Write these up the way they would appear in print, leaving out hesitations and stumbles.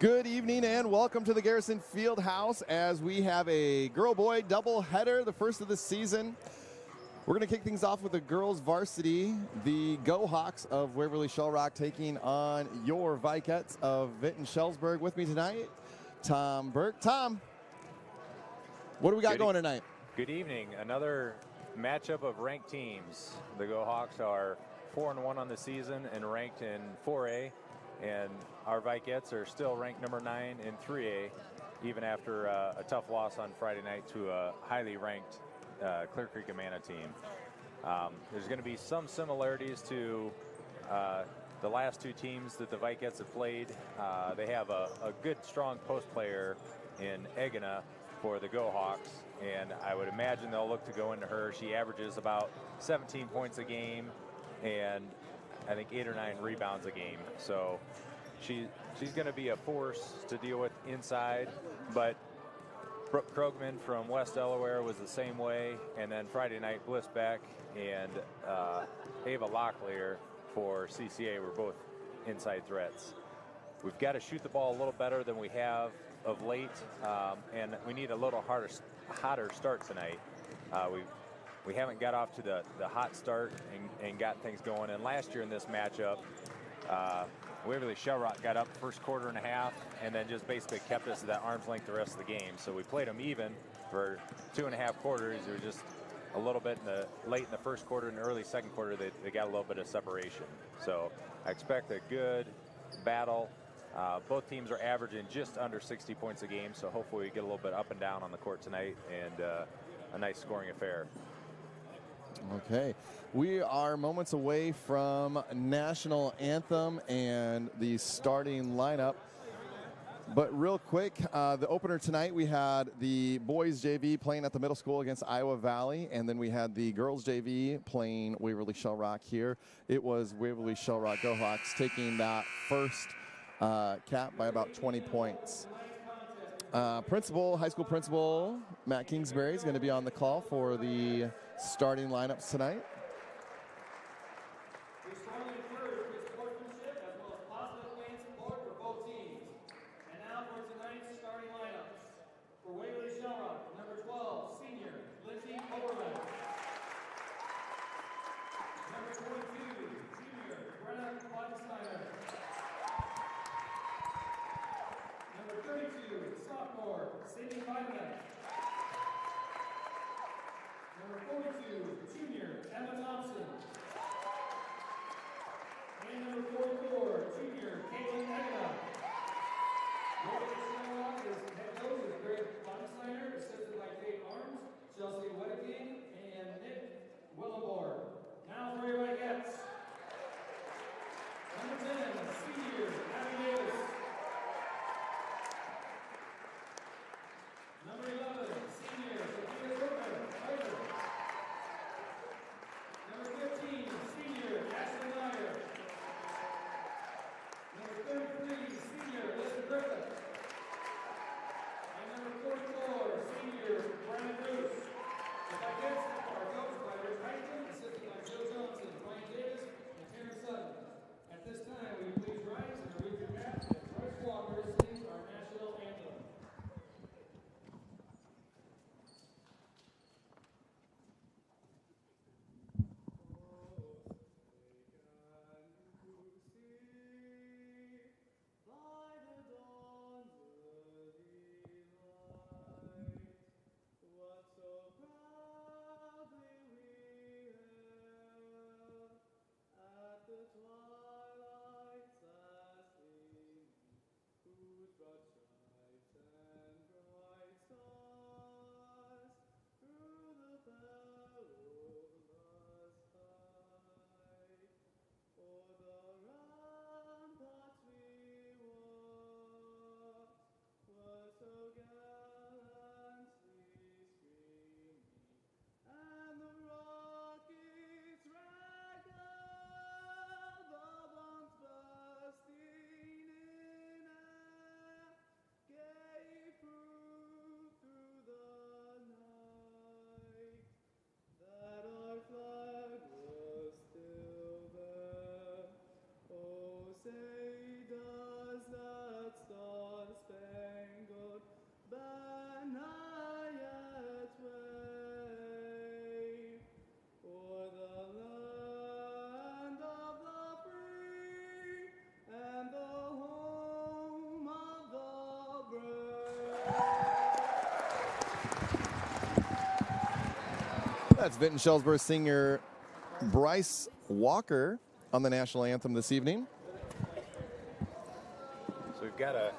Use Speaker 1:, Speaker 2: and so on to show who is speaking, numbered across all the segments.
Speaker 1: Good evening and welcome to the Garrison Fieldhouse as we have a girl-boy doubleheader, the first of the season. We're going to kick things off with the girls varsity, the Go Hawks of Waverly-Shellrock taking on your Vikettes of Vinton-Shellsburg. With me tonight, Tom Burke. Tom, what do we got going tonight?
Speaker 2: Good evening. Another matchup of ranked teams. The Go Hawks are 4-1 on the season and ranked in 4A. And our Vikettes are still ranked number 9 in 3A, even after a tough loss on Friday night to a highly ranked Clear Creek Amana team. There's going to be some similarities to the last two teams that the Vikettes have played. They have a good, strong post player in Egina for the Go Hawks, and I would imagine they'll look to go into her. She averages about 17 points a game and I think 8 or 9 rebounds a game. So she's going to be a force to deal with inside. But Brooke Krogman from West Delaware was the same way. And then Friday night, Bliss Beck and Ava Locklear for CCA were both inside threats. We've got to shoot the ball a little better than we have of late. And we need a little hotter start tonight. We haven't got off to the hot start and got things going. And last year in this matchup, Waverly-Shellrock got up first quarter and a half and then just basically kept us at that arm's length the rest of the game. So we played them even for 2.5 quarters. It was just a little bit late in the first quarter and early second quarter, they got a little bit of separation. So I expect a good battle. Both teams are averaging just under 60 points a game. So hopefully we get a little bit up and down on the court tonight and a nice scoring affair.
Speaker 1: Okay, we are moments away from national anthem and the starting lineup. But real quick, the opener tonight, we had the boys JV playing at the middle school against Iowa Valley, and then we had the girls JV playing Waverly-Shellrock here. It was Waverly-Shellrock Go Hawks taking that first cap by about 20 points. High school principal Matt Kingsbury is going to be on the call for the starting lineups tonight.
Speaker 3: We strongly encourage good sportsmanship as well as positive fan support for both teams. And now for tonight's starting lineups. For Waverly-Shellrock, number 12, senior Lindsay Overland. Number 22, junior Brenna Wattensteiner. Number 32, sophomore Sadie Weideman. Number 42, junior Emma
Speaker 1: That's Vinton-Shellsburg senior Bryce Walker on the national anthem this evening.
Speaker 2: So we've got a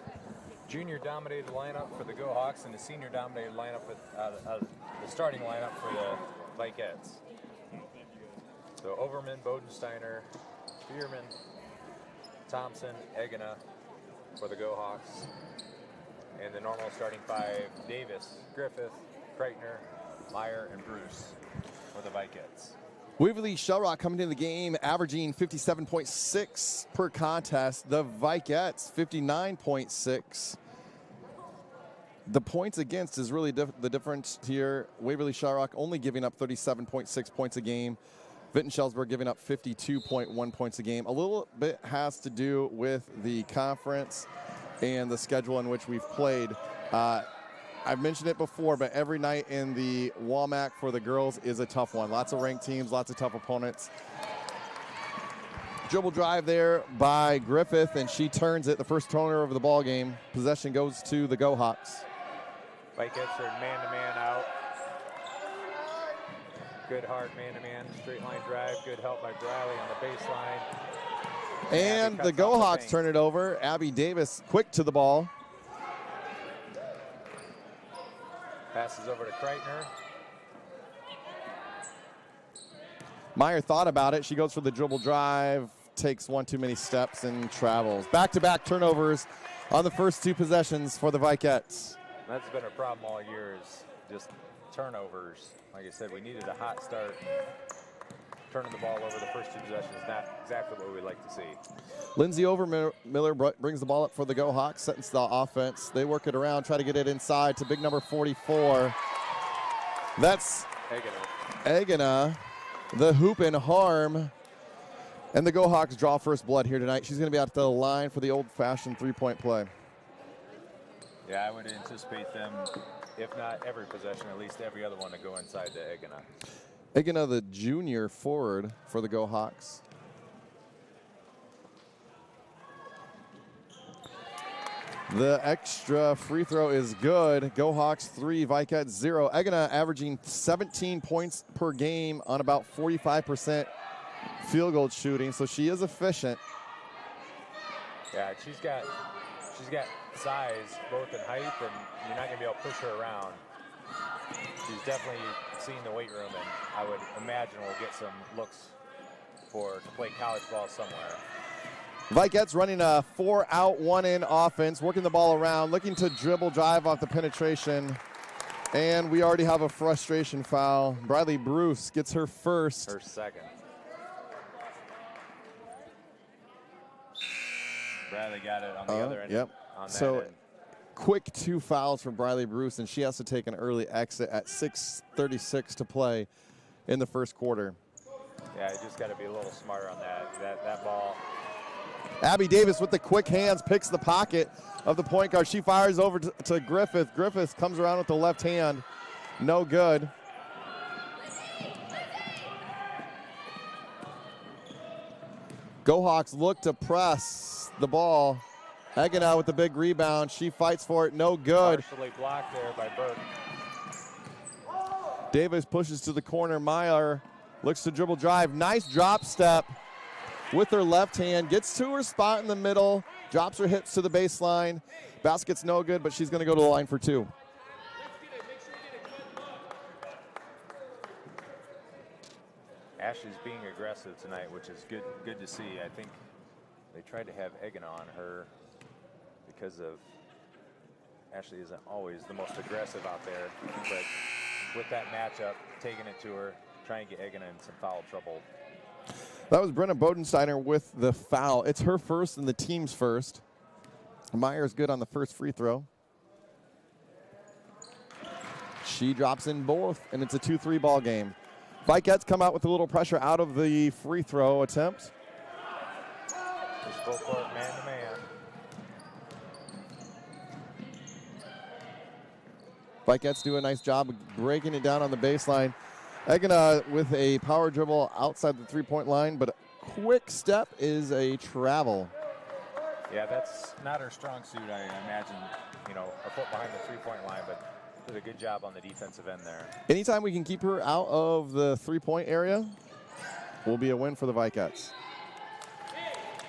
Speaker 2: junior-dominated lineup for the Go Hawks and a senior-dominated lineup with the starting lineup for the Vikettes. So Overman, Bodensteiner, Bierman, Thompson, Egena for the Go Hawks. And the normal starting five: Davis, Griffith, Kreitner, Meyer, and Bruce for the Vikettes.
Speaker 1: Waverly-Shellrock coming into the game averaging 57.6 per contest. The Vikettes 59.6. The points against is really the difference here. Waverly-Shellrock only giving up 37.6 points a game. Vinton-Shellsburg giving up 52.1 points a game. A little bit has to do with the conference and the schedule in which we've played. I've mentioned it before, but every night in the WAMAC for the girls is a tough one. Lots of ranked teams, lots of tough opponents. Dribble drive there by Griffith, and she turns it. The first turnover of the ball game. Possession goes to the Go Hawks.
Speaker 2: Vikettes are man-to-man out. Good hard man-to-man, straight line drive. Good help by Briley on the baseline.
Speaker 1: And the Go Hawks turn it over. Abby Davis quick to the ball.
Speaker 2: Passes over to Kreitner.
Speaker 1: Meyer thought about it. She goes for the dribble drive, takes one too many steps, and travels. Back-to-back turnovers on the first two possessions for the Vikettes.
Speaker 2: That's been a problem all year, is just turnovers. Like I said, we needed a hot start. Turning the ball over the first two possessions is not exactly what we'd like to see.
Speaker 1: Lindsay Overmiller brings the ball up for the Go Hawks, sets the offense. They work it around, try to get it inside to big number 44. That's Egena, the hoop and harm. And the Go Hawks draw first blood here tonight. She's going to be out the line for the old-fashioned three-point play.
Speaker 2: Yeah, I would anticipate them, if not every possession, at least every other one to go inside to Egena.
Speaker 1: Egena, the junior forward for the Go Hawks. The extra free throw is good. Go Hawks 3, Vikettes 0. Egena averaging 17 points per game on about 45% field goal shooting, so she is efficient.
Speaker 2: Yeah, she's got size, both in height, and you're not going to be able to push her around. She's definitely seen the weight room, and I would imagine we'll get some looks to play college ball somewhere.
Speaker 1: Vikettes running a 4-out, 1-in offense, working the ball around, looking to dribble drive off the penetration. And we already have a frustration foul. Briley Bruce gets her first.
Speaker 2: Her second. Bradley got it on the other end.
Speaker 1: Yep.
Speaker 2: On that
Speaker 1: so
Speaker 2: end.
Speaker 1: Quick 2 fouls for Briley Bruce, and she has to take an early exit at 6:36 to play in the first quarter.
Speaker 2: Yeah, you just got to be a little smarter on that ball.
Speaker 1: Abby Davis with the quick hands picks the pocket of the point guard. She fires over to Griffith. Griffith comes around with the left hand. No good. Go Hawks look to press the ball. Egena with the big rebound. She fights for it. No good.
Speaker 2: Partially blocked there by Burke.
Speaker 1: Davis pushes to the corner. Meyer looks to dribble drive. Nice drop step with her left hand. Gets to her spot in the middle. Drops her hips to the baseline. Basket's no good, but she's going to go to the line for 2.
Speaker 2: Ashley's being aggressive tonight, which is good to see. I think they tried to have Egena on her because of Ashley isn't always the most aggressive out there, but with that matchup, taking it to her, trying to get Egena in some foul trouble.
Speaker 1: That was Brenna Bodensteiner with the foul. It's her first and the team's first. Meyer's good on the first free throw. She drops in both, and it's a 2-3 ball game. Vikettes come out with a little pressure out of the free throw attempt.
Speaker 2: Just full court man-to-man.
Speaker 1: Vikettes do a nice job of breaking it down on the baseline. Egena with a power dribble outside the three-point line, but a quick step is a travel.
Speaker 2: Yeah, that's not her strong suit, I imagine. A foot behind the three-point line, but Did a good job on the defensive end there.
Speaker 1: Anytime we can keep her out of the three-point area will be a win for the Vikets.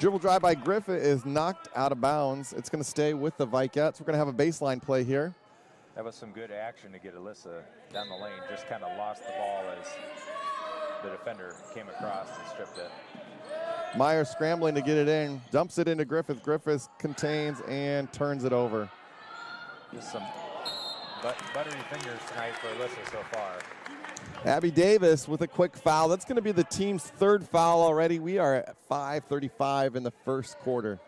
Speaker 1: Dribble drive by Griffith is knocked out of bounds. It's going to stay with the Vikets. We're going to have a baseline play here.
Speaker 2: That was some good action to get Alyssa down the lane. Just kind of lost the ball as the defender came across and stripped it.
Speaker 1: Meyer scrambling to get it in, dumps it into Griffith. Griffith contains and turns it over.
Speaker 2: Just some buttery fingers tonight for Alyssa so far.
Speaker 1: Abby Davis with a quick foul. That's going to be the team's third foul already. We are at 5:35 in the first quarter.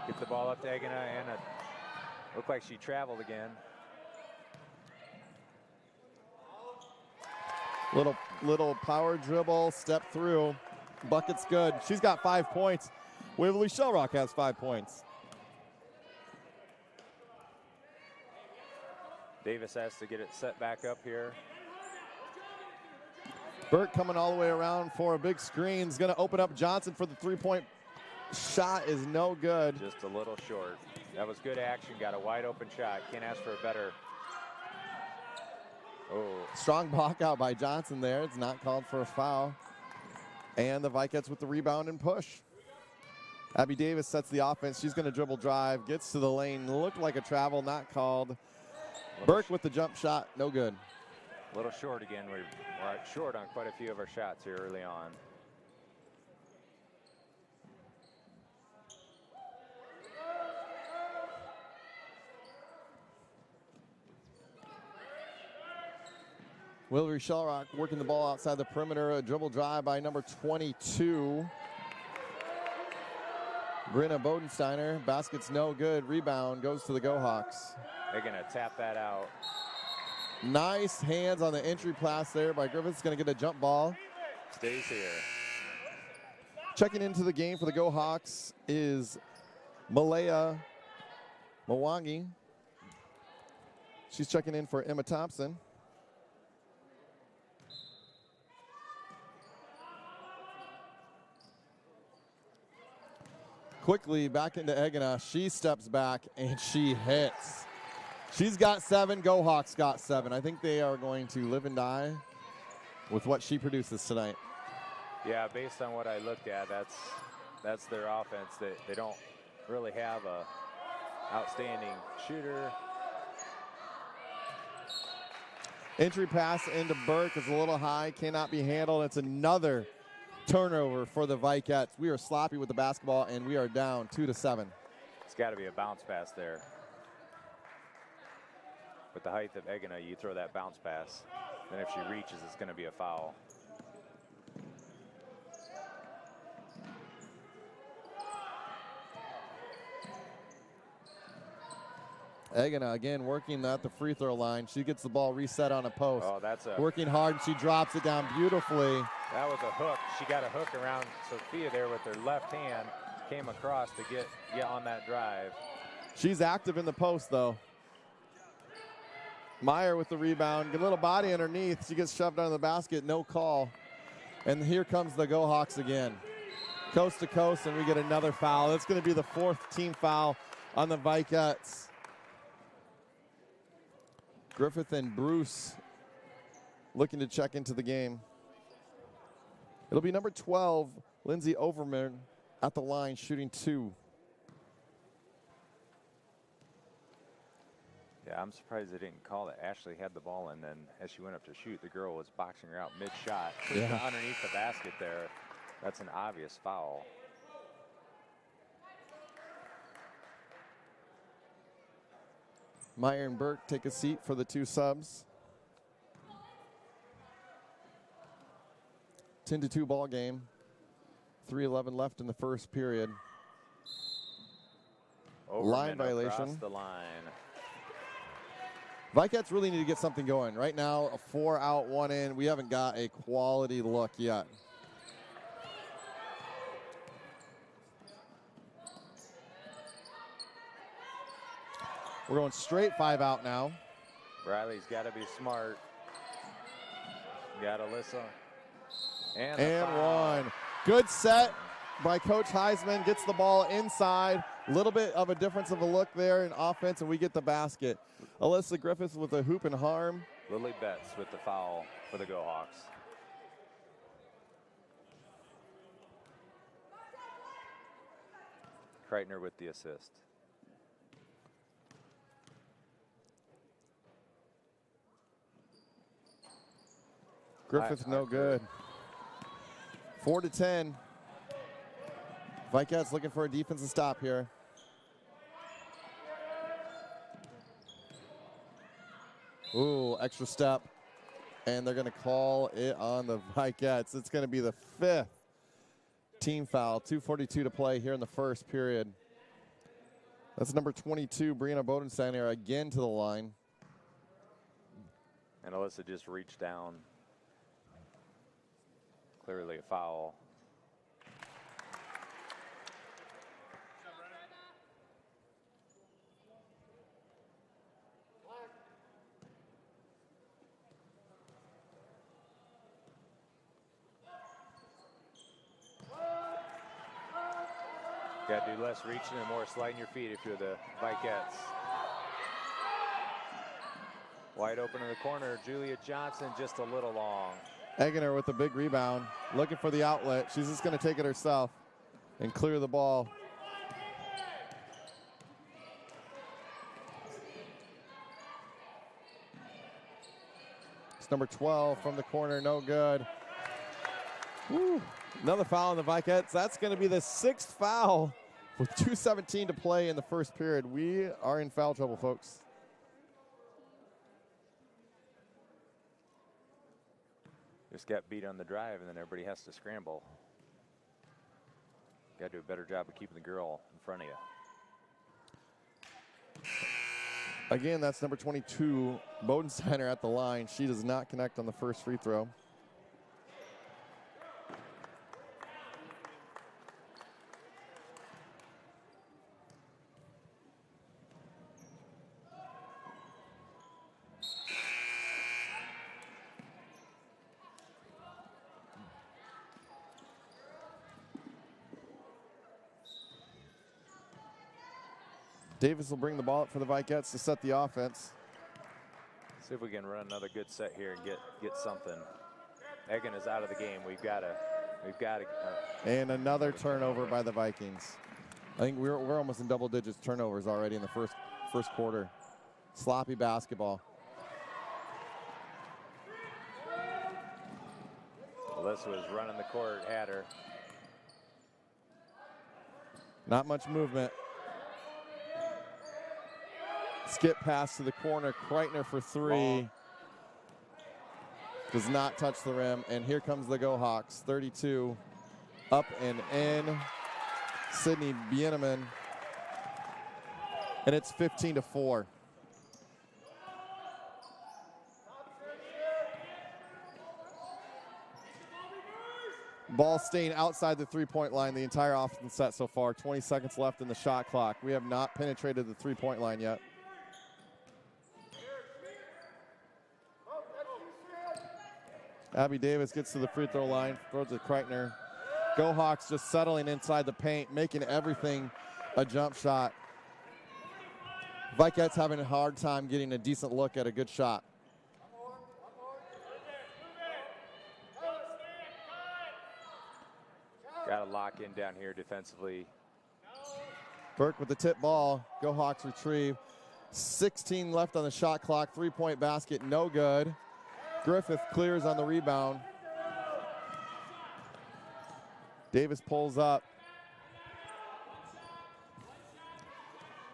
Speaker 2: Get the ball up to Egina, and it looked like she traveled again.
Speaker 1: Little power dribble, step through. Bucket's good. She's got 5 points. Waverly-Shellrock has 5 points.
Speaker 2: Davis has to get it set back up here.
Speaker 1: Burke coming all the way around for a big screen. Is going to open up Johnson for the three-point shot. Is no good.
Speaker 2: Just a little short. That was good action. Got a wide open shot. Can't ask for a better. Oh.
Speaker 1: Strong block out by Johnson there. It's not called for a foul. And the Vikets with the rebound and push. Abby Davis sets the offense. She's going to dribble drive. Gets to the lane. Looked like a travel. Not called. Burke with the jump shot. No good.
Speaker 2: A little short again. We're short on quite a few of our shots here early on.
Speaker 1: Waverly-Shellrock working the ball outside the perimeter. A dribble drive by number 22. Brenna Bodensteiner. Basket's no good. Rebound goes to the Go Hawks.
Speaker 2: They're going to tap that out.
Speaker 1: Nice hands on the entry pass there by Griffiths. Going to get a jump ball.
Speaker 2: Stays here.
Speaker 1: Checking into the game for the Go Hawks is Malaya Mwangi. She's checking in for Emma Thompson. Quickly back into Egina. She steps back and she hits. She's got 7. Go Hawks got 7. I think they are going to live and die with what she produces tonight.
Speaker 2: Yeah, based on what I looked at, that's their offense. They don't really have a outstanding shooter.
Speaker 1: Entry pass into Burke is a little high, cannot be handled. It's another turnover for the Vikets. We are sloppy with the basketball, and we are down 2-7.
Speaker 2: It's got to be a bounce pass there. With the height of Egina, you throw that bounce pass. Then if she reaches, it's going to be a foul.
Speaker 1: Egina again working at the free throw line. She gets the ball reset on a post.
Speaker 2: Oh, that's a
Speaker 1: working hard. She drops it down beautifully.
Speaker 2: That was a hook. She got a hook around Sophia there with her left hand. Came across to get on that drive.
Speaker 1: She's active in the post though. Meyer with the rebound. Get a little body underneath. She gets shoved under the basket. No call. And here comes the Go Hawks again. Coast to coast, and we get another foul. That's going to be the 4th team foul on the Vikets. Griffith and Bruce looking to check into the game. It'll be number 12, Lindsay Overman, at the line shooting 2.
Speaker 2: Yeah, I'm surprised they didn't call it. Ashley had the ball, and then as she went up to shoot, the girl was boxing her out mid-shot.
Speaker 1: Yeah.
Speaker 2: Underneath the basket there. That's an obvious foul.
Speaker 1: Meyer and Burke take a seat for the 2 subs. 10-2 ball game. 3:11 left in the first period.
Speaker 2: Overman
Speaker 1: line violation.
Speaker 2: Across the line.
Speaker 1: Vikets really need to get something going. Right now, a 4 out, 1 in. We haven't got a quality look yet. We're going straight 5 out now.
Speaker 2: Riley's got to be smart. Got Alyssa. And
Speaker 1: one. Good set by Coach Heisman. Gets the ball inside. A little bit of a difference of a look there in offense, and we get the basket. Alyssa Griffiths with a hoop and harm.
Speaker 2: Lily Betts with the foul for the Go Hawks. Kreitner with the assist.
Speaker 1: Griffith no good. 4-10. Vikets looking for a defensive stop here. Ooh, extra step. And they're going to call it on the Vikets. It's going to be the 5th team foul. 2:42 to play here in the first period. That's number 22, Brianna Bodensteiner, again to the line.
Speaker 2: And Alyssa just reached down. Clearly a foul. Got to do less reaching and more sliding your feet if you're the Vikets. Wide open in the corner, Julia Johnson just a little long.
Speaker 1: Eggener with a big rebound, looking for the outlet. She's just going to take it herself and clear the ball. It's number 12 from the corner, no good. Woo. Another foul on the Vikets. That's going to be the 6th foul with 2:17 to play in the first period. We are in foul trouble, folks.
Speaker 2: Just got beat on the drive, and then everybody has to scramble. Got to do a better job of keeping the girl in front of you.
Speaker 1: Again, that's number 22, Bodensteiner at the line. She does not connect on the first free throw. Davis will bring the ball up for the Vikets to set the offense.
Speaker 2: See if we can run another good set here and get something. Egan is out of the game. We've got to.
Speaker 1: And another turnover by the Vikings. I think we're almost in double digits turnovers already in the first quarter. Sloppy basketball.
Speaker 2: Alyssa was running the court, had her.
Speaker 1: Not much movement. Skip pass to the corner. Kreitner for 3.
Speaker 2: Long.
Speaker 1: Does not touch the rim. And here comes the Go Hawks. 32. Up and in. Sydney Bieneman. And it's 15-4. Ball staying outside the three-point line the entire offense set so far. 20 seconds left in the shot clock. We have not penetrated the three-point line yet. Abby Davis gets to the free throw line, throws it to Kreitner. Go Hawks just settling inside the paint, making everything a jump shot. Vikets having a hard time getting a decent look at a good shot.
Speaker 2: Got to lock in down here defensively.
Speaker 1: Burke with the tip ball. Go Hawks retrieve. 16 left on the shot clock. Three-point basket, no good. Griffith clears on the rebound. Davis pulls up.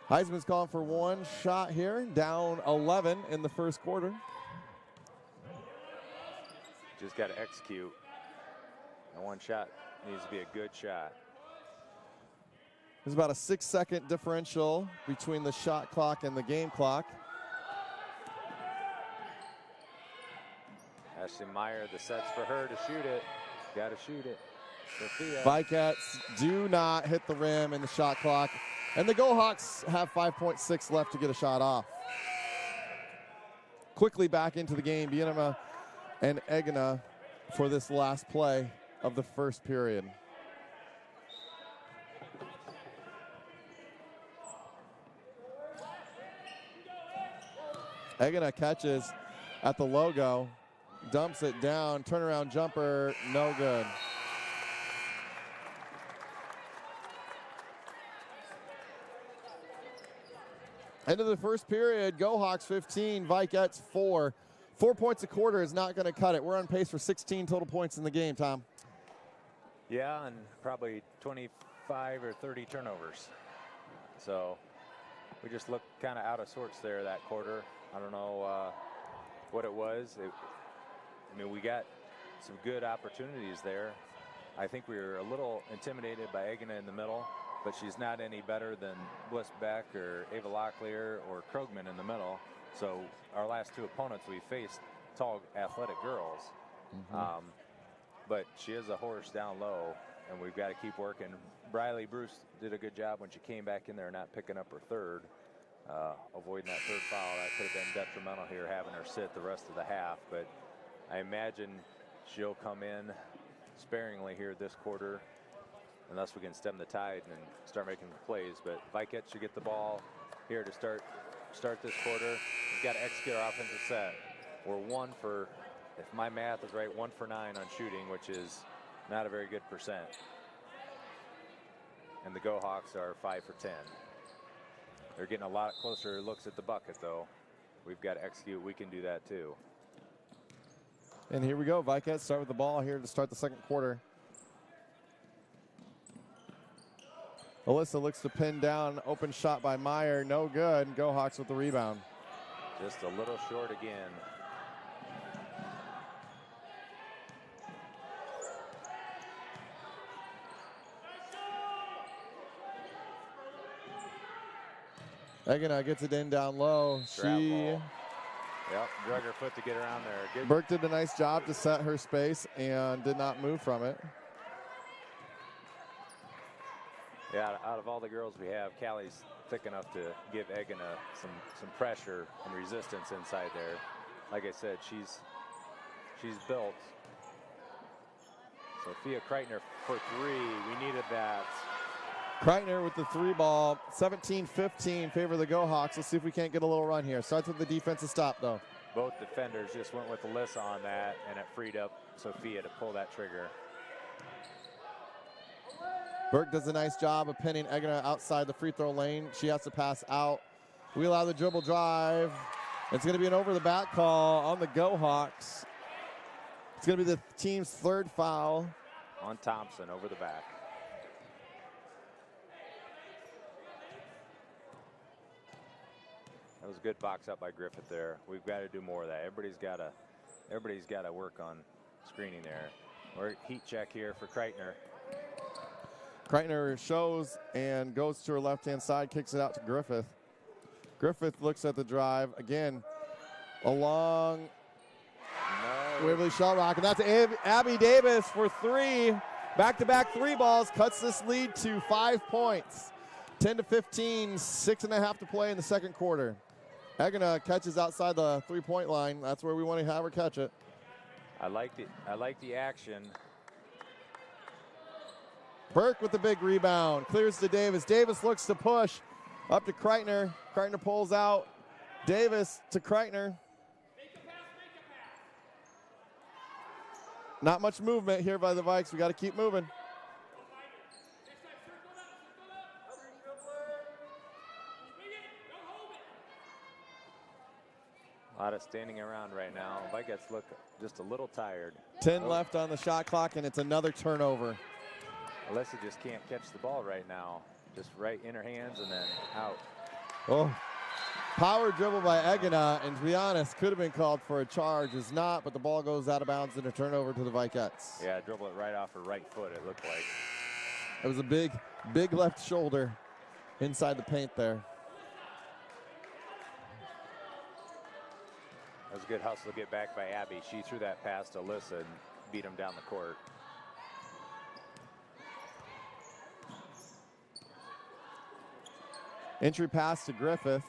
Speaker 1: Heisman's calling for one shot here. Down 11 in the first quarter.
Speaker 2: Just got to execute. And one shot needs to be a good shot.
Speaker 1: There's about a 6-second differential between the shot clock and the game clock.
Speaker 2: Ashley Meyer, the set's for her to shoot it. Got to shoot it. Sophia.
Speaker 1: Vikets do not hit the rim in the shot clock. And the Go Hawks have 5.6 left to get a shot off. Quickly back into the game. Bienema and Egina for this last play of the first period. Egina catches at the logo, dumps it down, turnaround jumper, no good. End of the first period, Go Hawks 15, Vikets 4. 4 points a quarter is not going to cut it. We're on pace for 16 total points in the game, Tom.
Speaker 2: Yeah, and probably 25 or 30 turnovers. So we just looked kind of out of sorts there that quarter. I don't know what it was. I mean, we got some good opportunities there. I think we were a little intimidated by Egina in the middle, but she's not any better than Bliss Beck or Ava Locklear or Krogman in the middle. So our last two opponents we faced tall, athletic girls. But she is a horse down low, and we've got to keep working. Briley Bruce did a good job when she came back in there, not picking up her third, avoiding that third foul. That could have been detrimental here, having her sit the rest of the half. But I imagine she'll come in sparingly here this quarter, unless we can stem the tide and start making plays. But Vikets should get the ball here to start this quarter. We've got to execute our offensive set. We're 1 for, if my math is right, 1 for 9 on shooting, which is not a very good percent. And the Go Hawks are 5 for 10. They're getting a lot closer looks at the bucket, though. We've got to execute. We can do that, too.
Speaker 1: And here we go. Vikets start with the ball here to start the second quarter. Alyssa looks to pin down. Open shot by Meyer. No good. Go Hawks with the rebound.
Speaker 2: Just a little short again.
Speaker 1: Egina gets it in down low.
Speaker 2: Yep, drug her foot to get around there. Good.
Speaker 1: Burke did a nice job to set her space and did not move from it.
Speaker 2: Yeah, out of all the girls we have, Callie's thick enough to give Egina some pressure and resistance inside there. Like I said, she's built. Sophia Kreitner for 3. We needed that.
Speaker 1: Kreitner with the 3 ball, 17-15, favor the Go Hawks. Let's see if we can't get a little run here. Starts with the defensive stop, though.
Speaker 2: Both defenders just went with Alyssa on that, and it freed up Sophia to pull that trigger.
Speaker 1: Burke does a nice job of pinning Egina outside the free throw lane. She has to pass out. We allow the dribble drive. It's going to be an over-the-back call on the Go Hawks. It's going to be the team's 3rd foul.
Speaker 2: On Thompson, over the back. That was a good box up by Griffith there. We've got to do more of that. Everybody's got to work on screening there. We're heat check here for Kreitner.
Speaker 1: Kreitner shows and goes to her left-hand side, kicks it out to Griffith. Griffith looks at the drive again along Waverly-Shellrock, and that's Abby Davis for 3. Back-to-back 3 balls, cuts this lead to 5 points. 10-15, 6.5 to play in the second quarter. Egina catches outside the 3-point line. That's where we want to have her catch it.
Speaker 2: I like the action.
Speaker 1: Burke with the big rebound, clears to Davis. Davis looks to push up to Kreitner. Kreitner pulls out. Davis to Kreitner. Not much movement here by the Vikes. We got to keep moving.
Speaker 2: A lot of standing around right now. Vikets look just a little tired.
Speaker 1: 10 left on the shot clock, and it's another turnover.
Speaker 2: Alyssa just can't catch the ball right now. Just right in her hands and then out.
Speaker 1: Oh, power dribble by Egina, and to be honest, could have been called for a charge. Is not, but the ball goes out of bounds and a turnover to the Vikets.
Speaker 2: Yeah, dribble it right off her right foot, it looked like.
Speaker 1: It was a big left shoulder inside the paint there.
Speaker 2: That was a good hustle to get back by Abby. She threw that pass to Alyssa and beat him down the court.
Speaker 1: Entry pass to Griffith.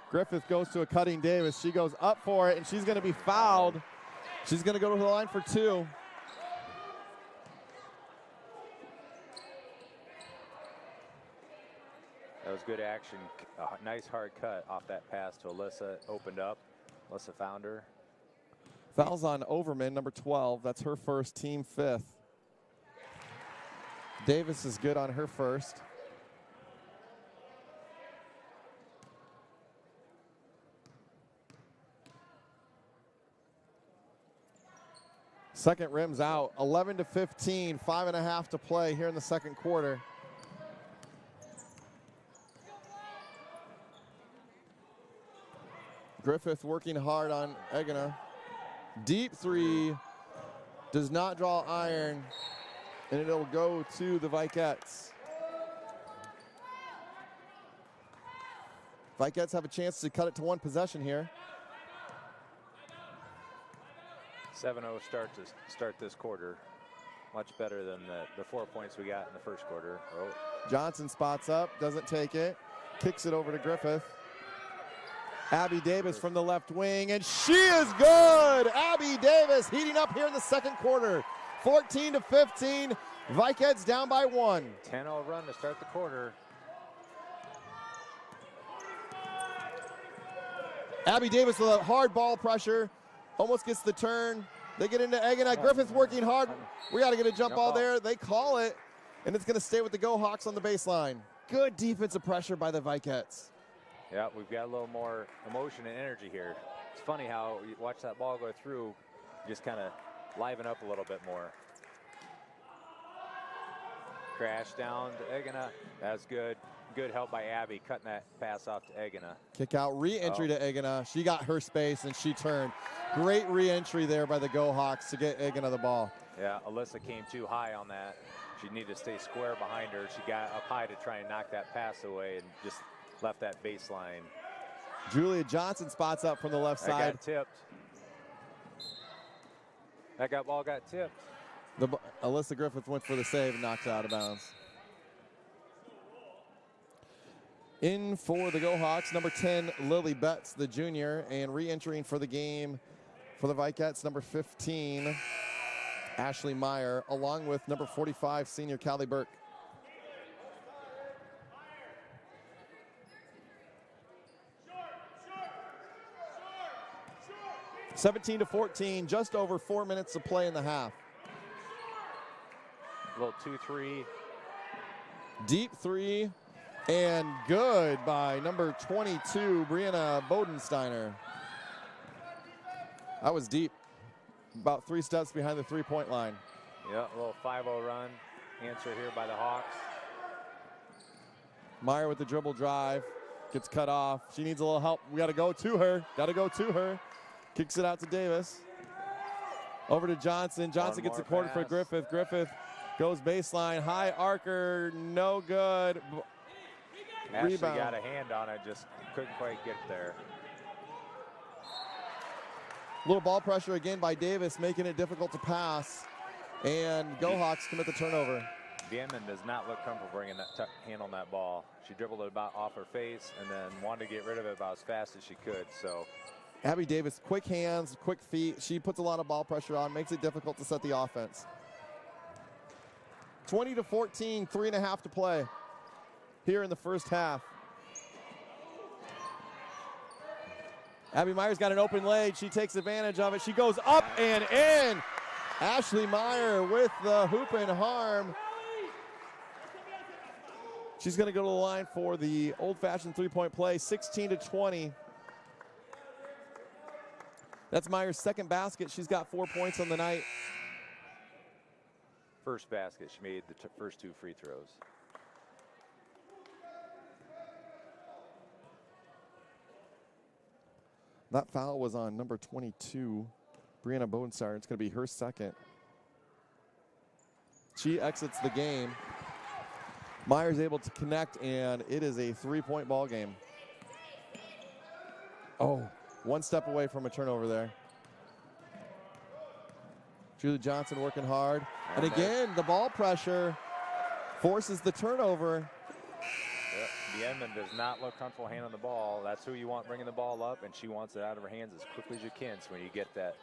Speaker 1: Griffith goes to a cutting Davis. She goes up for it, and she's going to be fouled She's going to go to the line for 2.
Speaker 2: That was good action. A nice hard cut off that pass to Alyssa. Opened up. Alyssa found her.
Speaker 1: Fouls on Overman, number 12. That's her first, team 5th. Davis is good on her first. Second rim's out. 11-15, 5.5 to play here in the second quarter. Griffith working hard on Egina. Deep 3, does not draw iron, and it'll go to the Vikettes. Vikettes have a chance to cut it to 1 possession here.
Speaker 2: 7-0 start this quarter. Much better than the 4 points we got in the first quarter. Oh.
Speaker 1: Johnson spots up, doesn't take it, kicks it over to Griffith. Abby Davis from the left wing, and she is good! Abby Davis heating up here in the second quarter. 14-15, Vikettes down by 1.
Speaker 2: 10-0 run to start the quarter.
Speaker 1: Abby Davis with a hard ball pressure, almost gets the turn. They get into Egina. Griffith working hard. We got to get a jump ball there. They call it, and it's going to stay with the Go Hawks on the baseline. Good defensive pressure by the Vikettes.
Speaker 2: Yeah, we've got a little more emotion and energy here. It's funny how you watch that ball go through, just kind of liven up a little bit more. Crash down to Egina. That's good. Good help by Abby, cutting that pass off to Egina.
Speaker 1: Kick out, re-entry to Egina. She got her space and she turned. Great re-entry there by the Go Hawks to get Egina the ball.
Speaker 2: Yeah, Alyssa came too high on that. She needed to stay square behind her. She got up high to try and knock that pass away and just left that baseline.
Speaker 1: Julia Johnson spots up from the left side.
Speaker 2: Got tipped. That ball got tipped.
Speaker 1: Alyssa Griffith went for the save and knocked it out of bounds. In for the Go Hawks, number 10, Lily Betts, the junior, and re-entering for the game for the Vikettes, number 15, Ashley Meyer, along with number 45, senior Callie Burke. 17-14, just over 4 minutes to play in the half.
Speaker 2: A little 2-3.
Speaker 1: Deep 3, and good by number 22, Brianna Bodensteiner. That was deep. About 3 steps behind the 3-point line.
Speaker 2: Yeah, a little 5-0 run. Answer here by the Hawks.
Speaker 1: Meyer with the dribble drive. Gets cut off. She needs a little help. We got to go to her. Got to go to her. Kicks it out to Davis. Over to Johnson. Johnson gets the corner for Griffith. Griffith goes baseline. High arcer. No good.
Speaker 2: Ashley
Speaker 1: Rebound.
Speaker 2: got a hand on it. Just couldn't quite get there.
Speaker 1: Little ball pressure again by Davis, making it difficult to pass. And Go Hawks commit the turnover.
Speaker 2: Vienman does not look comfortable bringing that hand on that ball. She dribbled it about off her face and then wanted to get rid of it about as fast as she could. So
Speaker 1: Abby Davis, quick hands, quick feet. She puts a lot of ball pressure on, makes it difficult to set the offense. 20-14, 3.5 to play here in the first half. Abby Meyer's got an open leg. She takes advantage of it. She goes up and in. Ashley Meyer with the hoop and harm. She's going to go to the line for the old-fashioned three-point play, 16-20. That's Meyer's second basket. She's got 4 points on the night.
Speaker 2: First basket, she made the first 2 free throws.
Speaker 1: That foul was on number 22, Brianna Bodensteiner. It's going to be her second. She exits the game. Meyer's able to connect, and it is a 3-point ball game. Oh, 1 step away from a turnover there. Julie Johnson working hard. And again, the ball pressure forces the turnover.
Speaker 2: Yep. Vienman does not look comfortable handling the ball. That's who you want bringing the ball up, and she wants it out of her hands as quickly as you can. So when you get that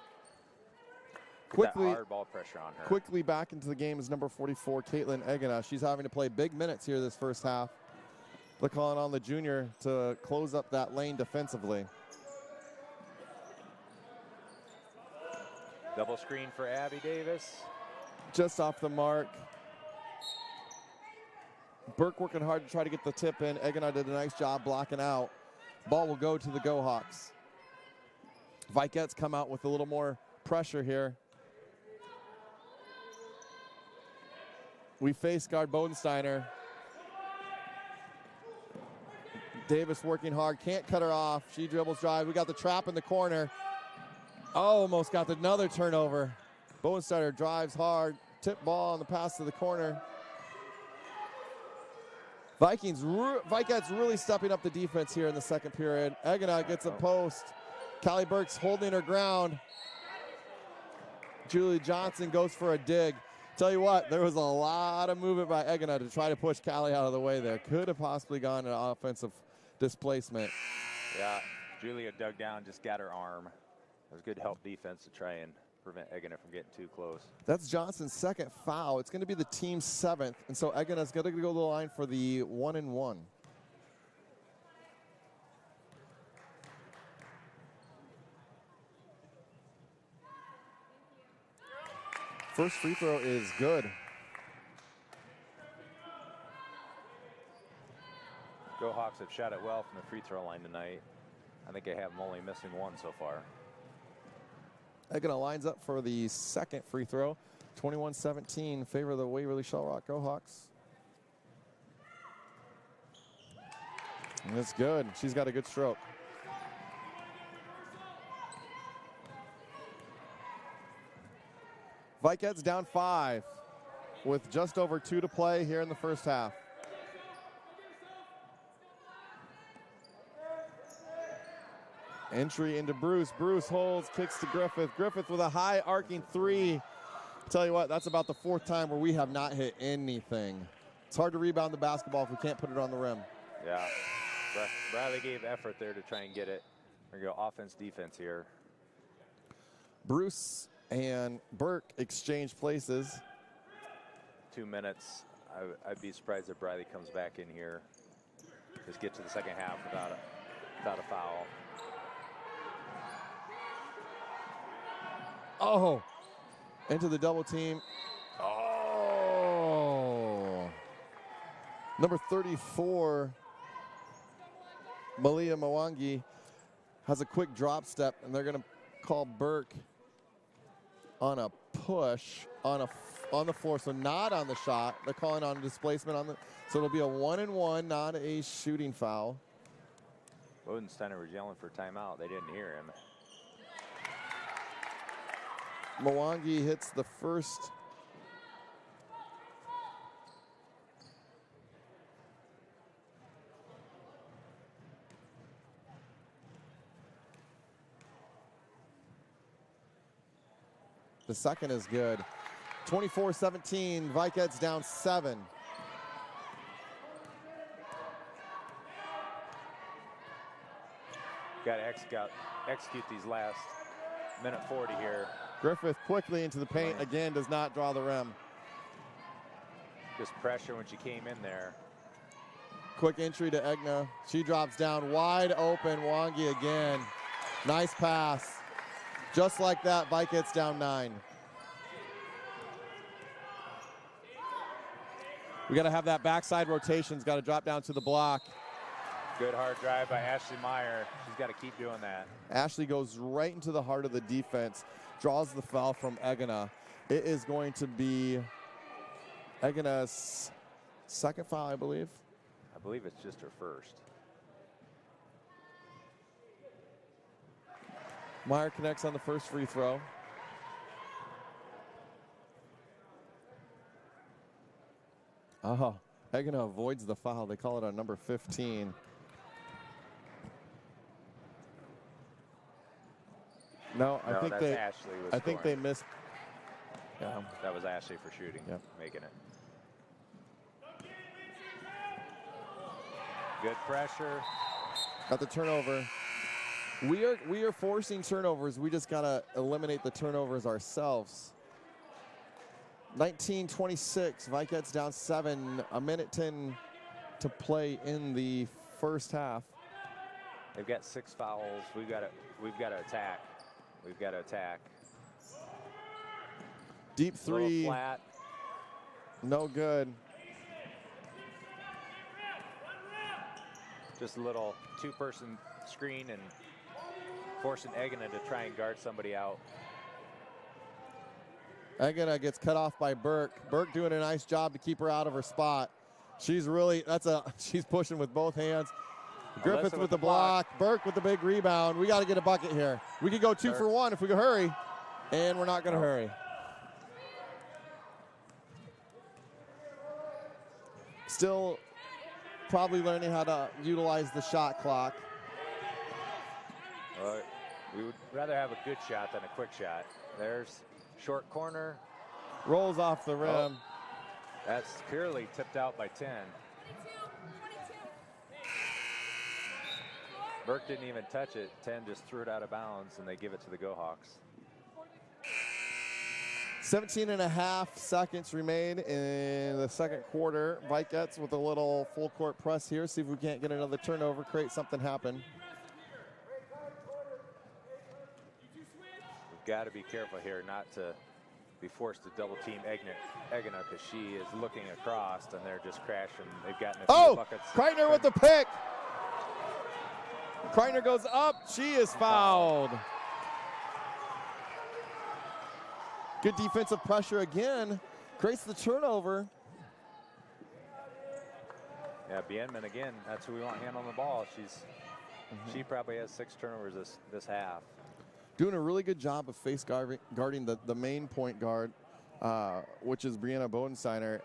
Speaker 1: Quickly,
Speaker 2: that hard ball pressure on her.
Speaker 1: quickly back into the game is number 44, Caitlin Egena. She's having to play big minutes here this first half. They're calling on the junior to close up that lane defensively.
Speaker 2: Double screen for Abby Davis.
Speaker 1: Just off the mark. Burke working hard to try to get the tip in. Egena did a nice job blocking out. Ball will go to the Go Hawks. Vikettes come out with a little more pressure here. We face guard Bodensteiner. Davis working hard, can't cut her off. She dribbles drive. We got the trap in the corner. Almost got another turnover. Bodensteiner drives hard, tip ball on the pass to the corner. Vikettes really stepping up the defense here in the second period. Egena gets a post. Callie Burke's holding her ground. Julie Johnson goes for a dig. Tell you what, there was a lot of movement by Egena to try to push Callie out of the way there. Could have possibly gone an offensive displacement.
Speaker 2: Yeah, Julia dug down, just got her arm. It was good help defense to try and prevent Egena from getting too close.
Speaker 1: That's Johnson's second foul. It's going to be the team's 7th, and so Egena's going to go to the line for the 1-and-1. First free throw is good.
Speaker 2: Go Hawks have shot it well from the free throw line tonight. I think they have them only missing one so far.
Speaker 1: Egena lines up for the second free throw. 21-17 in favor of the Waverly-Shellrock Go Hawks. And that's good. She's got a good stroke. Vikettes down 5 with just over 2 to play here in the first half. Entry into Bruce. Bruce holds, kicks to Griffith. Griffith with a high arcing 3. Tell you what, that's about the 4th time where we have not hit anything. It's hard to rebound the basketball if we can't put it on the rim.
Speaker 2: Yeah, Bradley gave effort there to try and get it. We're going to go offense, defense here.
Speaker 1: Bruce and Burke exchange places.
Speaker 2: 2 minutes. I'd be surprised if Bradley comes back in here. Just get to the second half without a foul.
Speaker 1: Oh, into the double team. Oh. Number 34, Malia Mwangi, has a quick drop step, and they're going to call Burke on a push on the floor, so not on the shot. They're calling on displacement on the, so it'll be a 1-and-1, not a shooting foul.
Speaker 2: Bodensteiner was yelling for timeout. They didn't hear him.
Speaker 1: Mwangi hits the first. The second is good. 24-17, Vikettes down 7.
Speaker 2: Got to execute these last minute 40 here.
Speaker 1: Griffith quickly into the paint, again does not draw the rim.
Speaker 2: Just pressure when she came in there.
Speaker 1: Quick entry to Egena. She drops down wide open. Mwangi again. Nice pass. Just like that, Vikettes down 9. We got to have that backside rotation. It's got to drop down to the block.
Speaker 2: Good hard drive by Ashley Meyer. She's got to keep doing that.
Speaker 1: Ashley goes right into the heart of the defense, draws the foul from Egena. It is going to be Egena's second foul, I believe.
Speaker 2: I believe it's just her first.
Speaker 1: Meyer connects on the first free throw. Oh, Egena avoids the foul. They call it on number 15. No, I think they.
Speaker 2: Ashley was
Speaker 1: I think they
Speaker 2: scoring.
Speaker 1: missed. Yeah.
Speaker 2: That was Ashley for shooting,
Speaker 1: Yep.
Speaker 2: making it. Good pressure.
Speaker 1: Got the turnover. We are forcing turnovers. We just got to eliminate the turnovers ourselves. 19-26, Vikets down 7, a minute 10 to play in the first half.
Speaker 2: They've got 6 fouls. We've got to attack. We've got to attack.
Speaker 1: Deep three.
Speaker 2: Flat.
Speaker 1: No good.
Speaker 2: Just a little 2-person screen and forcing Egina to try and guard somebody out.
Speaker 1: Egina gets cut off by Burke. Burke doing a nice job to keep her out of her spot. She's pushing with both hands. Griffith with the block. Burke with the big rebound. We got to get a bucket here. We could go 2 for 1 if we could hurry, and we're not going to hurry. Still probably learning how to utilize the shot clock.
Speaker 2: We would rather have a good shot than a quick shot. There's short corner.
Speaker 1: Rolls off the rim.
Speaker 2: Oh, that's clearly tipped out by 10. Burke didn't even touch it. 10 just threw it out of bounds, and they give it to the Go Hawks.
Speaker 1: 17.5 seconds remain in the second quarter. Vikets with a little full court press here. See if we can't get another turnover, create something happen.
Speaker 2: We've got to be careful here not to be forced to double team Egina because she is looking across and they're just crashing. They've gotten a few buckets.
Speaker 1: Kreitner with the pick. Kreitner goes up. She is fouled. Good defensive pressure again. Creates the turnover.
Speaker 2: Yeah, Bienman again. That's who we want handling the ball. She probably has 6 turnovers this half.
Speaker 1: Doing a really good job of face guarding the main point guard, which is Brianna Bodensteiner,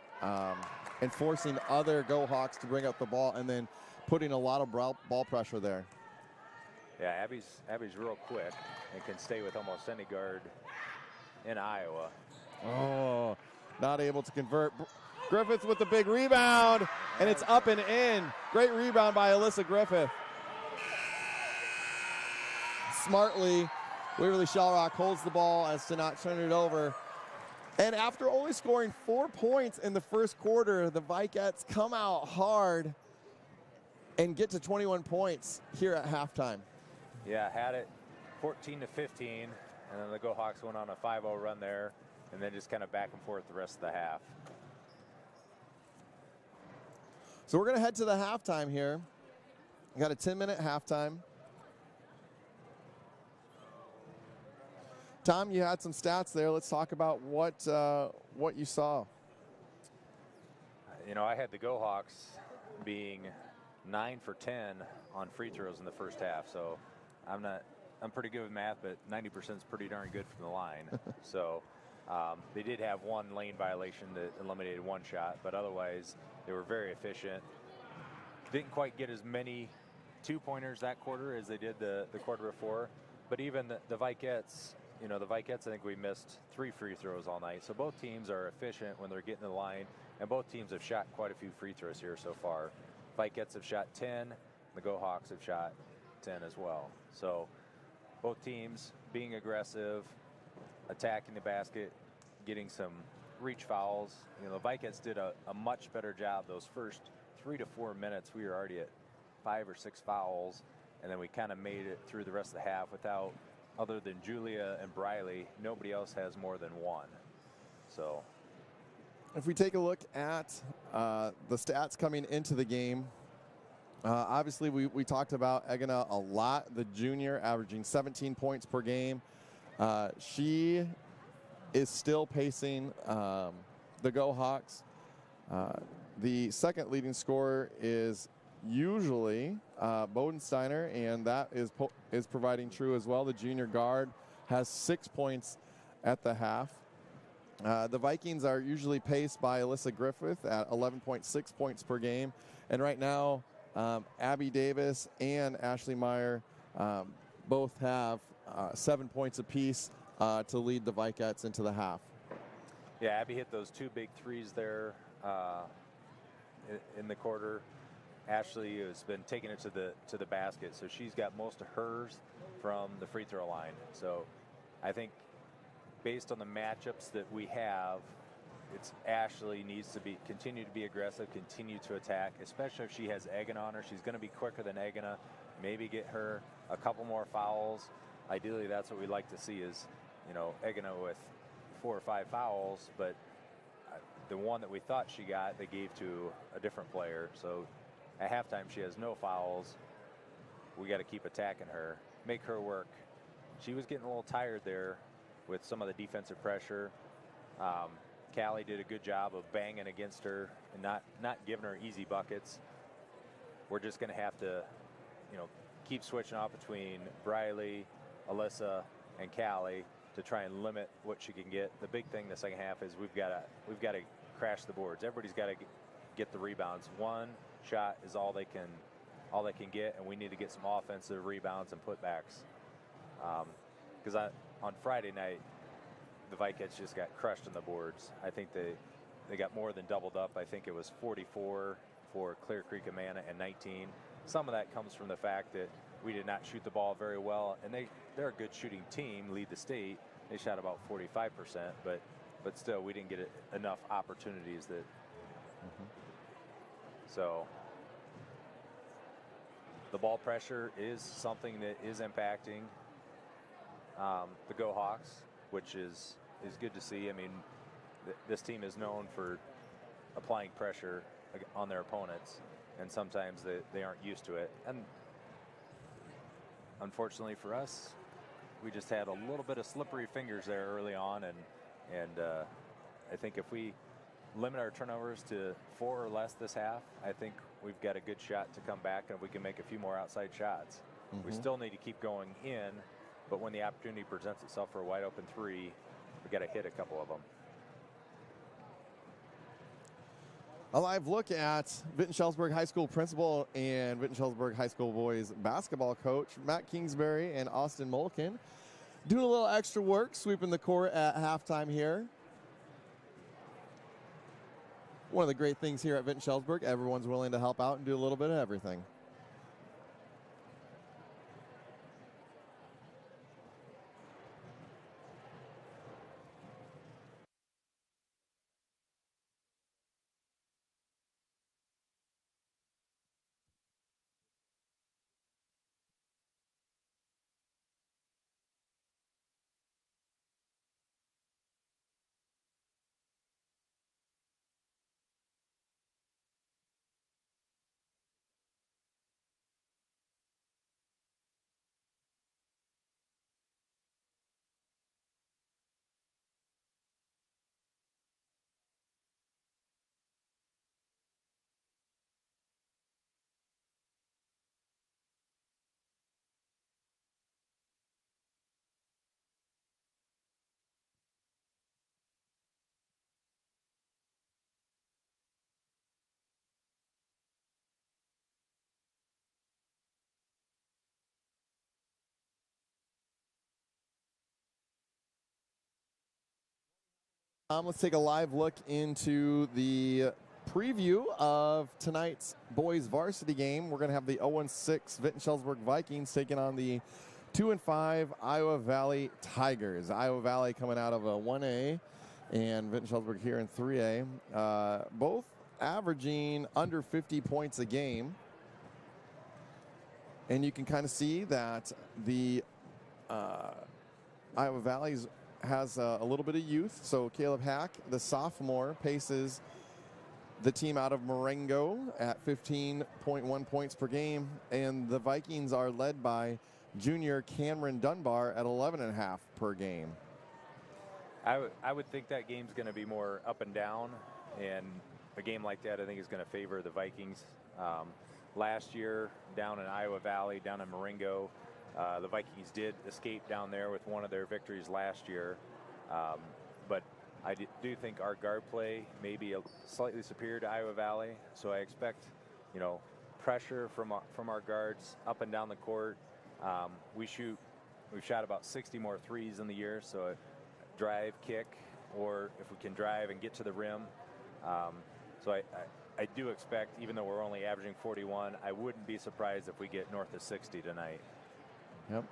Speaker 1: and forcing other Go Hawks to bring up the ball and then putting a lot of ball pressure there.
Speaker 2: Yeah, Abby's real quick and can stay with almost any guard in Iowa.
Speaker 1: Oh, not able to convert. Griffith with the big rebound, and it's up and in. Great rebound by Alyssa Griffith. Smartly, Waverly-Shellrock holds the ball as to not turn it over. And after only scoring 4 points in the first quarter, the Vikets come out hard and get to 21 points here at halftime.
Speaker 2: Yeah, had it 14-15, and then the Go Hawks went on a 5-0 run there, and then just kind of back and forth the rest of the half.
Speaker 1: So we're going to head to the halftime here. We got a 10-minute halftime. Tom, you had some stats there. Let's talk about what you saw.
Speaker 2: You know, I had the Go Hawks being 9 for 10 on free throws in the first half. So I'm pretty good with math, but 90% is pretty darn good from the line. So they did have one lane violation that eliminated one shot, but otherwise they were very efficient. Didn't quite get as many 2-pointers that quarter as they did the quarter before, but even the Vikets, you know, I think we missed 3 free throws all night. So both teams are efficient when they're getting to the line, and both teams have shot quite a few free throws here so far. Vikets have shot 10, the Go Hawks have shot 10 as well. So both teams being aggressive, attacking the basket, getting some reach fouls. You know, the Vikets did a much better job those first 3 to 4 minutes. We were already at 5 or 6 fouls, and then we kind of made it through the rest of the half without, other than Julia and Briley, nobody else has more than 1. So
Speaker 1: if we take a look at the stats coming into the game, obviously we talked about Egina a lot, the junior, averaging 17 points per game. She is still pacing the Go Hawks. The second leading scorer is usually Bodensteiner, and that is providing true as well. The junior guard has 6 points at the half. The Vikings are usually paced by Alyssa Griffith at 11.6 points per game. And right now, Abby Davis and Ashley Meyer both have 7 points apiece to lead the Vikets into the half.
Speaker 2: yeah, Abby hit those 2 big threes there in the quarter. Ashley has been taking it to the basket, so she's got most of hers. from the free throw line. So I think based on the matchups that we have, it's Ashley needs to continue to be aggressive, continue to attack, especially if she has Egan on her. She's going to be quicker than Egana. Maybe get her a couple more fouls. Ideally, that's what we'd like to see is, Egana with 4 or 5 fouls, but the one that we thought she got, they gave to a different player. So at halftime, she has no fouls. We got to keep attacking her, make her work. She was getting a little tired there with some of the defensive pressure. Callie did a good job of banging against her and not giving her easy buckets. We're just going to have to, keep switching off between Briley, Alyssa, and Callie to try and limit what she can get. The big thing the second half is we've got to crash the boards. Everybody's got to get the rebounds. One shot is all they can get, and we need to get some offensive rebounds and putbacks. Because on Friday night, the Vikings just got crushed on the boards. I think they got more than doubled up. I think it was 44 for Clear Creek Amana and 19. Some of that comes from the fact that we did not shoot the ball very well, and they're a good shooting team, lead the state. They shot about 45%, but still we didn't get enough opportunities that. So the ball pressure is something that is impacting the Go Hawks, which is good to see. I mean, this team is known for applying pressure on their opponents, and sometimes they aren't used to it. And unfortunately for us, we just had a little bit of slippery fingers there early on, and I think if we limit our turnovers to 4 or less this half, I think we've got a good shot to come back, and we can make a few more outside shots. We still need to keep going in, but when the opportunity presents itself for a wide open 3, we got to hit a couple of them.
Speaker 1: A live look at Vinton-Shellsburg High School principal and Vinton-Shellsburg High School boys basketball coach Matt Kingsbury and Austin Molken doing a little extra work, sweeping the court at halftime here. One of the great things here at Vinton-Shellsburg, everyone's willing to help out and do a little bit of everything. Let's take a live look into the preview of tonight's boys varsity game. We're going to have the 0-6 Vinton-Shellsburg Vikings taking on the 2-5 Iowa Valley Tigers. Iowa Valley coming out of a 1A and Vinton-Shellsburg here in 3A. Both averaging under 50 points a game. And you can kind of see that the Iowa Valley's has a little bit of youth. So Caleb Hack, the sophomore, paces the team out of Marengo at 15.1 points per game. And the Vikings are led by junior Cameron Dunbar at 11.5 per game.
Speaker 2: I would think that game's going to be more up and down, and a game like that I think is going to favor the Vikings. Last year down in Iowa Valley, down in Marengo, the Vikings did escape down there with one of their victories last year. But I do think our guard play may be slightly superior to Iowa Valley. So I expect, pressure from our guards up and down the court. We've shot about 60 more threes in the year. So a drive, kick, or if we can drive and get to the rim. So I do expect, even though we're only averaging 41, I wouldn't be surprised if we get north of 60 tonight.
Speaker 1: Yep.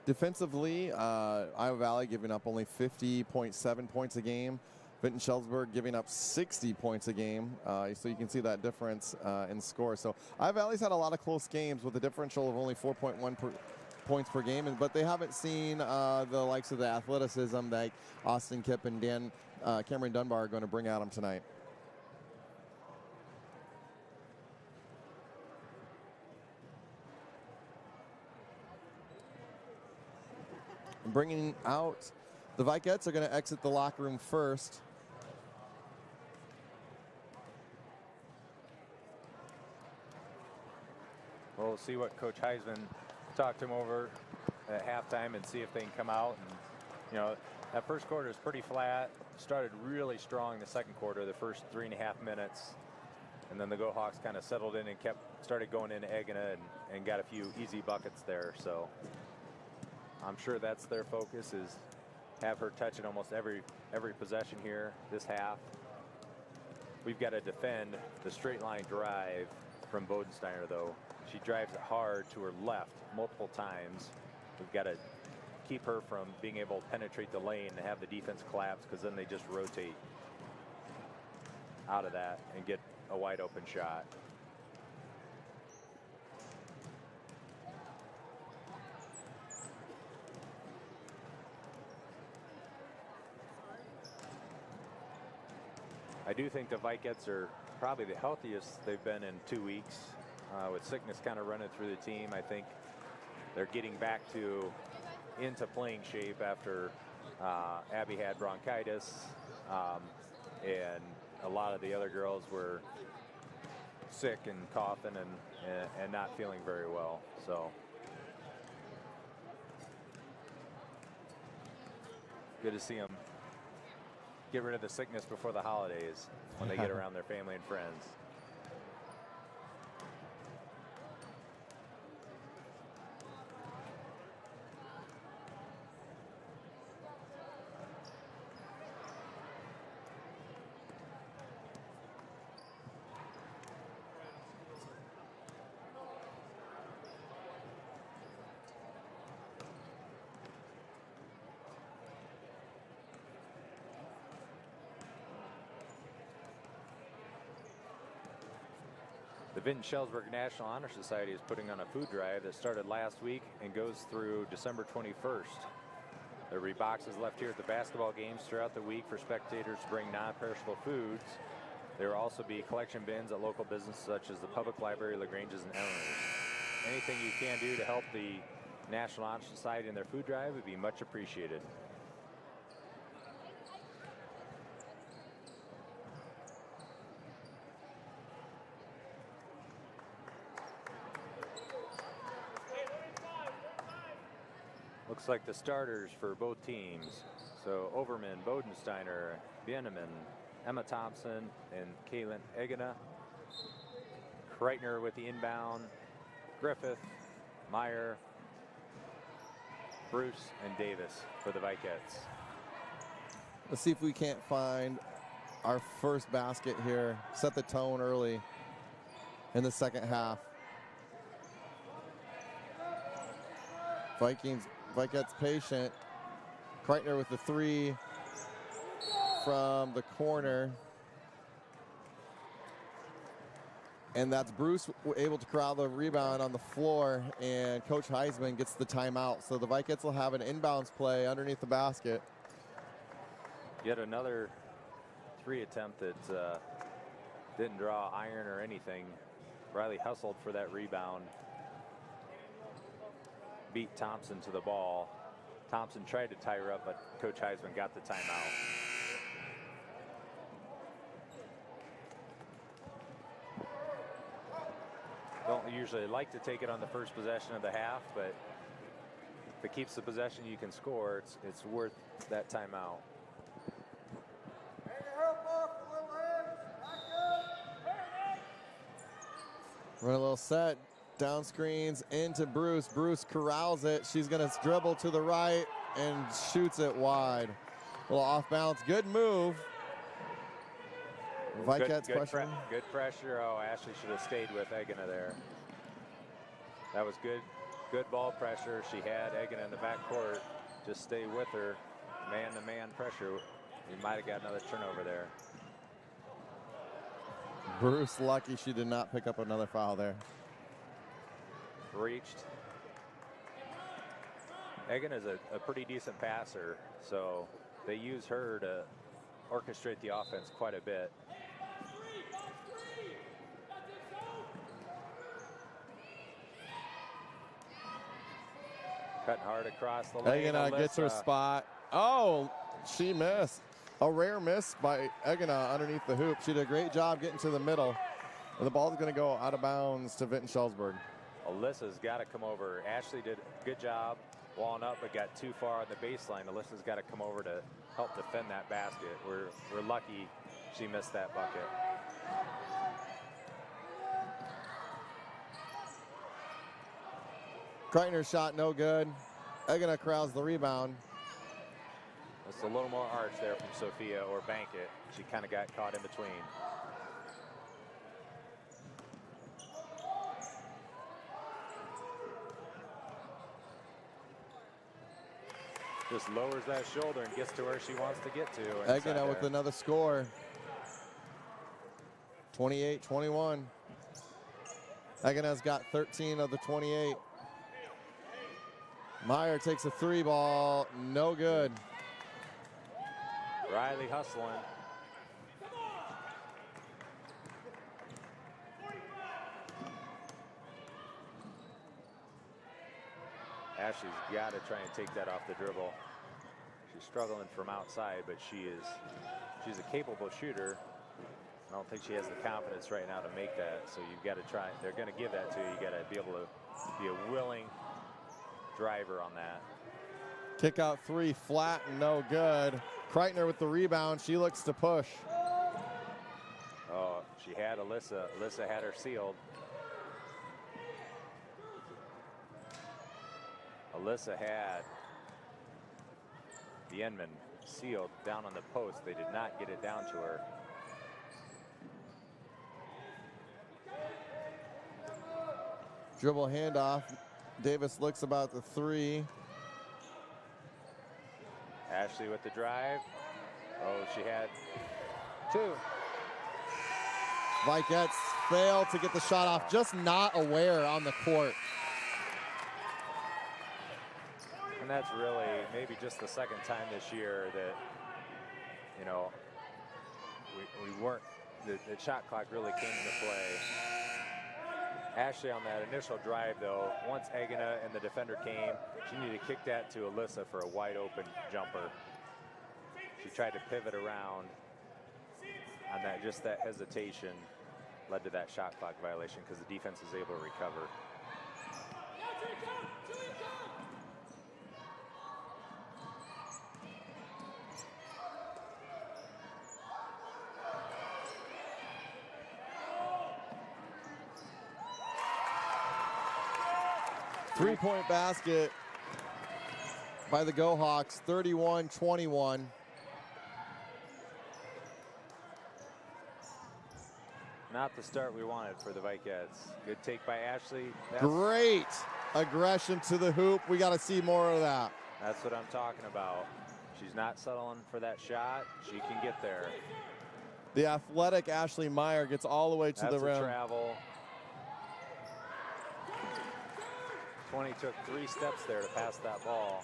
Speaker 1: Defensively, Iowa Valley giving up only 50.7 points a game. Vinton-Shellsburg giving up 60 points a game. So you can see that difference in score. So Iowa Valley's had a lot of close games with a differential of only 4.1 points per game, but they haven't seen the likes of the athleticism that Austin Kipp and Cameron Dunbar are going to bring at them tonight. Bringing out the Vikettes are going to exit the locker room first.
Speaker 2: We'll see what Coach Heisman talked to him over at halftime and see if they can come out. And, you know, that first quarter is pretty flat. Started really strong the second quarter, the first 3.5 minutes. And then the Go Hawks kind of settled in and started going into Egina and got a few easy buckets there. So I'm sure that's their focus, is have her touching almost every possession here this half. We've got to defend the straight line drive from Bodensteiner, though. She drives it hard to her left multiple times. We've got to keep her from being able to penetrate the lane and have the defense collapse, because then they just rotate out of that and get a wide open shot. I do think the Vikettes are probably the healthiest they've been in 2 weeks. With sickness kind of running through the team, I think they're getting back into playing shape after Abby had bronchitis, and a lot of the other girls were sick and coughing and not feeling very well. So good to see them get rid of the sickness before the holidays when they get around their family and friends. The Vinton-Shellsburg National Honor Society is putting on a food drive that started last week and goes through December 21st. There will be boxes left here at the basketball games throughout the week for spectators to bring non-perishable foods. There will also be collection bins at local businesses such as the Public Library, LaGrange's, and Eleanor's. Anything you can do to help the National Honor Society in their food drive would be much appreciated. Looks like the starters for both teams. So Overman, Bodensteiner, Bieneman, Emma Thompson, and Kaylin Egina. Kreitner with the inbound, Griffith, Meyer, Bruce, and Davis for the Vikettes.
Speaker 1: Let's see if we can't find our first basket here. Set the tone early in the second half. Vikettes patient. Kreitner with the three from the corner. And that's Bruce able to corral the rebound on the floor, and Coach Heisman gets the timeout. So the Vikettes will have an inbounds play underneath the basket.
Speaker 2: Yet another three attempt that didn't draw iron or anything. Riley hustled for that rebound. Beat Thompson to the ball. Thompson tried to tie her up, but Coach Heisman got the timeout. Don't usually like to take it on the first possession of the half, but if it keeps the possession, you can score. It's worth that timeout.
Speaker 1: Run a little set. Down screens into Bruce. Bruce corrals it. She's going to dribble to the right and shoots it wide. A little off balance. Good move. Vikettes pressure.
Speaker 2: Good pressure. Oh, Ashley should have stayed with Egina there. That was good. Good ball pressure. She had Egan in the backcourt. Just stay with her. Man-to-man pressure. You might have got another turnover there.
Speaker 1: Bruce lucky she did not pick up another foul there.
Speaker 2: Reached. Egan is a pretty decent passer, so they use her to orchestrate the offense quite a bit. Cutting hard across the lane.
Speaker 1: Egina gets her spot. Oh, she missed. A rare miss by Egina underneath the hoop. She did a great job getting to the middle. And the ball is going to go out of bounds to Vinton Schellsburg.
Speaker 2: Alyssa's got to come over. Ashley did a good job walling up, but got too far on the baseline. Alyssa's got to come over to help defend that basket. We're lucky she missed that bucket.
Speaker 1: Kreitner's shot no good. Egina corrals the rebound.
Speaker 2: It's a little more arch there from Sophia, or bank it. She kind of got caught in between. Just lowers that shoulder and gets to where she wants to get to.
Speaker 1: Egina with another score. 28-21. Egina's got 13 of the 28. Meyer takes a three ball, no good.
Speaker 2: Riley hustling. Ashley's got to try and take that off the dribble. She's struggling from outside, but she's a capable shooter. I don't think she has the confidence right now to make that, so you've got to try. They're going to give that to you. You got to be able to be a willing driver on that.
Speaker 1: Kick out three, flat, no good. Kreitner with the rebound. She looks to push.
Speaker 2: Oh, she had Alyssa. Alyssa had her sealed. Alyssa had the Enman sealed down on the post. They did not get it down to her.
Speaker 1: Dribble handoff. Davis looks about the three.
Speaker 2: Ashley with the drive. Oh, she had two.
Speaker 1: Vikettes failed to get the shot off. Just not aware on the court.
Speaker 2: And that's really maybe just the second time this year that, you know, we weren't, the shot clock really came into play. Ashley on that initial drive, though, once Egina and the defender came, she needed to kick that to Alyssa for a wide open jumper. She tried to pivot around on that, just that hesitation led to that shot clock violation because the defense is able to recover.
Speaker 1: 3-point basket by the Go Hawks, 31-21.
Speaker 2: Not the start we wanted for the Vikettes. Good take by Ashley.
Speaker 1: Great aggression to the hoop. We got to see more of that.
Speaker 2: That's what I'm talking about. She's not settling for that shot. She can get there.
Speaker 1: The athletic Ashley Meyer gets all the way to the rim.
Speaker 2: That's a travel. 20 took 3 steps there to pass that ball.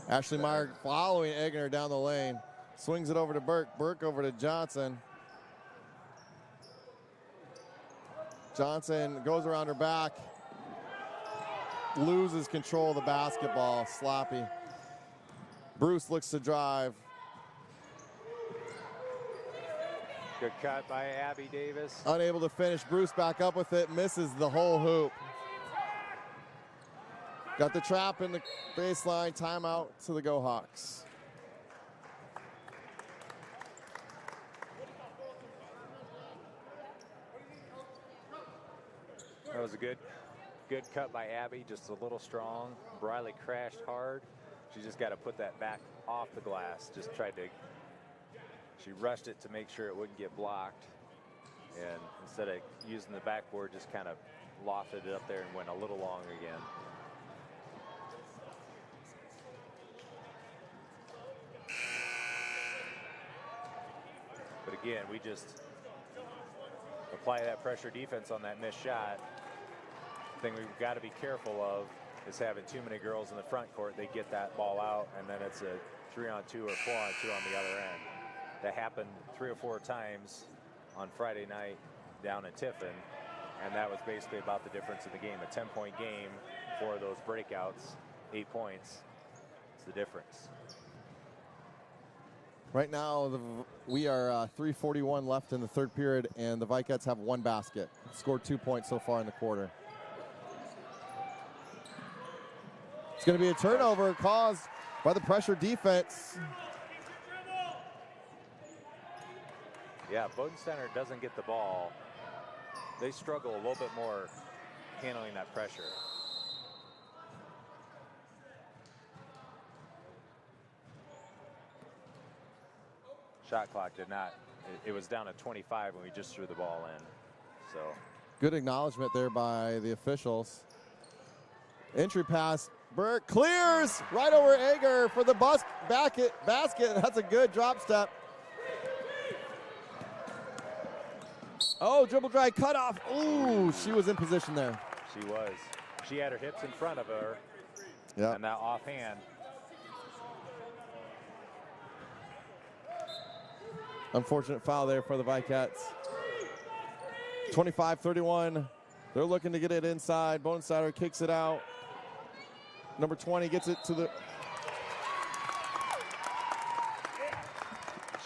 Speaker 1: Ashley Meyer following Egner down the lane. Swings it over to Burke. Burke over to Johnson. Johnson goes around her back. Loses control of the basketball. Sloppy. Bruce looks to drive.
Speaker 2: Good cut by Abby Davis.
Speaker 1: Unable to finish. Bruce back up with it. Misses the whole hoop. Got the trap in the baseline. Timeout to the Go Hawks.
Speaker 2: That was a good cut by Abby, just a little strong. Briley crashed hard. She just got to put that back off the glass. Just tried to, she rushed it to make sure it wouldn't get blocked. And instead of using the backboard, just kind of lofted it up there and went a little long again. again, we just apply that pressure defense on that missed shot. The thing we've got to be careful of is having too many girls in the front court. They get that ball out, and then it's a 3-on-2 or 4-on-2 on the other end. That happened 3 or 4 times on Friday night down in Tiffin, and that was basically about the difference in the game. A 10-point game for those breakouts, 8 points. It's the difference.
Speaker 1: Right now, we are 3:41 left in the third period, and the Vikettes have 1 basket. Scored 2 points so far in the quarter. It's going to be a turnover caused by the pressure defense.
Speaker 2: Yeah, Bodensteiner doesn't get the ball. They struggle a little bit more handling that pressure. Shot clock did not. It was down to 25 when we just threw the ball in. So
Speaker 1: good acknowledgement there by the officials. Entry pass. Burke clears right over Egger for the basket. That's a good drop step. Oh, dribble drive cutoff. Ooh, she was in position there.
Speaker 2: She was. She had her hips in front of her.
Speaker 1: Yeah.
Speaker 2: And that offhand.
Speaker 1: Unfortunate foul there for the Vikettes. 25-31. They're looking to get it inside. Bodensteiner kicks it out. Number 20 gets it to the...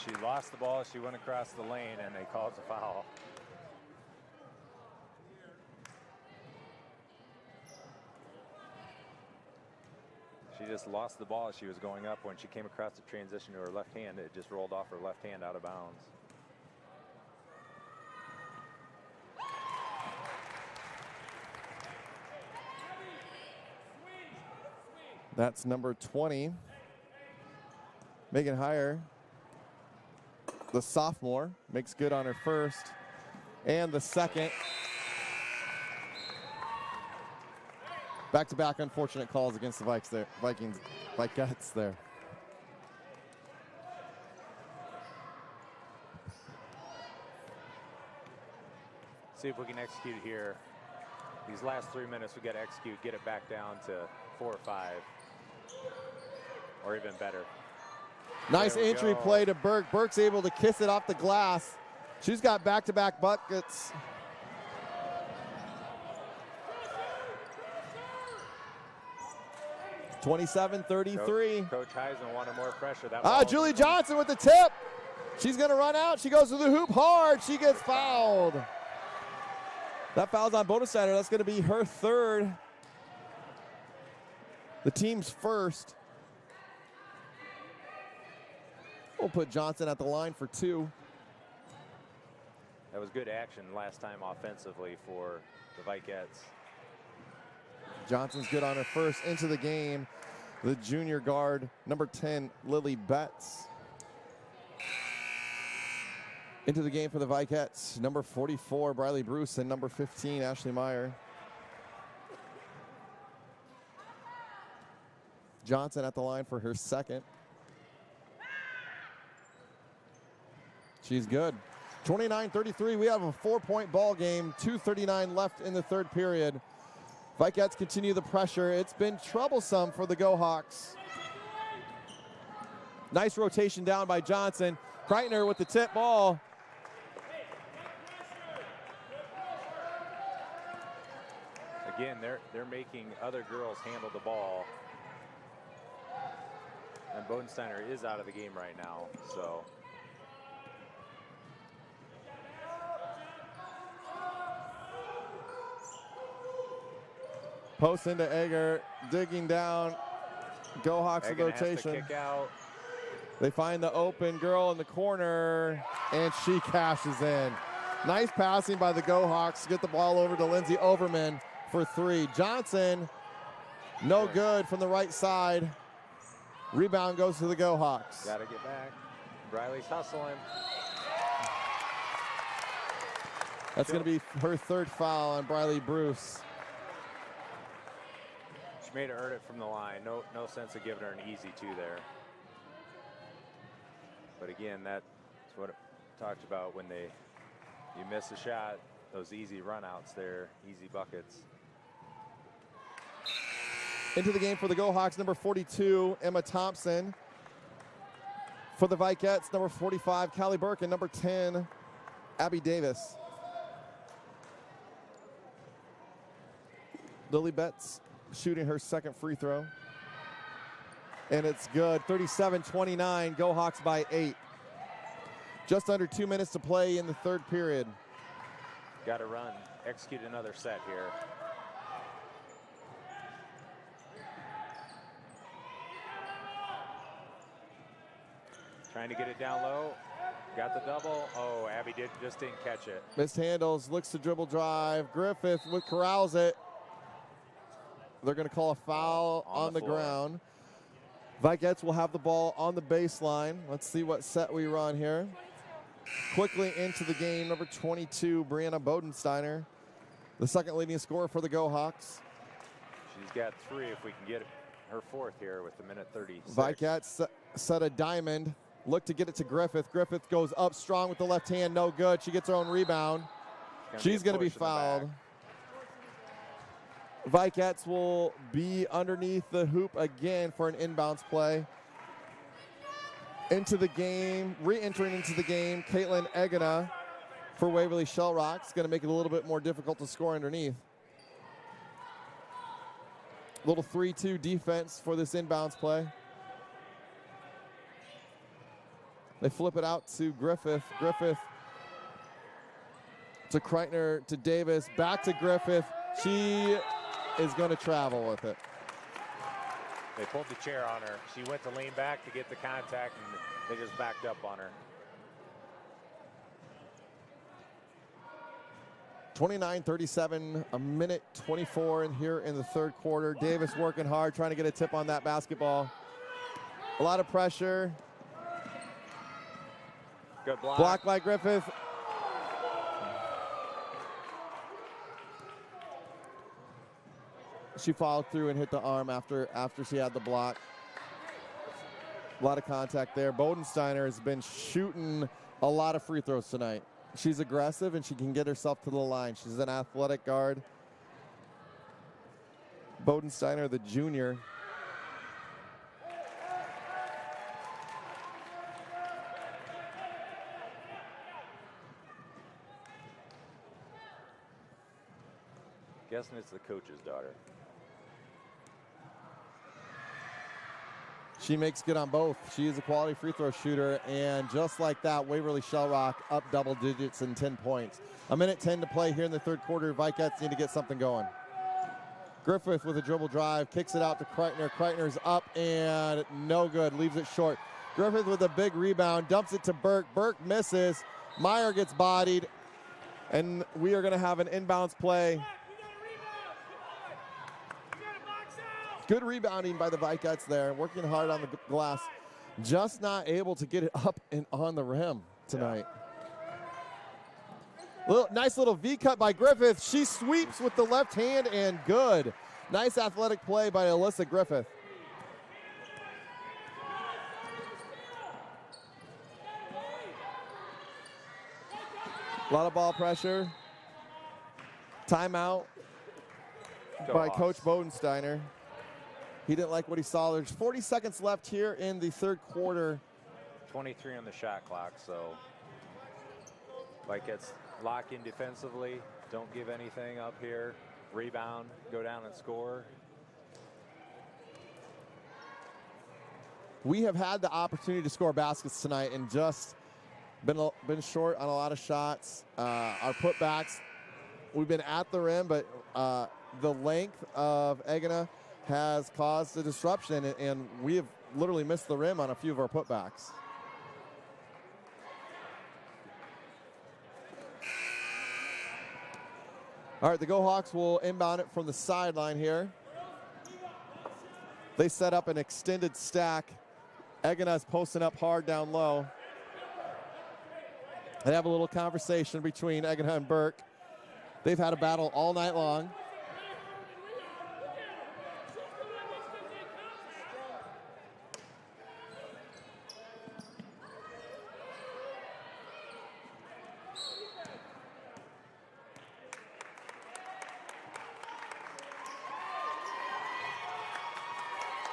Speaker 2: She lost the ball. She went across the lane, and they called the foul. She just lost the ball as she was going up. When she came across the transition to her left hand, it just rolled off her left hand out of bounds.
Speaker 1: That's number 20. Megan Heyer, the sophomore, makes good on her first and the second. Back-to-back unfortunate calls against the Vikettes there.
Speaker 2: See if we can execute it here. These last 3 minutes, we got to execute, get it back down to 4 or 5, or even better.
Speaker 1: Nice entry play to Burke. Burke's able to kiss it off the glass. She's got back-to-back buckets. (27-33).
Speaker 2: Coach Heisen wanted more pressure.
Speaker 1: Julie Johnson with the tip. She's going to run out. She goes to the hoop hard. She gets fouled. That foul's on Bodensteiner. That's going to be her third. The team's first. We'll put Johnson at the line for 2.
Speaker 2: That was good action last time offensively for the Vikettes.
Speaker 1: Johnson's good on her first. Into the game, the junior guard, number 10, Lily Betts. Into the game for the Vikettes, number 44, Briley Bruce, and number 15, Ashley Meyer. Johnson at the line for her second. She's good. 29-33, we have a 4-point ball game, 2:39 left in the third period. Vikettes continue the pressure. It's been troublesome for the Go-Hawks. Nice rotation down by Johnson. Kreitner with the tip ball.
Speaker 2: Again, they're making other girls handle the ball. And Bodensteiner is out of the game right now, so.
Speaker 1: Post into Egger, digging down. Go-Hawks with rotation.
Speaker 2: Has to kick out.
Speaker 1: They find the open girl in the corner, and she cashes in. Nice passing by the Go-Hawks to get the ball over to Lindsay Overman for 3. Johnson, no good from the right side. Rebound goes to the Go-Hawks.
Speaker 2: Got to get back. Briley's hustling.
Speaker 1: That's going to be her third foul on Briley Bruce.
Speaker 2: She made her earn it from the line. No sense of giving her an easy 2 there. But again, that's what talked about when you miss a shot, those easy runouts there, easy buckets.
Speaker 1: Into the game for the Go Hawks, number 42, Emma Thompson. For the Vikettes, number 45, Callie Burke, and number 10, Abby Davis. Lily Betts shooting her second free throw. And it's good, 37-29, Go Hawks by 8. Just under 2 minutes to play in the third period.
Speaker 2: Got to run, execute another set here. Trying to get it down low. Got the double. Oh, Abby just didn't catch it.
Speaker 1: Missed handles, looks to dribble drive. Griffith corrals it. They're going to call a foul on the ground. Vikettes will have the ball on the baseline. Let's see what set we run here. Quickly into the game, number 22, Brianna Bodensteiner, the second leading scorer for the Go Hawks.
Speaker 2: She's got 3 if we can get her fourth here with the minute 36.
Speaker 1: Vikettes set a diamond. Look to get it to Griffith. Griffith goes up strong with the left hand, no good. She gets her own rebound. She's going to be fouled. Vikettes will be underneath the hoop again for an inbounds play. Into the game, re-entering into the game, Caitlin Egena for Waverly-Shellrock. It's going to make it a little bit more difficult to score underneath. Little 3-2 defense for this inbounds play. They flip it out to Griffith. Griffith to Kreitner, to Davis, back to Griffith. She is going to travel with it.
Speaker 2: They pulled the chair on her. She went to lean back to get the contact, and they just backed up on her.
Speaker 1: 29-37, a minute 24 in here in the third quarter. Davis working hard, trying to get a tip on that basketball. A lot of pressure.
Speaker 2: Good block.
Speaker 1: Blocked by Griffith. She followed through and hit the arm after she had the block. A lot of contact there. Bodensteiner has been shooting a lot of free throws tonight. She's aggressive and she can get herself to the line. She's an athletic guard. Bodensteiner, the junior.
Speaker 2: Guessing it's the coach's daughter.
Speaker 1: She makes good on both. She is a quality free throw shooter, and just like that, Waverly-Shellrock up double digits in 10 points. A minute 10 to play here in the third quarter. Vikettes need to get something going. Griffith with a dribble drive, kicks it out to Kreitner. Kreitner's up and no good, leaves it short. Griffith with a big rebound, dumps it to Burke. Burke misses. Meyer gets bodied, and we are going to have an inbounds play. Good rebounding by the Vikettes there, working hard on the glass. Just not able to get it up and on the rim tonight. Nice little V-cut by Griffith. She sweeps with the left hand and good. Nice athletic play by Alyssa Griffith. A lot of ball pressure. Timeout by Coach Bodensteiner. He didn't like what he saw. There's 40 seconds left here in the third quarter.
Speaker 2: 23 on the shot clock, so Vikettes lock in defensively. Don't give anything up here. Rebound, go down and score.
Speaker 1: We have had the opportunity to score baskets tonight and just been short on a lot of shots. Our putbacks, we've been at the rim, but the length of Egena has caused a disruption, and we have literally missed the rim on a few of our putbacks. All right, the Go Hawks will inbound it from the sideline here. They set up an extended stack. Egena's posting up hard down low. They have a little conversation between Egena and Burke. They've had a battle all night long.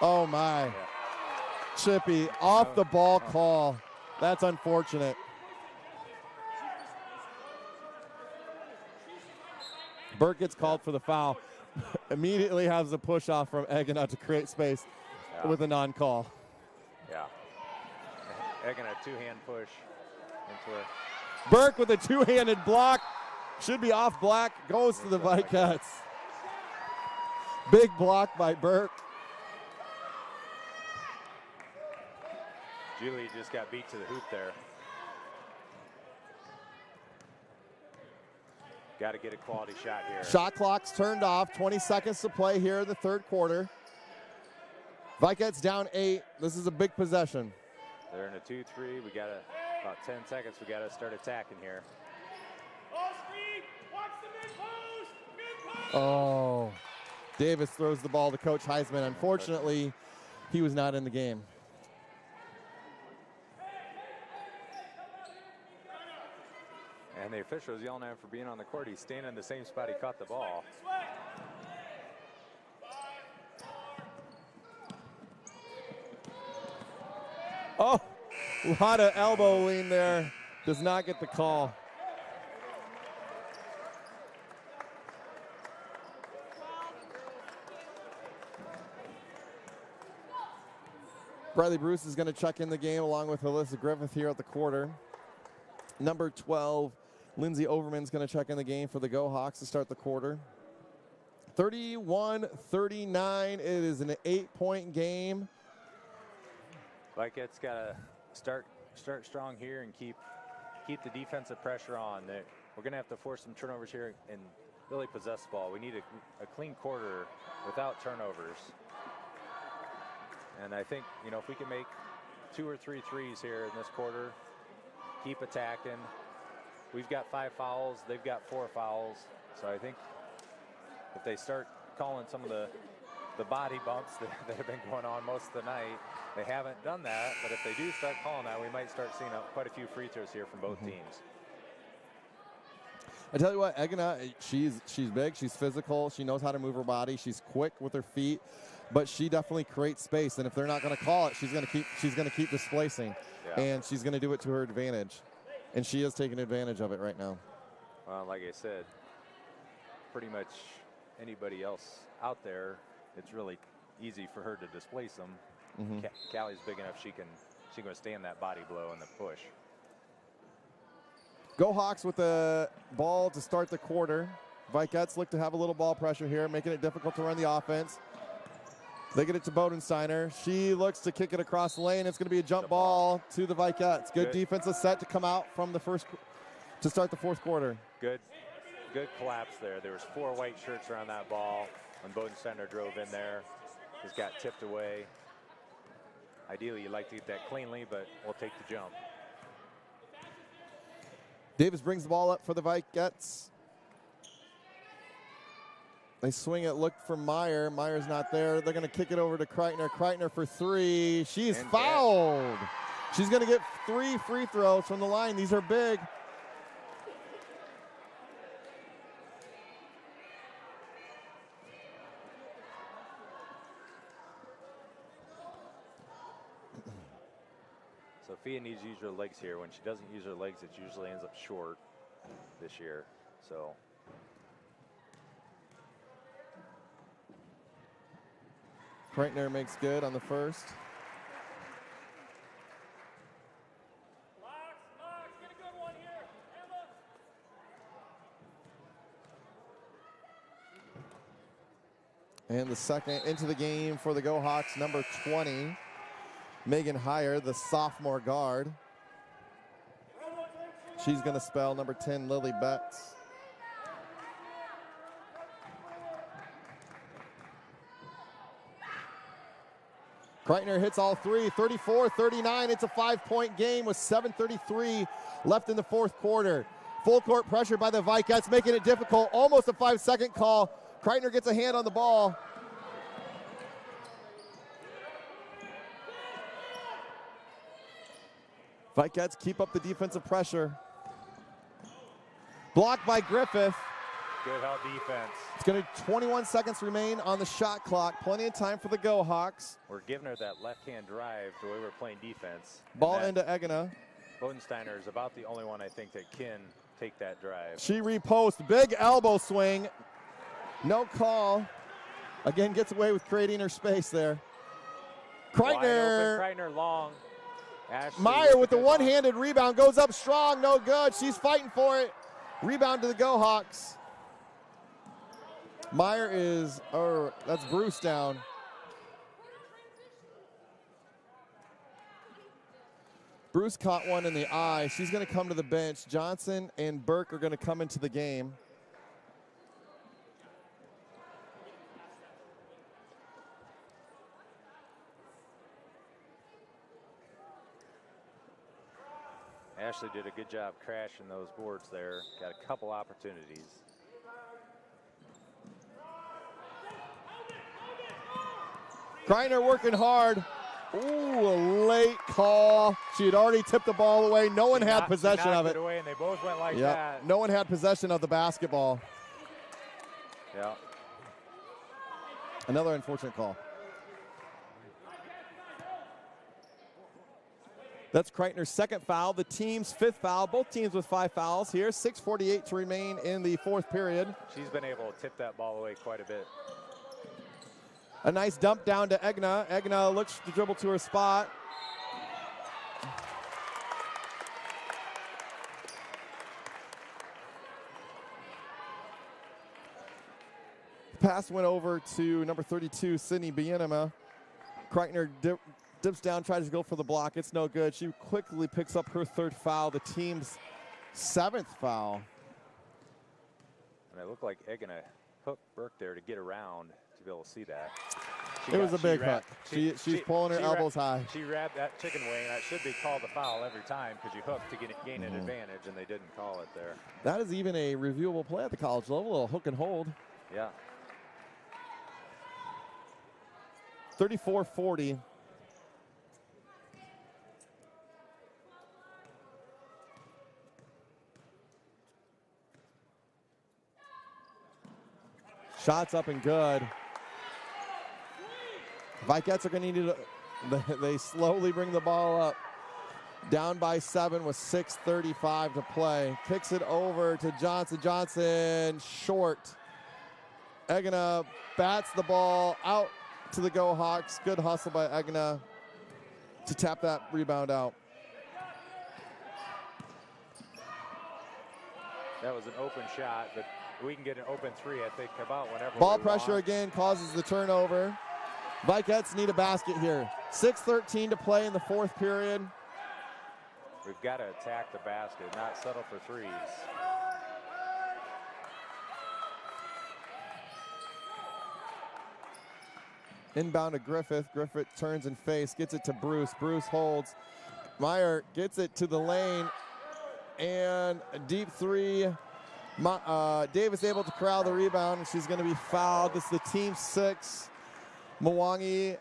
Speaker 1: Oh, my.
Speaker 2: Yeah.
Speaker 1: Chippy, off the ball call. That's unfortunate. Burke gets called for the foul. Immediately has a push off from Eggenut to create space with a non-call.
Speaker 2: Yeah. Eggenut, two-hand push into it.
Speaker 1: Burke with a two-handed block. Should be off black. Goes to the Vicats. Big block by Burke.
Speaker 2: Julie just got beat to the hoop there. Got to get a quality shot here.
Speaker 1: Shot clock's turned off. 20 seconds to play here in the third quarter. Vicats down 8. This is a big possession.
Speaker 2: They're in a 2-3. We got about 10 seconds. We got to start attacking here.
Speaker 1: Oh, Davis throws the ball to Coach Heisman. Unfortunately, he was not in the game.
Speaker 2: And the official is yelling at him for being on the court. He's standing in the same spot he caught the ball.
Speaker 1: Oh, a lot of elbow lean there. Does not get the call. Bradley Bruce is going to check in the game along with Alyssa Griffith here at the quarter. Number 12, Lindsay Overman's going to check in the game for the Go Hawks to start the quarter. 31-39. It is an 8-point game.
Speaker 2: Vicats got to start strong here and keep the defensive pressure on. We're going to have to force some turnovers here and really possess the ball. We need a clean quarter without turnovers. And I think, if we can make 2 or 3 threes here in this quarter, keep attacking. We've got 5 fouls. They've got 4 fouls. So I think if they start calling some of the body bumps that have been going on most of the night, they haven't done that. But if they do start calling that, we might start seeing quite a few free throws here from both teams.
Speaker 1: I tell you what, Eggenut, she's big, she's physical, she knows how to move her body, she's quick with her feet, but she definitely creates space. And if they're not going to call it, she's going to keep displacing, and she's going to do it to her advantage. And she is taking advantage of it right now.
Speaker 2: Well, like I said, pretty much anybody else out there, it's really easy for her to displace them. Callie's big enough; she can withstand that body blow and the push.
Speaker 1: Go Hawks with the ball to start the quarter. Vicats look to have a little ball pressure here, making it difficult to run the offense. They get it to Bodensteiner. She looks to kick it across the lane. It's going to be a jump ball to the Vicats. Good defensive set to come out from the to start the fourth quarter.
Speaker 2: Good collapse there. There was 4 white shirts around that ball when Bodensteiner drove in there. Just got tipped away. Ideally, you'd like to get that cleanly, but we'll take the jump.
Speaker 1: Davis brings the ball up for the Vicats. They swing it, look for Meyer. Meyer's not there. They're going to kick it over to Kreitner. Kreitner for 3. She's fouled. She's going to get 3 free throws from the line. These are big.
Speaker 2: Sophia needs to use her legs here. When she doesn't use her legs, it usually ends up short this year. So
Speaker 1: Kreitner makes good on the first.
Speaker 3: Get a good one here. Emma.
Speaker 1: And the second into the game for the Go Hawks, number 20, Megan Heyer, the sophomore guard. She's going to spell number 10, Lily Betts. Kreitner hits all 3, 34-39. It's a 5-point game with 7:33 left in the fourth quarter. Full court pressure by the Vicats, making it difficult. Almost a 5-second call. Kreitner gets a hand on the ball. Vicats keep up the defensive pressure. Blocked by Griffith.
Speaker 2: Good help defense.
Speaker 1: It's going to 21 seconds remain on the shot clock. Plenty of time for the Go Hawks.
Speaker 2: We're giving her that left-hand drive the way we're playing defense.
Speaker 1: Ball into Egina.
Speaker 2: Bodensteiner is about the only one I think that can take that drive.
Speaker 1: She reposts. Big elbow swing. No call. Again, gets away with creating her space there. Kreitner.
Speaker 2: Wide open, Kreitner long. Ashley
Speaker 1: Meyer with the
Speaker 2: good
Speaker 1: one-handed rebound. Goes up strong. No good. She's fighting for it. Rebound to the Go Hawks. Meyer is, that's Bruce down. Bruce caught one in the eye. She's going to come to the bench. Johnson and Burke are going to come into the game.
Speaker 2: Ashley did a good job crashing those boards there. Got a couple opportunities.
Speaker 1: Kreitner working hard. Ooh, a late call. She had already tipped the ball away. No one had possession of it.
Speaker 2: Away and they both went like that.
Speaker 1: No one had possession of the basketball.
Speaker 2: Yeah.
Speaker 1: Another unfortunate call. That's Kreitner's second foul, the team's fifth foul. Both teams with 5 fouls here. 6:48 to remain in the fourth period.
Speaker 2: She's been able to tip that ball away quite a bit.
Speaker 1: A nice dump down to Egina. Egina looks to dribble to her spot. Pass went over to number 32, Sydney Bienema. Kreitner dips down, tries to go for the block. It's no good. She quickly picks up her third foul, the team's 7th foul.
Speaker 2: And it looked like Egina hooked Burke there to get around to be able to see that.
Speaker 1: It was a big hook. She's pulling her elbows high.
Speaker 2: She wrapped that chicken wing, and that should be called a foul every time because you hooked to gain an advantage, and they didn't call it there.
Speaker 1: That is even a reviewable play at the college level, a little hook and hold.
Speaker 2: Yeah.
Speaker 1: 34-40. Shots up and good. Vikettes are going to need to, they slowly bring the ball up. Down by 7 with 6:35 to play. Kicks it over to Johnson. Johnson short. Egina bats the ball out to the Go Hawks. Good hustle by Egina to tap that rebound out.
Speaker 2: That was an open shot, but we can get an open 3, I think, about whenever
Speaker 1: Ball
Speaker 2: we
Speaker 1: pressure
Speaker 2: want.
Speaker 1: again causes the turnover. Vikettes need a basket here. 6:13 to play in the fourth period.
Speaker 2: We've got to attack the basket, not settle for threes.
Speaker 1: Inbound to Griffith. Griffith turns and face, gets it to Bruce. Bruce holds. Meyer gets it to the lane. And a deep 3. Davis able to corral the rebound, and she's going to be fouled. This is the team 6. Mwangi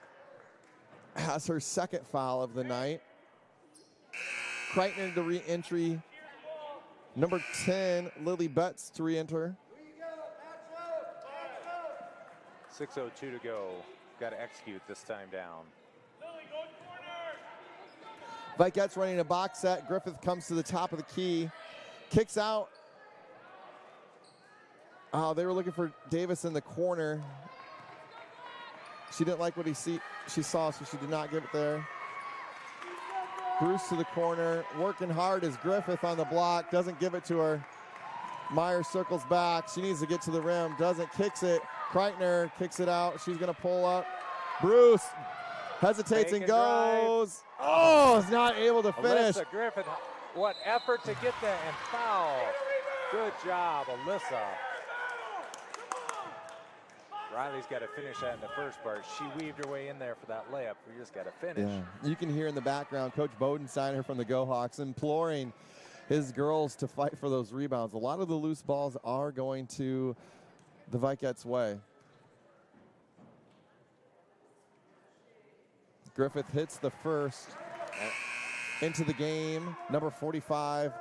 Speaker 1: has her second foul of the night. Kreitner to re-entry. Number 10, Lily Betts to re-enter.
Speaker 2: 6:02 to go. Got to execute this time down.
Speaker 1: Vikettes running a box set. Griffith comes to the top of the key. Kicks out. They were looking for Davis in the corner. She didn't like what she saw, so she did not give it there. Bruce to the corner. Working hard is Griffith on the block. Doesn't give it to her. Meyer circles back. She needs to get to the rim. Doesn't. Kicks it. Kreitner kicks it out. She's going to pull up. Bruce hesitates and goes.
Speaker 2: Drive.
Speaker 1: Oh, is not able to finish.
Speaker 2: Alyssa Griffith, what effort to get that and foul. Good job, Alyssa. Riley's got to finish that in the first part. She weaved her way in there for that layup. We just got to finish.
Speaker 1: Yeah. You can hear in the background Coach Bodensteiner from the Go Hawks imploring his girls to fight for those rebounds. A lot of the loose balls are going to the Vikettes' way. Griffith hits the first into the game. Number 45,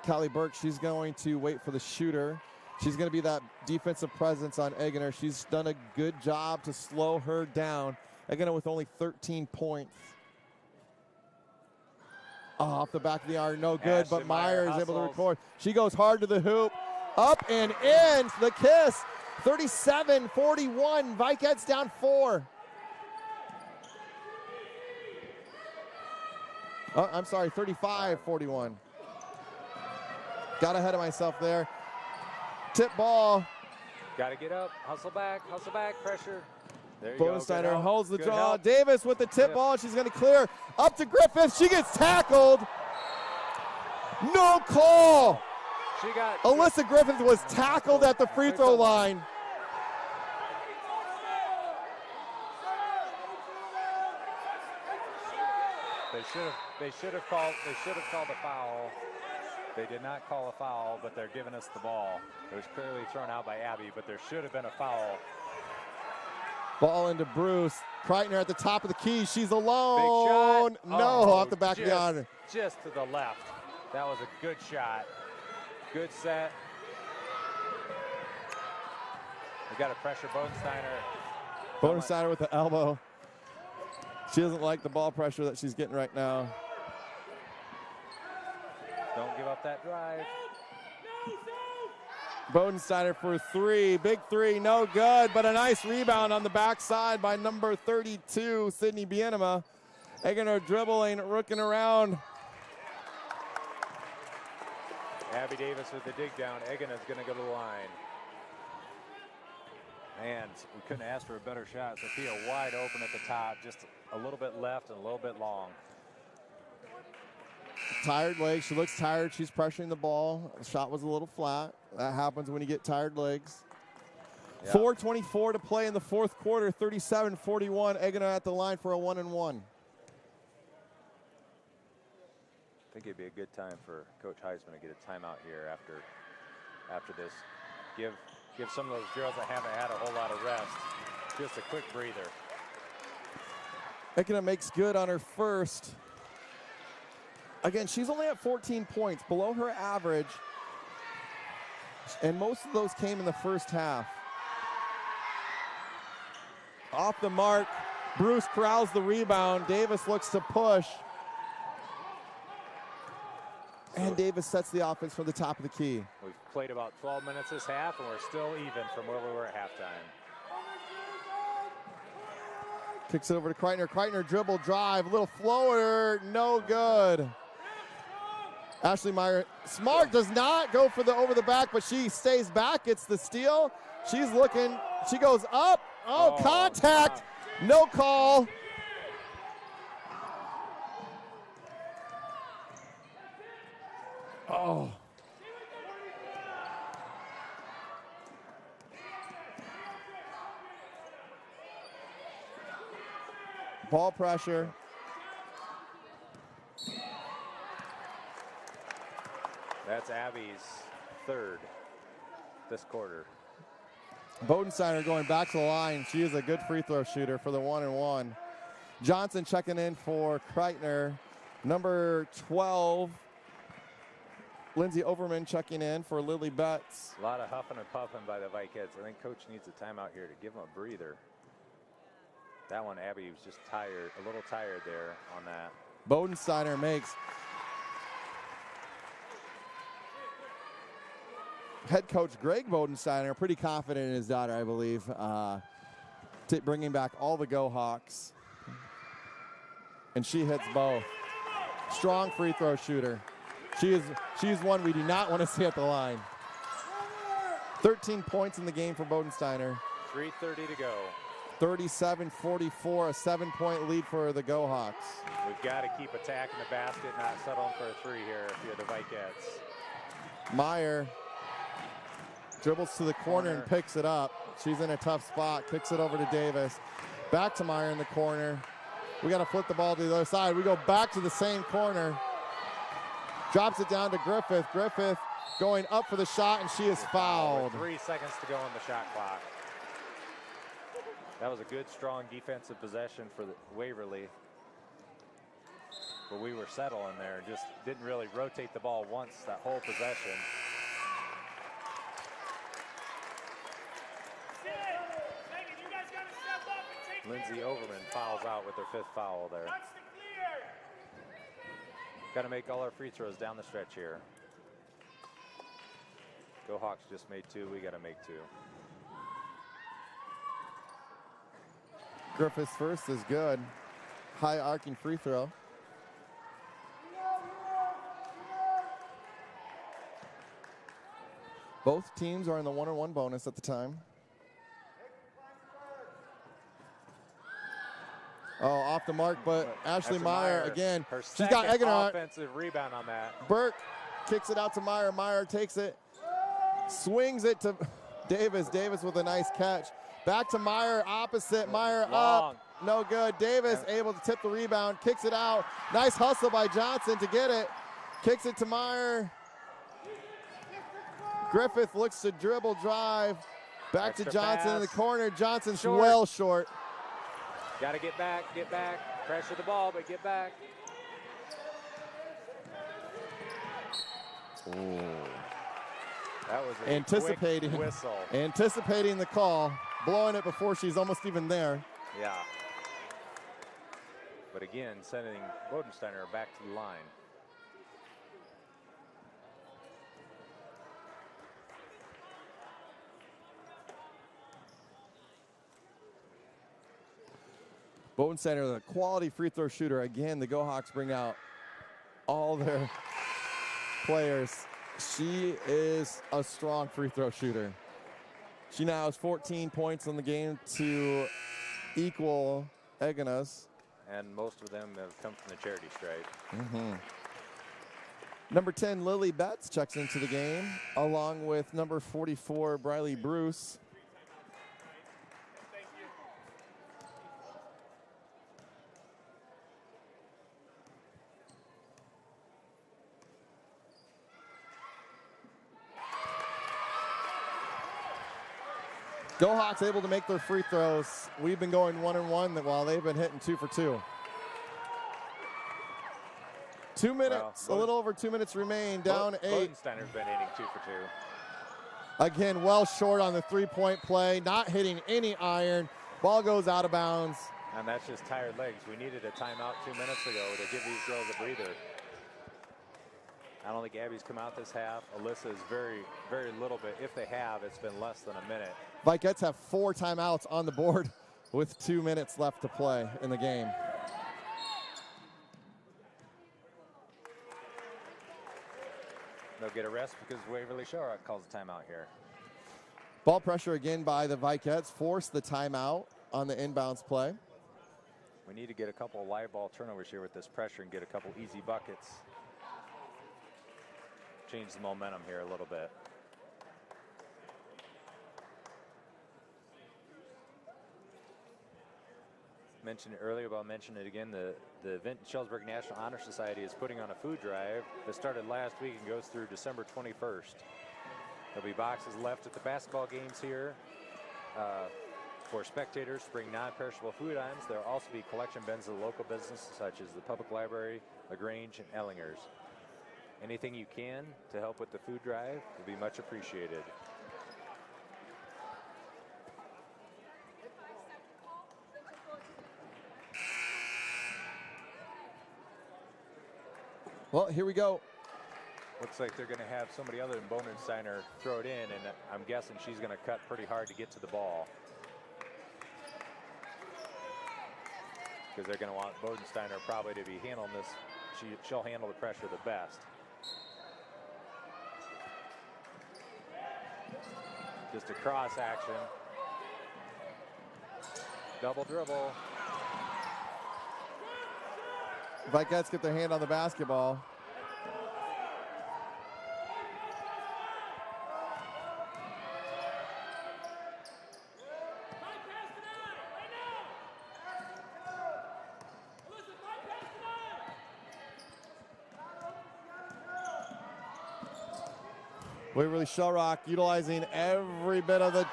Speaker 1: Callie Burke, she's going to wait for the shooter. She's going to be that defensive presence on Egener. She's done a good job to slow her down. Egener with only 13 points. Oh, off the back of the iron, no good, but Meyer is able to record. She goes hard to the hoop, up and in, the kiss. 37-41, Vikets down 4. Oh, I'm sorry, 35-41. Got ahead of myself there. Tip ball.
Speaker 2: Got to get up, hustle back, pressure. There you go.
Speaker 1: Bodensteiner holds the draw. Davis with the tip ball. She's going to clear up to Griffith. She gets tackled. No call. Alyssa Griffith was tackled at the free throw line.
Speaker 2: They should have called a foul. They did not call a foul, but they're giving us the ball. It was clearly thrown out by Abby, but there should have been a foul.
Speaker 1: Ball into Bruce. Kreitner at the top of the key. She's alone.
Speaker 2: Big shot.
Speaker 1: No, off the back of the iron.
Speaker 2: Just to the left. That was a good shot. Good set. We got to pressure Bodensteiner.
Speaker 1: Bodensteiner with the elbow. She doesn't like the ball pressure that she's getting right now.
Speaker 2: Don't give up that drive.
Speaker 1: Bodensteiner for 3, big 3, no good, but a nice rebound on the backside by number 32, Sydney Bienema. Egener dribbling, rooking around.
Speaker 2: Abby Davis with the dig down. Egener's going to go to the line. And we couldn't ask for a better shot. Sophia wide open at the top, just a little bit left and a little bit long.
Speaker 1: Tired legs. She looks tired. She's pressuring the ball. The shot was a little flat. That happens when you get tired legs. Yeah. 4:24 to play in the fourth quarter. 37-41. Egener at the line for a 1-and-1.
Speaker 2: I think it'd be a good time for Coach Heisman to get a timeout here after this. Give some of those girls that haven't had a whole lot of rest just a quick breather.
Speaker 1: Egener makes good on her first. Again, she's only at 14 points, below her average, and most of those came in the first half. Off the mark, Bruce corrals the rebound. Davis looks to push. And Davis sets the offense from the top of the key.
Speaker 2: We've played about 12 minutes this half, and we're still even from where we were at halftime.
Speaker 1: Kicks it over to Kreitner. Kreitner dribble, drive, little floater, no good. Ashley Meyer Smart does not go for the over the back, but she stays back. It's the steal. She's looking. She goes up. Oh, contact. God. No call. Oh. Ball pressure.
Speaker 2: That's Abby's third this quarter.
Speaker 1: Bodensteiner going back to the line. She is a good free throw shooter for the 1-and-1. Johnson checking in for Kreitner. Number 12, Lindsay Overman checking in for Lily Betts.
Speaker 2: A lot of huffing and puffing by the Vikets. I think Coach needs a timeout here to give them a breather. That one, Abby was just tired, a little tired there on that.
Speaker 1: Bodensteiner makes. Head coach Greg Bodensteiner pretty confident in his daughter, I believe, bringing back all the Go Hawks. And she hits both. Strong free throw shooter. She's one we do not want to see at the line. 13 points in the game for Bodensteiner.
Speaker 2: 3:30 to go.
Speaker 1: 37-44, a 7-point lead for the Go Hawks.
Speaker 2: We've got to keep attacking the basket, not settling for a three here if you're the Vikets.
Speaker 1: Meyer dribbles to the corner and picks it up. She's in a tough spot, kicks it over to Davis. Back to Meyer in the corner. We got to flip the ball to the other side. We go back to the same corner. Drops it down to Griffith. Griffith going up for the shot, and she is fouled.
Speaker 2: 3 seconds to go on the shot clock. That was a good, strong defensive possession for the Waverly. But we were settling there, just didn't really rotate the ball once that whole possession. Lindsay Overman fouls out with her 5th foul there. Got to make all our free throws down the stretch here. Go Hawks just made 2. We got to make 2.
Speaker 1: Griffith's first is good. High arcing free throw. Both teams are in the 1-on-1 bonus at the time. Oh, off the mark, but Ashley Meyer again. She's got Eggenhardt.
Speaker 2: Offensive rebound on that.
Speaker 1: Burke kicks it out to Meyer. Meyer takes it, swings it to Davis. Davis with a nice catch. Back to Meyer, opposite. Meyer up, no good. Davis able to tip the rebound, kicks it out. Nice hustle by Johnson to get it. Kicks it to Meyer. Griffith looks to dribble, drive. Back to Johnson in the corner. Johnson's well short.
Speaker 2: Got to get back, get back. Pressure the ball, but get back.
Speaker 1: Ooh.
Speaker 2: That was a quick whistle.
Speaker 1: Anticipating the call, blowing it before she's almost even there.
Speaker 2: Yeah. But again, sending Bodensteiner back to the line.
Speaker 1: Bodensteiner, the quality free throw shooter. Again, the Go Hawks bring out all their players. She is a strong free throw shooter. She now has 14 points in the game to equal Egena's.
Speaker 2: And most of them have come from the charity stripe.
Speaker 1: Number 10, Lily Betts checks into the game, along with number 44, Briley Bruce. Go Hawks able to make their free throws. We've been going 1-on-1 while they've been hitting 2 for 2. 2 minutes, a little over 2 minutes remain, down 8.
Speaker 2: Bodensteiner's been hitting 2 for 2.
Speaker 1: Again, well short on the three-point play, not hitting any iron. Ball goes out of bounds.
Speaker 2: And that's just tired legs. We needed a timeout 2 minutes ago to give these girls a breather. I don't think Abby's come out this half. Alyssa is very, very little bit. If they have, it's been less than a minute.
Speaker 1: Vikettes have 4 timeouts on the board with 2 minutes left to play in the game.
Speaker 2: They'll get a rest because Waverly-Shellrock calls a timeout here.
Speaker 1: Ball pressure again by the Vikettes, force the timeout on the inbounds play.
Speaker 2: We need to get a couple of live ball turnovers here with this pressure and get a couple easy buckets. Change the momentum here a little bit. Mentioned it earlier, but I'll mention it again. The Vinton Shellsburg National Honor Society is putting on a food drive that started last week and goes through December 21st. There'll be boxes left at the basketball games here for spectators to bring non-perishable food items. There will also be collection bins of local businesses such as the Public Library, LaGrange, and Ellingers. Anything you can to help with the food drive will be much appreciated.
Speaker 1: Well, here we go.
Speaker 2: Looks like they're going to have somebody other than Bodensteiner throw it in, and I'm guessing she's going to cut pretty hard to get to the ball. Because they're going to want Bodensteiner probably to be handling this. She'll handle the pressure the best. Just a cross action. Double dribble.
Speaker 1: Vikettes get their hand on the basketball. Waverly-Shellrock utilizing every bit of the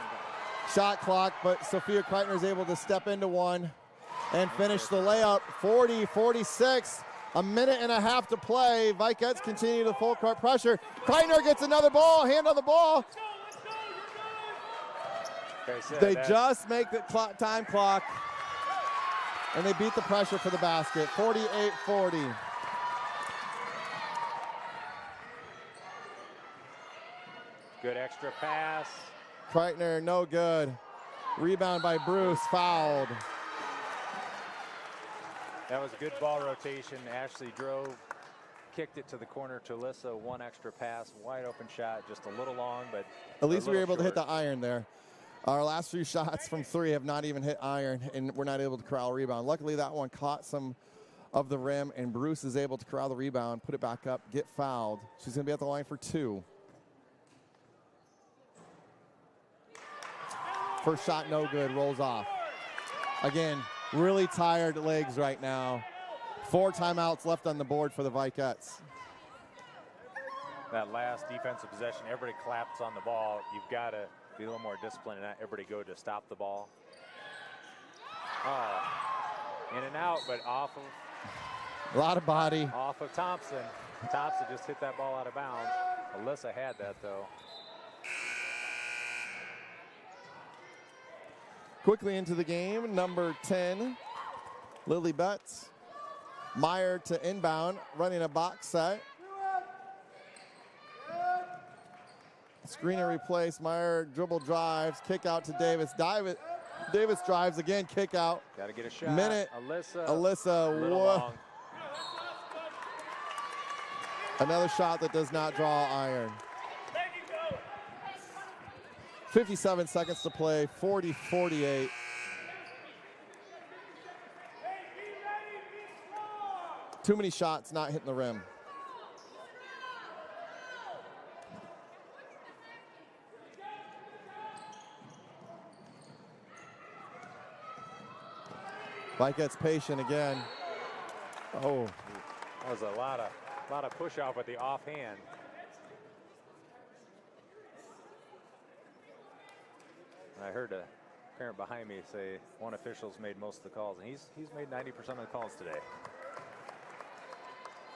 Speaker 1: shot clock, but Sophia Kreitner is able to step into one and finish the layup. 40-46, a minute and a half to play. Vikettes continue the full court pressure. Kreitner gets another ball, hand on the ball. They just make the time clock and they beat the pressure for the basket, 48-40.
Speaker 2: Good extra pass.
Speaker 1: Kreitner, no good. Rebound by Bruce, fouled.
Speaker 2: That was a good ball rotation. Ashley drove, kicked it to the corner to Alyssa. One extra pass, wide open shot, just a little long, but
Speaker 1: at least we were able
Speaker 2: short.
Speaker 1: to hit the iron there. Our last few shots from three have not even hit iron, and we're not able to corral a rebound. Luckily, that one caught some of the rim, and Bruce is able to corral the rebound, put it back up, get fouled. She's going to be at the line for 2. First shot, no good, rolls off. Again, really tired legs right now. 4 timeouts left on the board for the Vikettes.
Speaker 2: That last defensive possession, everybody claps on the ball. You've got to be a little more disciplined and not everybody go to stop the ball. Oh, in and out, but off of.
Speaker 1: A lot of body.
Speaker 2: Off of Thompson. Thompson just hit that ball out of bounds. Alyssa had that, though.
Speaker 1: Quickly into the game, number 10, Lily Betts. Meyer to inbound, running a box set. Screener replace, Meyer dribble drives, kick out to Davis. Davis drives again, kick out.
Speaker 2: Got to get a shot.
Speaker 1: Minute. Alyssa,
Speaker 2: long.
Speaker 1: Another shot that does not draw iron. 57 seconds to play, 40-48. Too many shots not hitting the rim. Mike gets patient again. Oh.
Speaker 2: That was a lot of push off with the offhand. I heard a parent behind me say one official's made most of the calls, and he's made 90% of the calls today.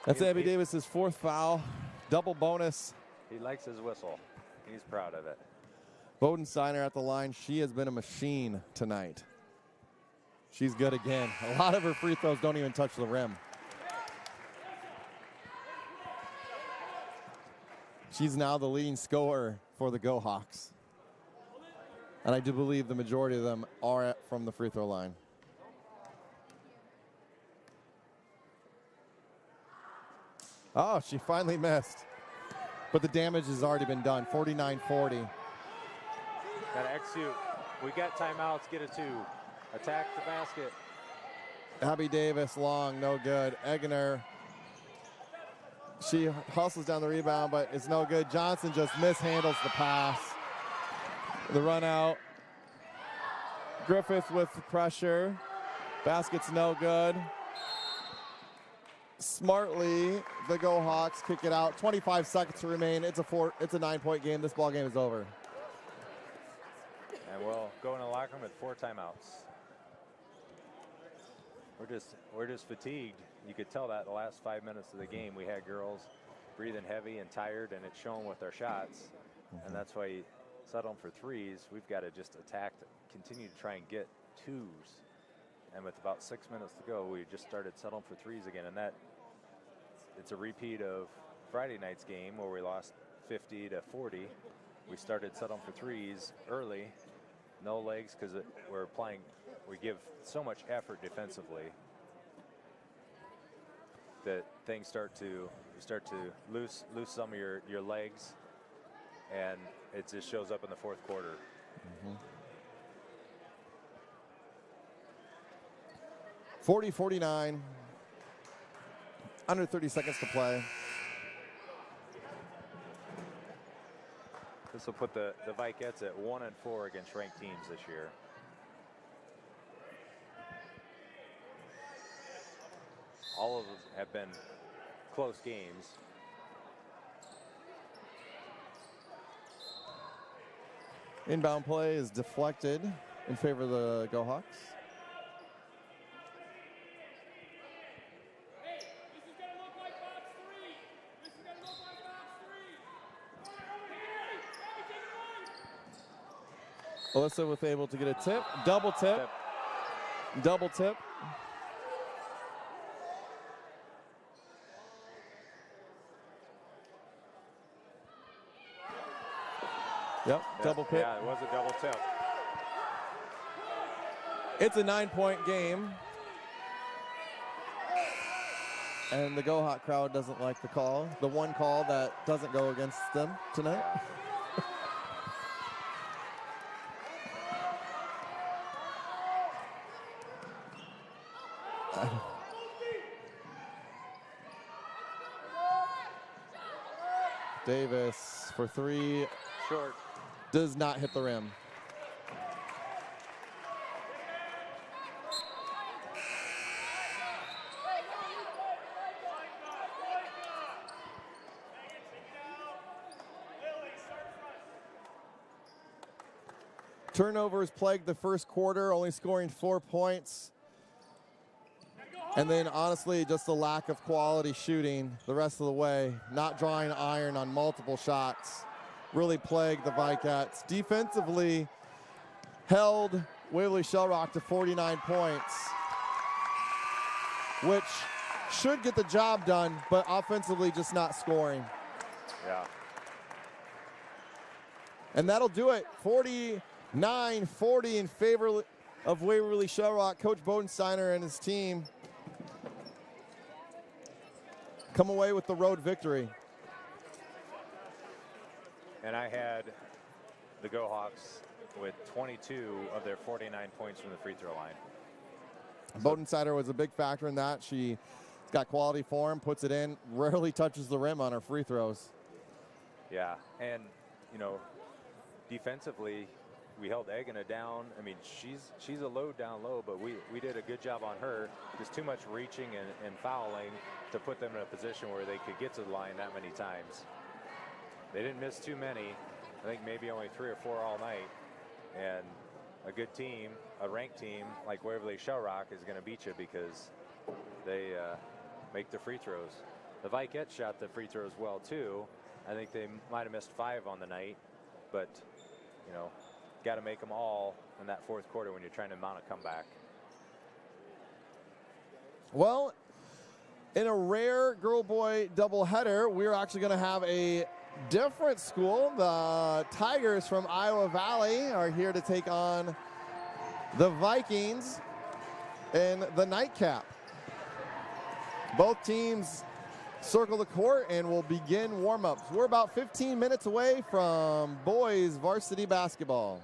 Speaker 1: That's Abby Davis's 4th foul, double bonus.
Speaker 2: He likes his whistle. He's proud of it.
Speaker 1: Bodensteiner at the line. She has been a machine tonight. She's good again. A lot of her free throws don't even touch the rim. She's now the leading scorer for the Go Hawks. And I do believe the majority of them are from the free throw line. Oh, she finally missed. But the damage has already been done, 49-40.
Speaker 2: Got to execute. We got timeouts, get a 2. Attack the basket.
Speaker 1: Abby Davis, long, no good. Eggener, she hustles down the rebound, but it's no good. Johnson just mishandles the pass. The run out. Griffith with the pressure. Basket's no good. Smartly, the Go Hawks kick it out. 25 seconds to remain. It's a 9-point game. This ball game is over.
Speaker 2: And we'll go in the locker room with 4 timeouts. We're just fatigued. You could tell that the last 5 minutes of the game we had girls breathing heavy and tired, and it's shown with our shots. And that's why you settle for threes. We've got to just attack, continue to try and get 2s. And with about 6 minutes to go, we just started settling for threes again. And it's a repeat of Friday night's game where we lost 50-40. We started settling for threes early, no legs, because we give so much effort defensively that things start to lose some of your legs, and it just shows up in the 4th quarter.
Speaker 1: 40-49, under 30 seconds to play.
Speaker 2: This will put the Vikettes at 1-4 against ranked teams this year. All of them have been close games.
Speaker 1: Inbound play is deflected in favor of the Go Hawks. Alyssa was able to get a tip, double tip. Yep, double pick.
Speaker 2: Yeah, it was a double tip.
Speaker 1: It's a 9-point game. And the Go Hawk crowd doesn't like the call. The one call that doesn't go against them tonight. Davis for 3.
Speaker 2: Short.
Speaker 1: Does not hit the rim. Turnovers plagued the first quarter, only scoring 4 points. And then honestly, just a lack of quality shooting the rest of the way. Not drawing iron on multiple shots really plagued the Vicats. Defensively, held Waverly-Shellrock to 49 points, which should get the job done, but offensively just not scoring.
Speaker 2: Yeah.
Speaker 1: And that'll do it. 49-40 in favor of Waverly-Shellrock. Coach Bodensteiner and his team come away with the road victory.
Speaker 2: And I had the Go Hawks with 22 of their 49 points from the free throw line.
Speaker 1: Bodensteiner was a big factor in that. She's got quality form, puts it in, rarely touches the rim on her free throws.
Speaker 2: Yeah, and you know, defensively, we held Egina down. I mean, she's a load down low, but we did a good job on her. Just too much reaching and fouling to put them in a position where they could get to the line that many times. They didn't miss too many. I think maybe only 3 or 4 all night. And a good team, a ranked team like Waverly-Shellrock is going to beat you because they make the free throws. The Vikettes shot the free throws well too. I think they might have missed 5 on the night, but you know, got to make them all in that fourth quarter when you're trying to mount a comeback.
Speaker 1: Well, in a rare girl-boy doubleheader, we're actually going to have a different school. The Tigers from Iowa Valley are here to take on the Vikings in the nightcap. Both teams circle the court and will begin warm-ups. We're about 15 minutes away from boys varsity basketball.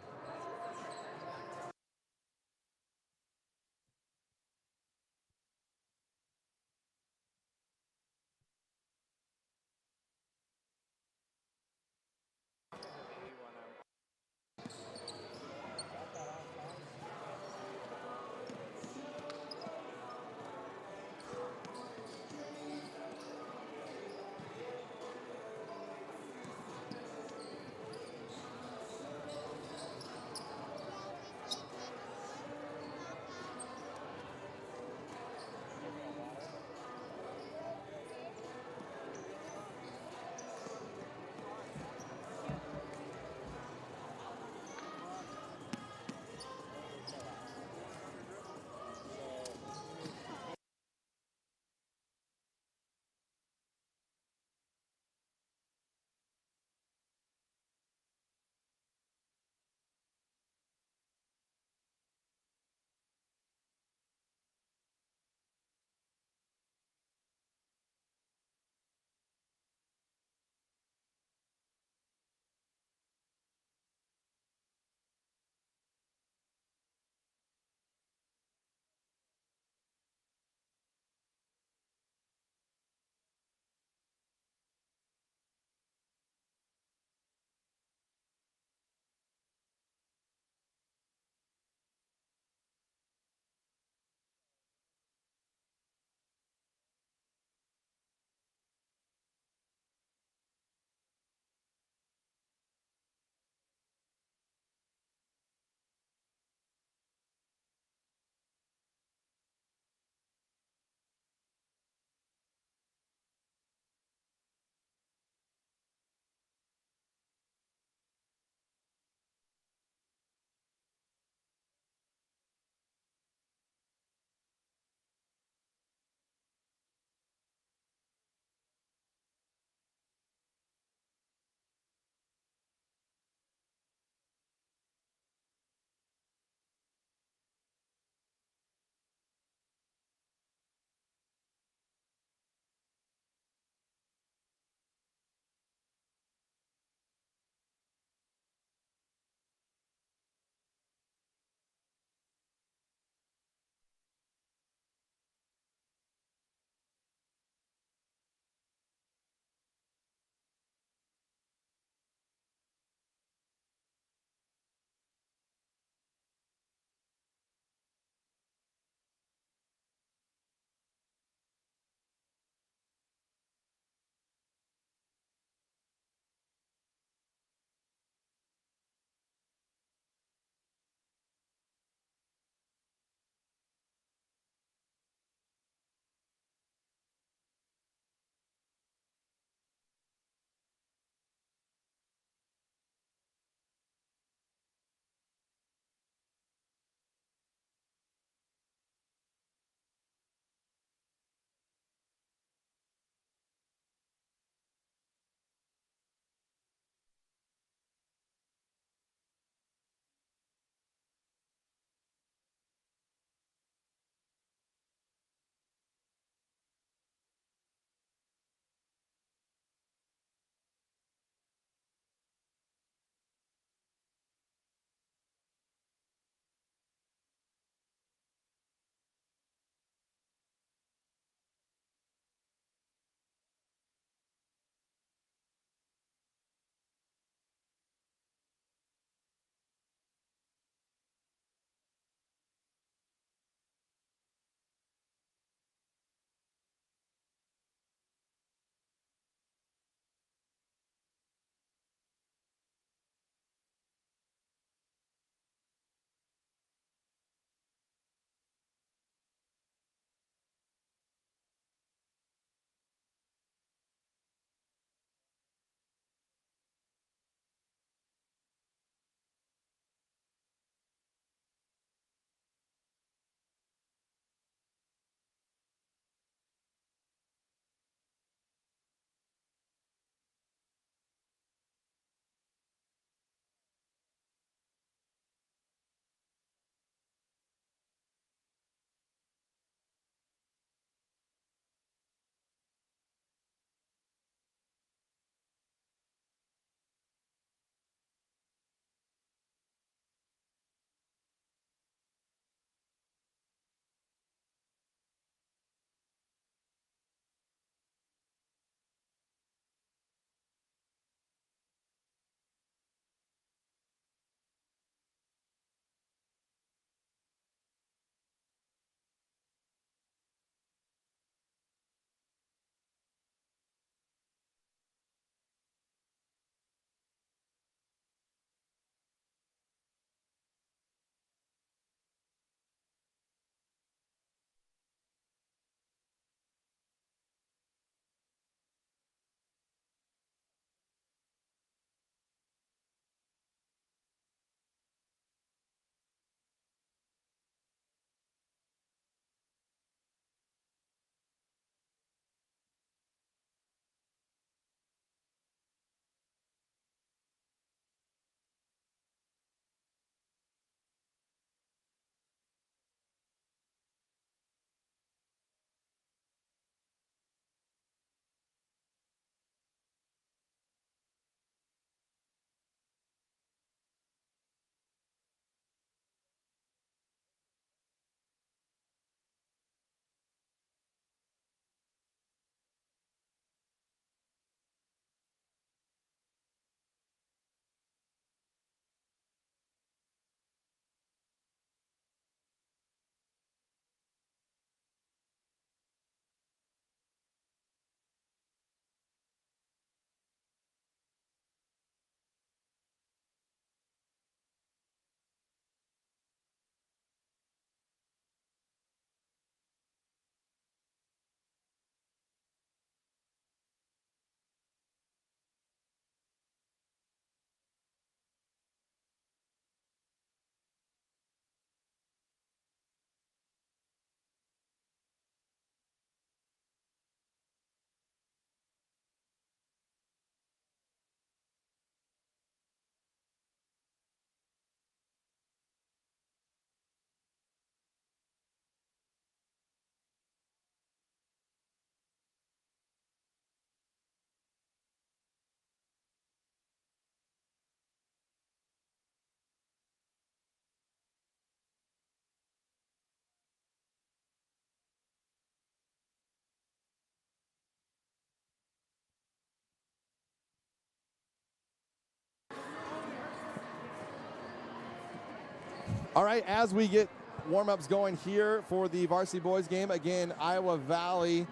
Speaker 1: All right, as we get warm-ups going here for the varsity boys game, again, Iowa Valley.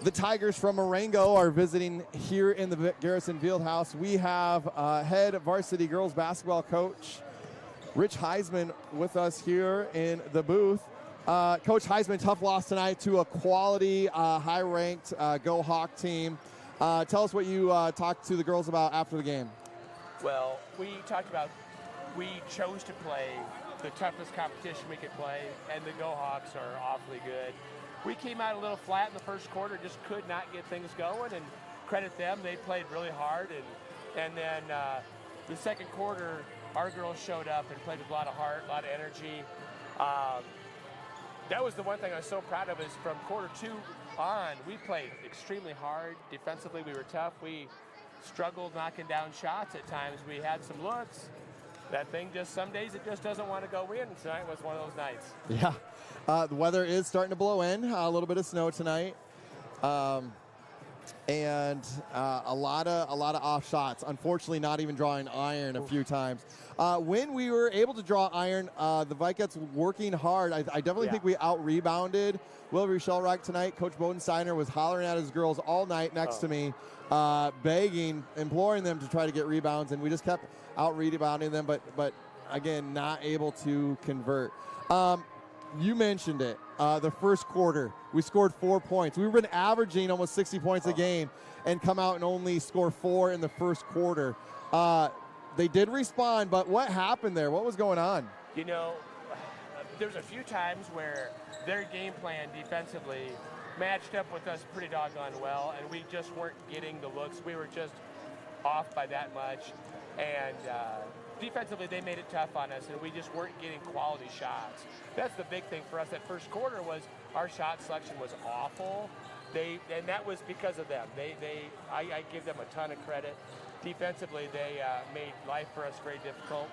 Speaker 1: The Tigers from Marengo are visiting here in the Garrison Fieldhouse. We have head varsity girls basketball coach Rich Heisman with us here in the booth. Coach Heisman, tough loss tonight to a quality, high-ranked Go Hawk team. Tell us what you talked to the girls about after the game.
Speaker 4: Well, we talked about we chose to play the toughest competition we could play, and the Go Hawks are awfully good. We came out a little flat in the first quarter, just could not get things going, and credit them. They played really hard, and then the second quarter, our girls showed up and played with a lot of heart, a lot of energy. That was the one thing I was so proud of, is from quarter 2 on, we played extremely hard. Defensively, we were tough. We struggled knocking down shots at times. We had some looks. That thing just, some days it just doesn't want to go in. Tonight was one of those nights.
Speaker 1: Yeah. The weather is starting to blow in. A little bit of snow tonight. And a lot of off shots. Unfortunately, not even drawing iron a few times. When we were able to draw iron, the Vikets working hard. I definitely think we out-rebounded Waverly-Shellrock tonight. Coach Bodensteiner was hollering at his girls all night next to me, begging, imploring them to try to get rebounds, and we just kept out-rebounding them, but again, not able to convert. You mentioned it. The first quarter, we scored 4 points. We've been averaging almost 60 points a game and come out and only score 4 in the first quarter. They did respond, but what happened there? What was going on?
Speaker 4: You know, there's a few times where their game plan defensively matched up with us pretty doggone well, and we just weren't getting the looks. We were just off by that much, and defensively they made it tough on us, and we just weren't getting quality shots. That's the big thing for us. That first quarter was our shot selection was awful. And that was because of them. I give them a ton of credit. Defensively, they made life for us very difficult.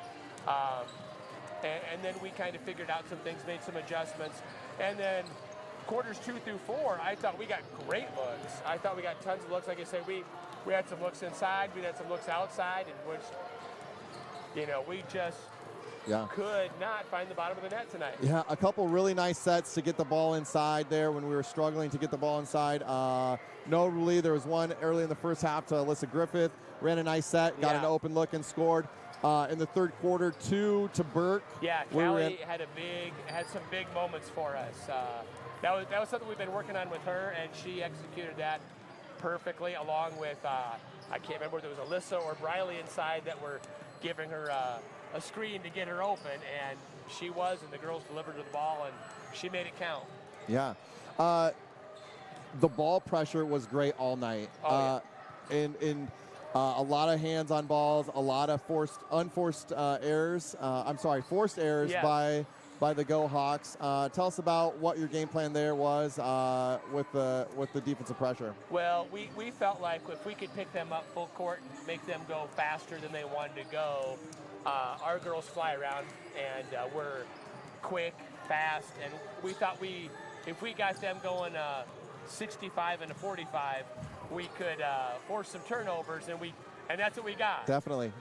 Speaker 4: And then we kind of figured out some things, made some adjustments. And then quarters 2 through 4, I thought we got great looks. I thought we got tons of looks. Like I said, we had some looks inside, we had some looks outside, and which, you know, we just could not find the bottom of the net tonight. Yeah,
Speaker 1: a couple really nice sets to get the ball inside there when we were struggling to get the ball inside. Notably, there was one early in the first half to Alyssa Griffith, ran a nice set, got an open look and scored. In the third quarter, 2 to Burke.
Speaker 4: Yeah, Callie had some big moments for us. That was something we've been working on with her, and she executed that perfectly, along with, I can't remember if it was Alyssa or Briley inside that were giving her a screen to get her open, and she was, and the girls delivered her the ball, and she made it count. Yeah.
Speaker 1: The ball pressure was great all night. A lot of hands on balls, a lot of forced errors by the Go Hawks. Tell us about what your game plan there was with the defensive pressure.
Speaker 4: Well, we felt like if we could pick them up full court and make them go faster than they wanted to go, our girls fly around and we're quick, fast, and we thought if we got them going 65 and a 45, we could force some turnovers, and that's what we got.
Speaker 1: Definitely.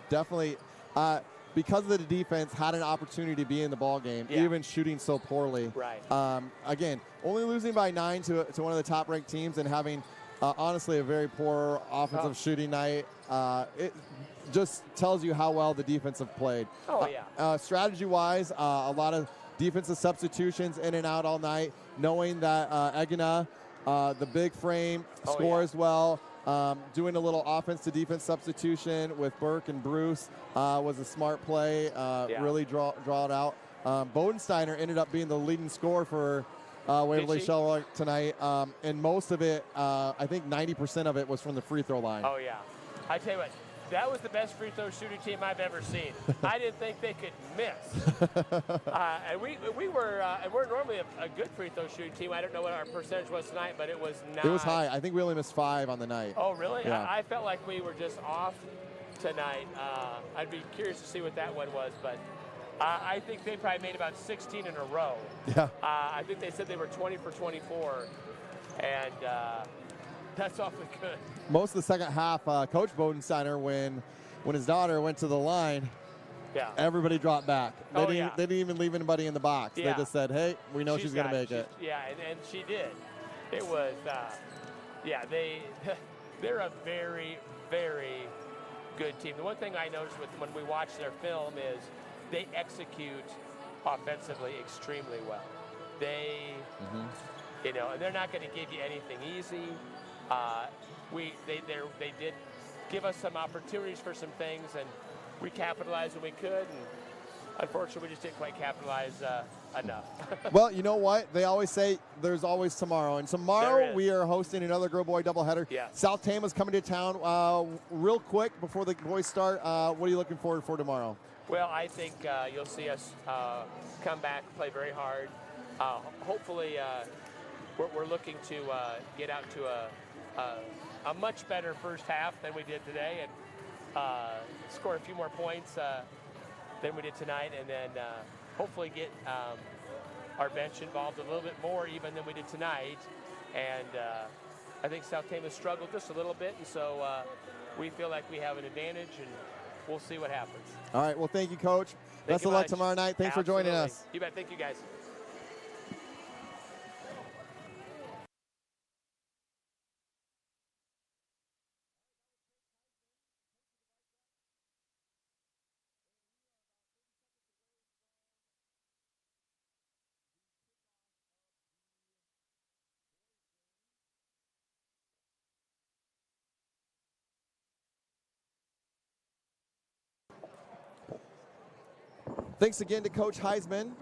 Speaker 1: Because of the defense, had an opportunity to be in the ball game, even shooting so poorly.
Speaker 4: Right.
Speaker 1: Again, only losing by 9 to one of the top-ranked teams and having, honestly, a very poor offensive shooting night. It just tells you how well the defense have played. Strategy-wise, a lot of defensive substitutions in and out all night, knowing that Egina, the big frame, scores well. Doing a little offense to defense substitution with Burke and Bruce was a smart play. Really draw it out. Bodensteiner ended up being the leading scorer for Waverly-Shellrock tonight, and most of it, I think 90% of it was from the free throw line.
Speaker 4: Oh yeah, I tell you what, that was the best free throw shooting team I've ever seen. I didn't think they could miss. And we're normally a good free throw shooting team. I don't know what our percentage was tonight, but it was not.
Speaker 1: It was high. I think we only missed 5 on the night.
Speaker 4: Oh, really?
Speaker 1: Yeah.
Speaker 4: I felt like we were just off tonight. I'd be curious to see what that one was, but I think they probably made about 16 in a row.
Speaker 1: Yeah.
Speaker 4: I think they said they were 20 for 24, and that's awfully good.
Speaker 1: Most of the second half, Coach Bodensteiner, when his daughter went to the line,
Speaker 4: Yeah.
Speaker 1: everybody dropped back. They,
Speaker 4: Oh,
Speaker 1: didn't,
Speaker 4: yeah.
Speaker 1: they didn't even leave anybody in the box.
Speaker 4: Yeah.
Speaker 1: They just said, hey, we know she's going to make it.
Speaker 4: Yeah, and she did. It was, yeah, they're a very, very good team. The one thing I noticed with when we watch their film is they execute offensively extremely well. They, you know, and they're not going to give you anything easy. They did give us some opportunities for some things, and we capitalized when we could, and unfortunately we just didn't quite capitalize enough.
Speaker 1: Well, you know what? They always say there's always tomorrow. And tomorrow we are hosting another girl-boy doubleheader.
Speaker 4: Yeah.
Speaker 1: South Tama's coming to town. Real quick, before the boys start, what are you looking forward for tomorrow?
Speaker 4: Well, I think you'll see us come back, play very hard. Hopefully, we're looking to get out to a much better first half than we did today, and score a few more points than we did tonight, and then hopefully get our bench involved a little bit more even than we did tonight. And I think South Tama struggled just a little bit, and so we feel like we have an advantage, and we'll see what happens.
Speaker 1: All right. Well, thank you, Coach. Best
Speaker 4: you
Speaker 1: of luck
Speaker 4: much.
Speaker 1: tomorrow night. Thanks for joining us.
Speaker 4: You bet. Thank you, guys.
Speaker 1: Thanks again to Coach Heisman.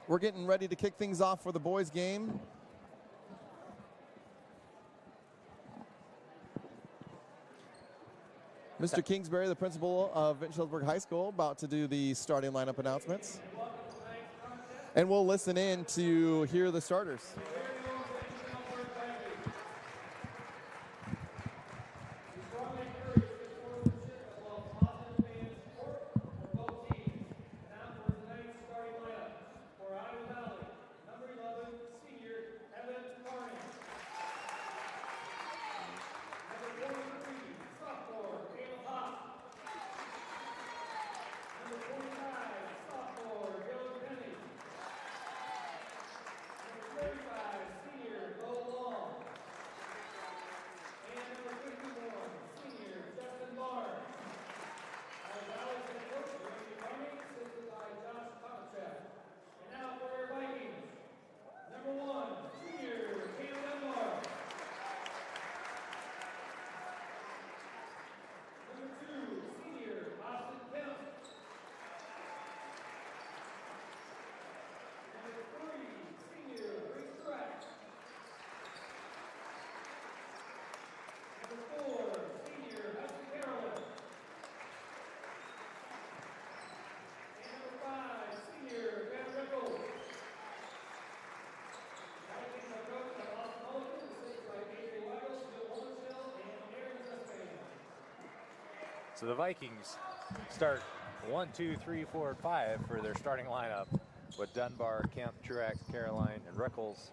Speaker 1: We're getting ready to kick things off for the boys' game. Mr. Kingsbury, the principal of Venturelsburg High School, about to do the starting lineup announcements. And we'll listen in to hear the starters.
Speaker 2: So the Vikings start 1, 2, 3, 4, 5 for their starting lineup with Dunbar, Kemp, Truax, Caroline, and Rickles.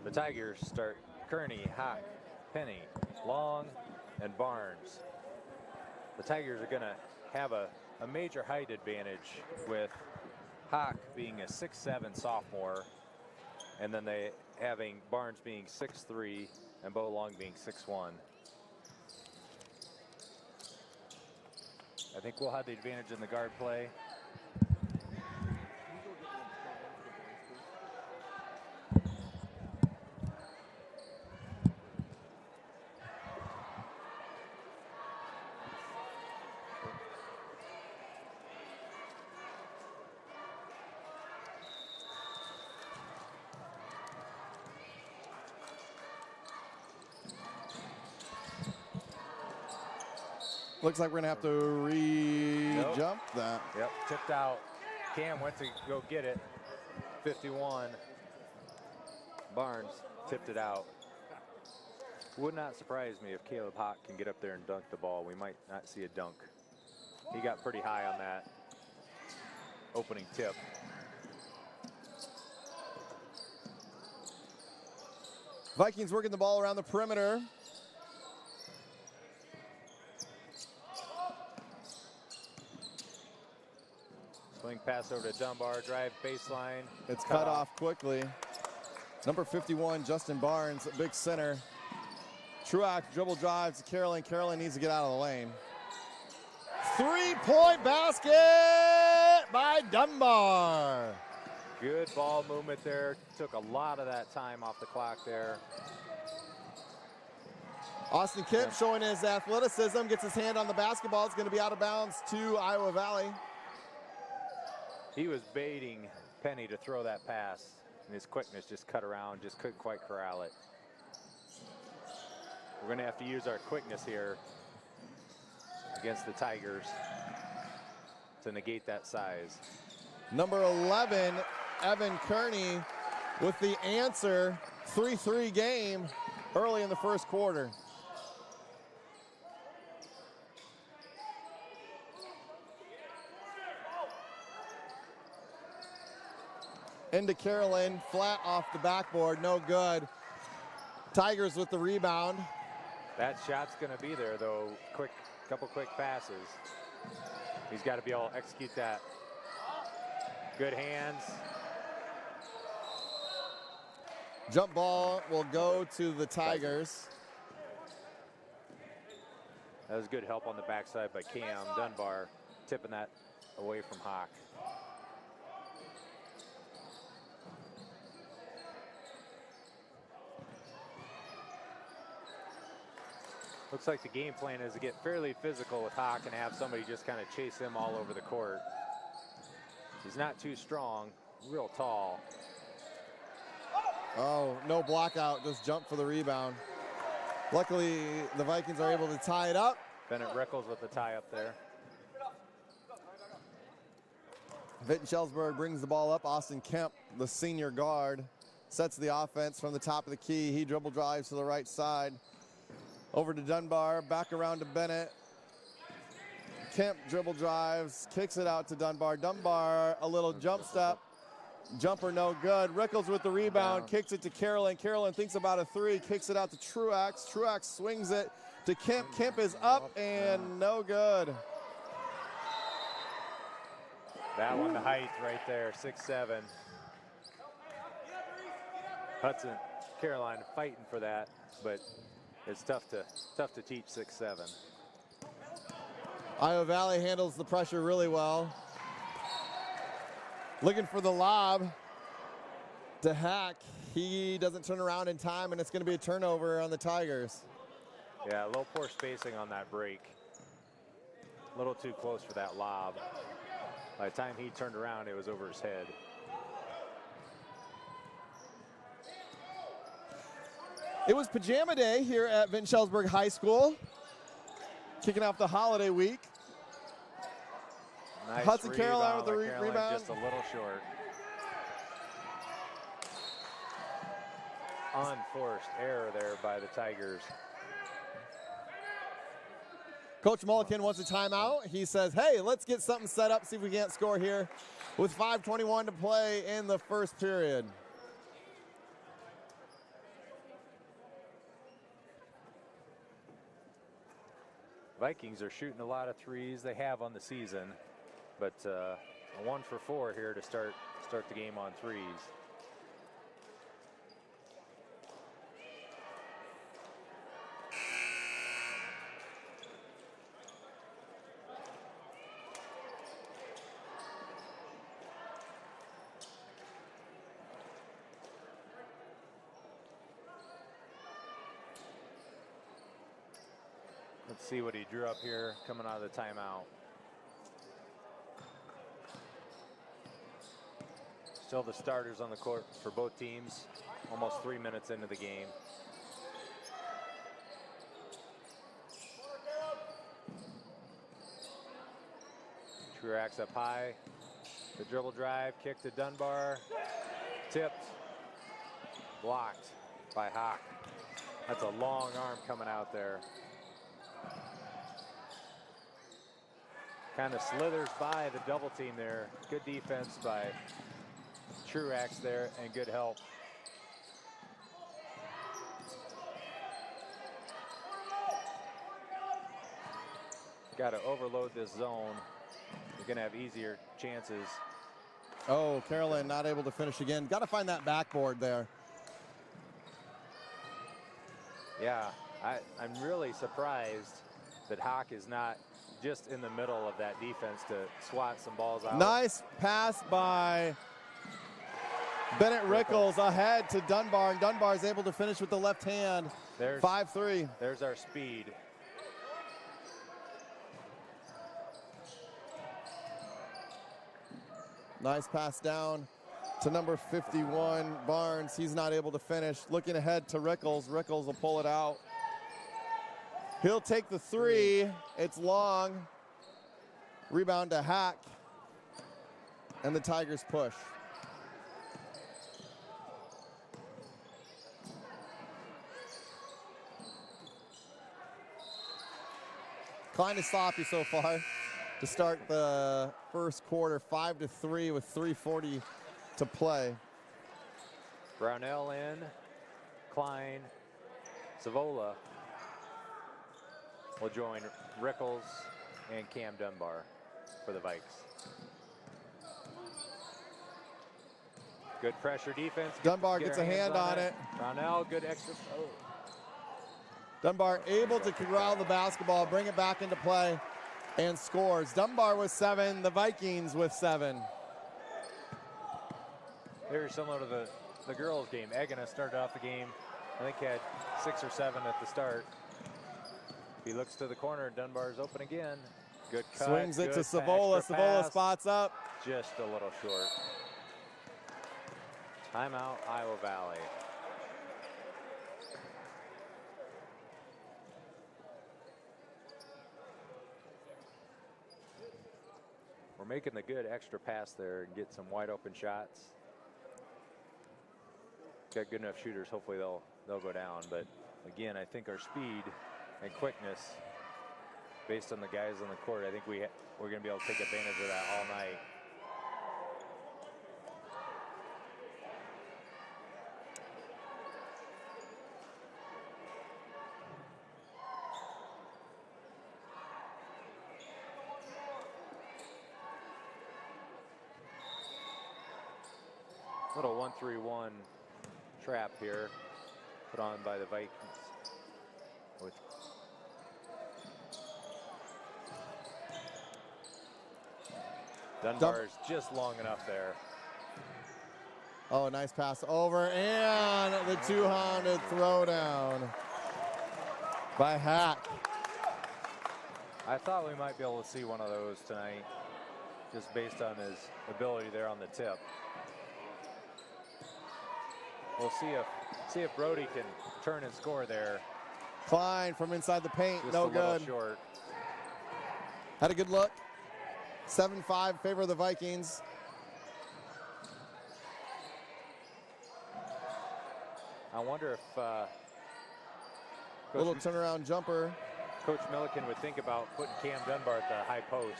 Speaker 2: The Tigers start Kearney, Hawk, Penny, Long, and Barnes. The Tigers are going to have a major height advantage with Hawk being a 6'7" sophomore, and then they having Barnes being 6'3" and Bo Long being 6'1". I think we'll have the advantage in the guard play.
Speaker 1: Looks like we're going to have to re-jump that.
Speaker 2: Yep, tipped out. Cam went to go get it. 51. Barnes tipped it out. Would not surprise me if Caleb Hawk can get up there and dunk the ball. We might not see a dunk. He got pretty high on that opening tip.
Speaker 1: Vikings working the ball around the perimeter.
Speaker 2: Swing pass over to Dunbar, drive baseline.
Speaker 1: It's cut off quickly. Number 51, Justin Barnes, big center. Truax dribble drives to Carolyn. Carolyn needs to get out of the lane. 3-point basket by Dunbar.
Speaker 2: Good ball movement there. Took a lot of that time off the clock there.
Speaker 1: Austin Kemp showing his athleticism, gets his hand on the basketball. It's going to be out of bounds to Iowa Valley.
Speaker 2: He was baiting Penny to throw that pass, and his quickness just cut around, just couldn't quite corral it. We're going to have to use our quickness here against the Tigers to negate that size.
Speaker 1: Number 11, Evan Kearney with the answer. 3-3 game early in the first quarter. Into Carolyn, flat off the backboard, no good. Tigers with the rebound.
Speaker 2: That shot's going to be there, though. Couple quick passes. He's got to be able to execute that. Good hands.
Speaker 1: Jump ball will go to the Tigers.
Speaker 2: That was good help on the backside by Cam Dunbar, tipping that away from Hawk. Looks like the game plan is to get fairly physical with Hawk and have somebody just kind of chase him all over the court. He's not too strong, real tall.
Speaker 1: Oh, no block out, just jump for the rebound. Luckily, the Vikings are able to tie it up.
Speaker 2: Bennett Rickles with the tie up there.
Speaker 1: Vinton-Shellsburg brings the ball up. Austin Kemp, the senior guard, sets the offense from the top of the key. He dribble drives to the right side. Over to Dunbar, back around to Bennett. Kemp dribble drives, kicks it out to Dunbar. Dunbar, a little jump step. Jumper no good. Rickles with the rebound, kicks it to Carolyn. Carolyn thinks about a three, kicks it out to Truax. Truax swings it to Kemp. Kemp is up and no good.
Speaker 2: That one, the height right there, 6'7". Hudson, Caroline fighting for that, but it's tough to teach 6'7".
Speaker 1: Iowa Valley handles the pressure really well. Looking for the lob to Hack. He doesn't turn around in time, and it's going to be a turnover on the Tigers.
Speaker 2: Yeah, a little poor spacing on that break. A little too close for that lob. By the time he turned around, it was over his head.
Speaker 1: It was pajama day here at Vinton-Shellsburg High School, kicking off the holiday week.
Speaker 2: Nice
Speaker 1: Hudson Caroline with the
Speaker 2: Caroline
Speaker 1: rebound.
Speaker 2: Just a little short. Unforced error there by the Tigers.
Speaker 1: Coach Mulliken wants a timeout. He says, hey, let's get something set up, see if we can't score here with 5:21 to play in the first period.
Speaker 2: Vikings are shooting a lot of threes. They have on the season, but a 1 for 4 here to start the game on threes. Let's see what he drew up here coming out of the timeout. Still the starters on the court for both teams, almost 3 minutes into the game. Truax up high, the dribble drive, kick to Dunbar, tipped, blocked by Hawk. That's a long arm coming out there. Kind of slithers by the double team there. Good defense by Truax there and good help. Got to overload this zone you're going to have easier chances.
Speaker 1: Oh, Carolyn not able to finish again. Got to find that backboard there.
Speaker 2: Yeah, I'm really surprised that Hawk is not just in the middle of that defense to swat some balls out.
Speaker 1: Nice pass by Bennett Rickles ahead to Dunbar, and Dunbar is able to finish with the left hand. 5-3.
Speaker 2: There's our speed.
Speaker 1: Nice pass down to number 51, Barnes. He's not able to finish. Looking ahead to Rickles. Rickles will pull it out. He'll take the three. It's long. Rebound to Hack. And the Tigers push. Kind of sloppy so far to start the first quarter. 5-3 with 3:40 to play.
Speaker 2: Brownell in, Klein, Savola will join Rickles and Cam Dunbar for the Vikes. Good pressure defense.
Speaker 1: Dunbar
Speaker 2: Get
Speaker 1: gets
Speaker 2: our
Speaker 1: a
Speaker 2: hands
Speaker 1: hand on it.
Speaker 2: Brownell, good extra. Oh.
Speaker 1: Dunbar able to corral the basketball, bring it back into play, and scores. Dunbar with 7, the Vikings with 7.
Speaker 2: Very similar to the girls' game. Egina started off the game, I think had 6 or 7 at the start. He looks to the corner, Dunbar's open again. Good cut.
Speaker 1: Swings it to
Speaker 2: good
Speaker 1: Savola.
Speaker 2: extra
Speaker 1: Savola
Speaker 2: pass.
Speaker 1: spots up.
Speaker 2: Just a little short. Timeout, Iowa Valley. We're making the good extra pass there and get some wide open shots. Got good enough shooters. Hopefully they'll go down. But again, I think our speed and quickness, based on the guys on the court, I think we're going to be able to take advantage of that all night. Little 1-3-1 trap here put on by the Vikings. With Dunbar's just long enough there.
Speaker 1: Oh, nice pass over, and the two-handed throwdown by Hack.
Speaker 2: I thought we might be able to see one of those tonight, just based on his ability there on the tip. We'll see if Brody can turn and score there.
Speaker 1: Klein from inside the paint,
Speaker 2: Just
Speaker 1: no
Speaker 2: a little
Speaker 1: good.
Speaker 2: short.
Speaker 1: Had a good look. 7-5 favor of the Vikings.
Speaker 2: I wonder if
Speaker 1: Little turnaround jumper.
Speaker 2: Coach Milliken would think about putting Cam Dunbar at the high post,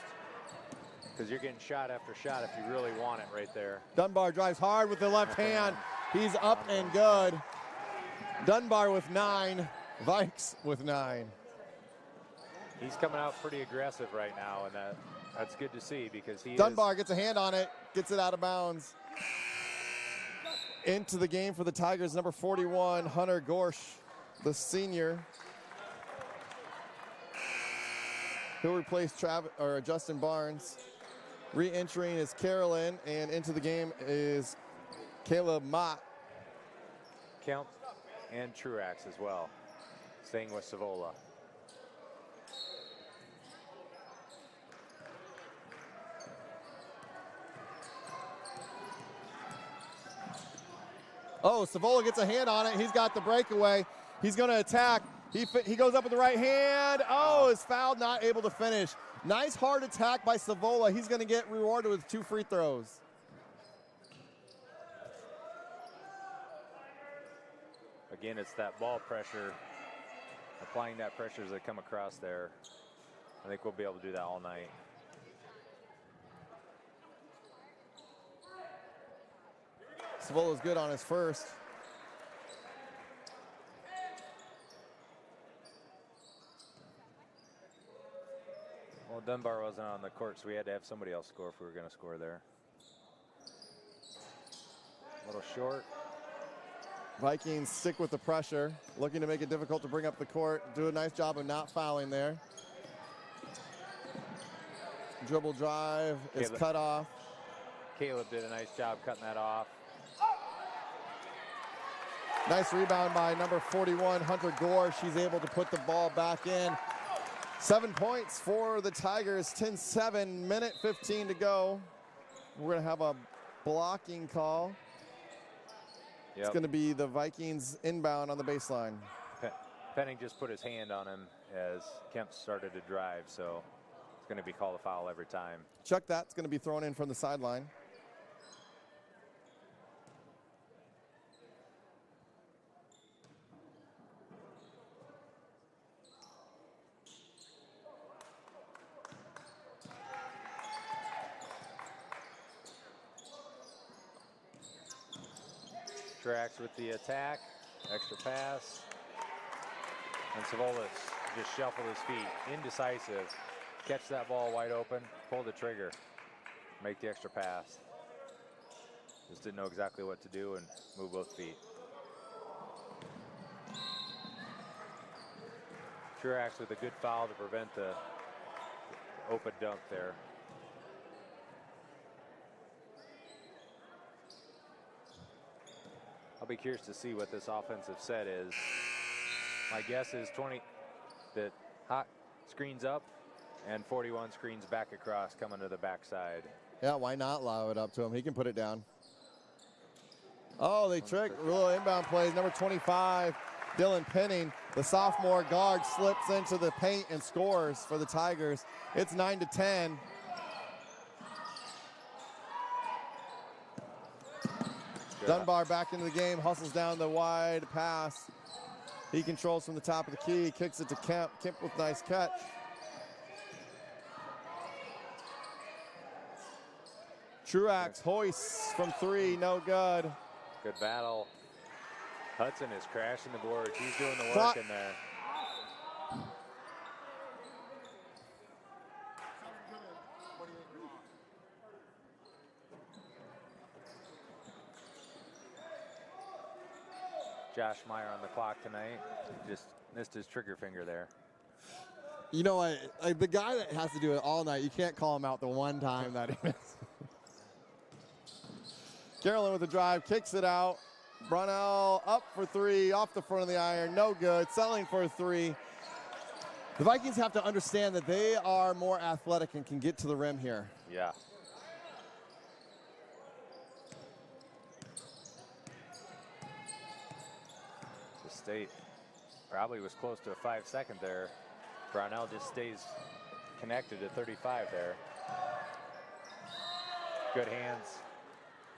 Speaker 2: because you're getting shot after shot if you really want it right there.
Speaker 1: Dunbar drives hard with the left hand. He's up and good. Dunbar with 9. Vikes with 9.
Speaker 2: He's coming out pretty aggressive right now, and that's good to see, because
Speaker 1: Dunbar gets a hand on it, gets it out of bounds. Into the game for the Tigers, number 41, Hunter Gorsh, the senior. He'll replace Justin Barnes. Re-entering is Carolyn, and into the game is Caleb Mott.
Speaker 2: Count and Truax as well, staying with Savola.
Speaker 1: Oh, Savola gets a hand on it. He's got the breakaway. He's going to attack. He goes up with the right hand. Oh, is fouled, not able to finish. Nice hard attack by Savola. He's going to get rewarded with 2 free throws.
Speaker 2: Again, it's that ball pressure, applying that pressure as they come across there. I think we'll be able to do that all night.
Speaker 1: Savola's good on his first.
Speaker 2: Well, Dunbar wasn't on the court, so we had to have somebody else score if we were going to score there. A little short.
Speaker 1: Vikings stick with the pressure, looking to make it difficult to bring up the court. Do a nice job of not fouling there. Dribble drive is cut off.
Speaker 2: Caleb did a nice job cutting that off.
Speaker 1: Nice rebound by number 41, Hunter Gore. She's able to put the ball back in. 7 points for the Tigers, 10-7, minute 15 to go. We're gonna have a blocking call.
Speaker 2: Yep.
Speaker 1: It's gonna be the Vikings inbound on the baseline.
Speaker 2: Penning just put his hand on him as Kemp started to drive, so it's gonna be called a foul every time.
Speaker 1: Chuck that, it's gonna be thrown in from the sideline.
Speaker 2: Truax with the attack, extra pass. And Savolas just shuffled his feet, indecisive. Catch that ball wide open, pull the trigger, make the extra pass. Just didn't know exactly what to do and move both feet. Truax with a good foul to prevent the open dunk there. I'll be curious to see what this offensive set is. My guess is 20 that hot screens up and 41 screens back across coming to the backside.
Speaker 1: Yeah, why not allow it up to him? He can put it down. Oh, they tricked. Real inbound plays. Number 25, Dylan Penning, the sophomore guard, slips into the paint and scores for the Tigers. It's 9-10. Dunbar back into the game, hustles down the wide pass. He controls from the top of the key, kicks it to Kemp. Kemp with nice catch. Truax hoists from three, no good.
Speaker 2: Good battle. Hudson is crashing the boards. He's doing the work in there. Josh Meyer on the clock tonight. Just missed his trigger finger there.
Speaker 1: You know what? Like the guy that has to do it all night, you can't call him out the one time that he missed. Carolyn with the drive, kicks it out. Brunel up for three, off the front of the iron, no good. Selling for a three. The Vikings have to understand that they are more athletic and can get to the rim here.
Speaker 2: Yeah. The State probably was close to a 5-second there. Brownell just stays connected at 35 there. Good hands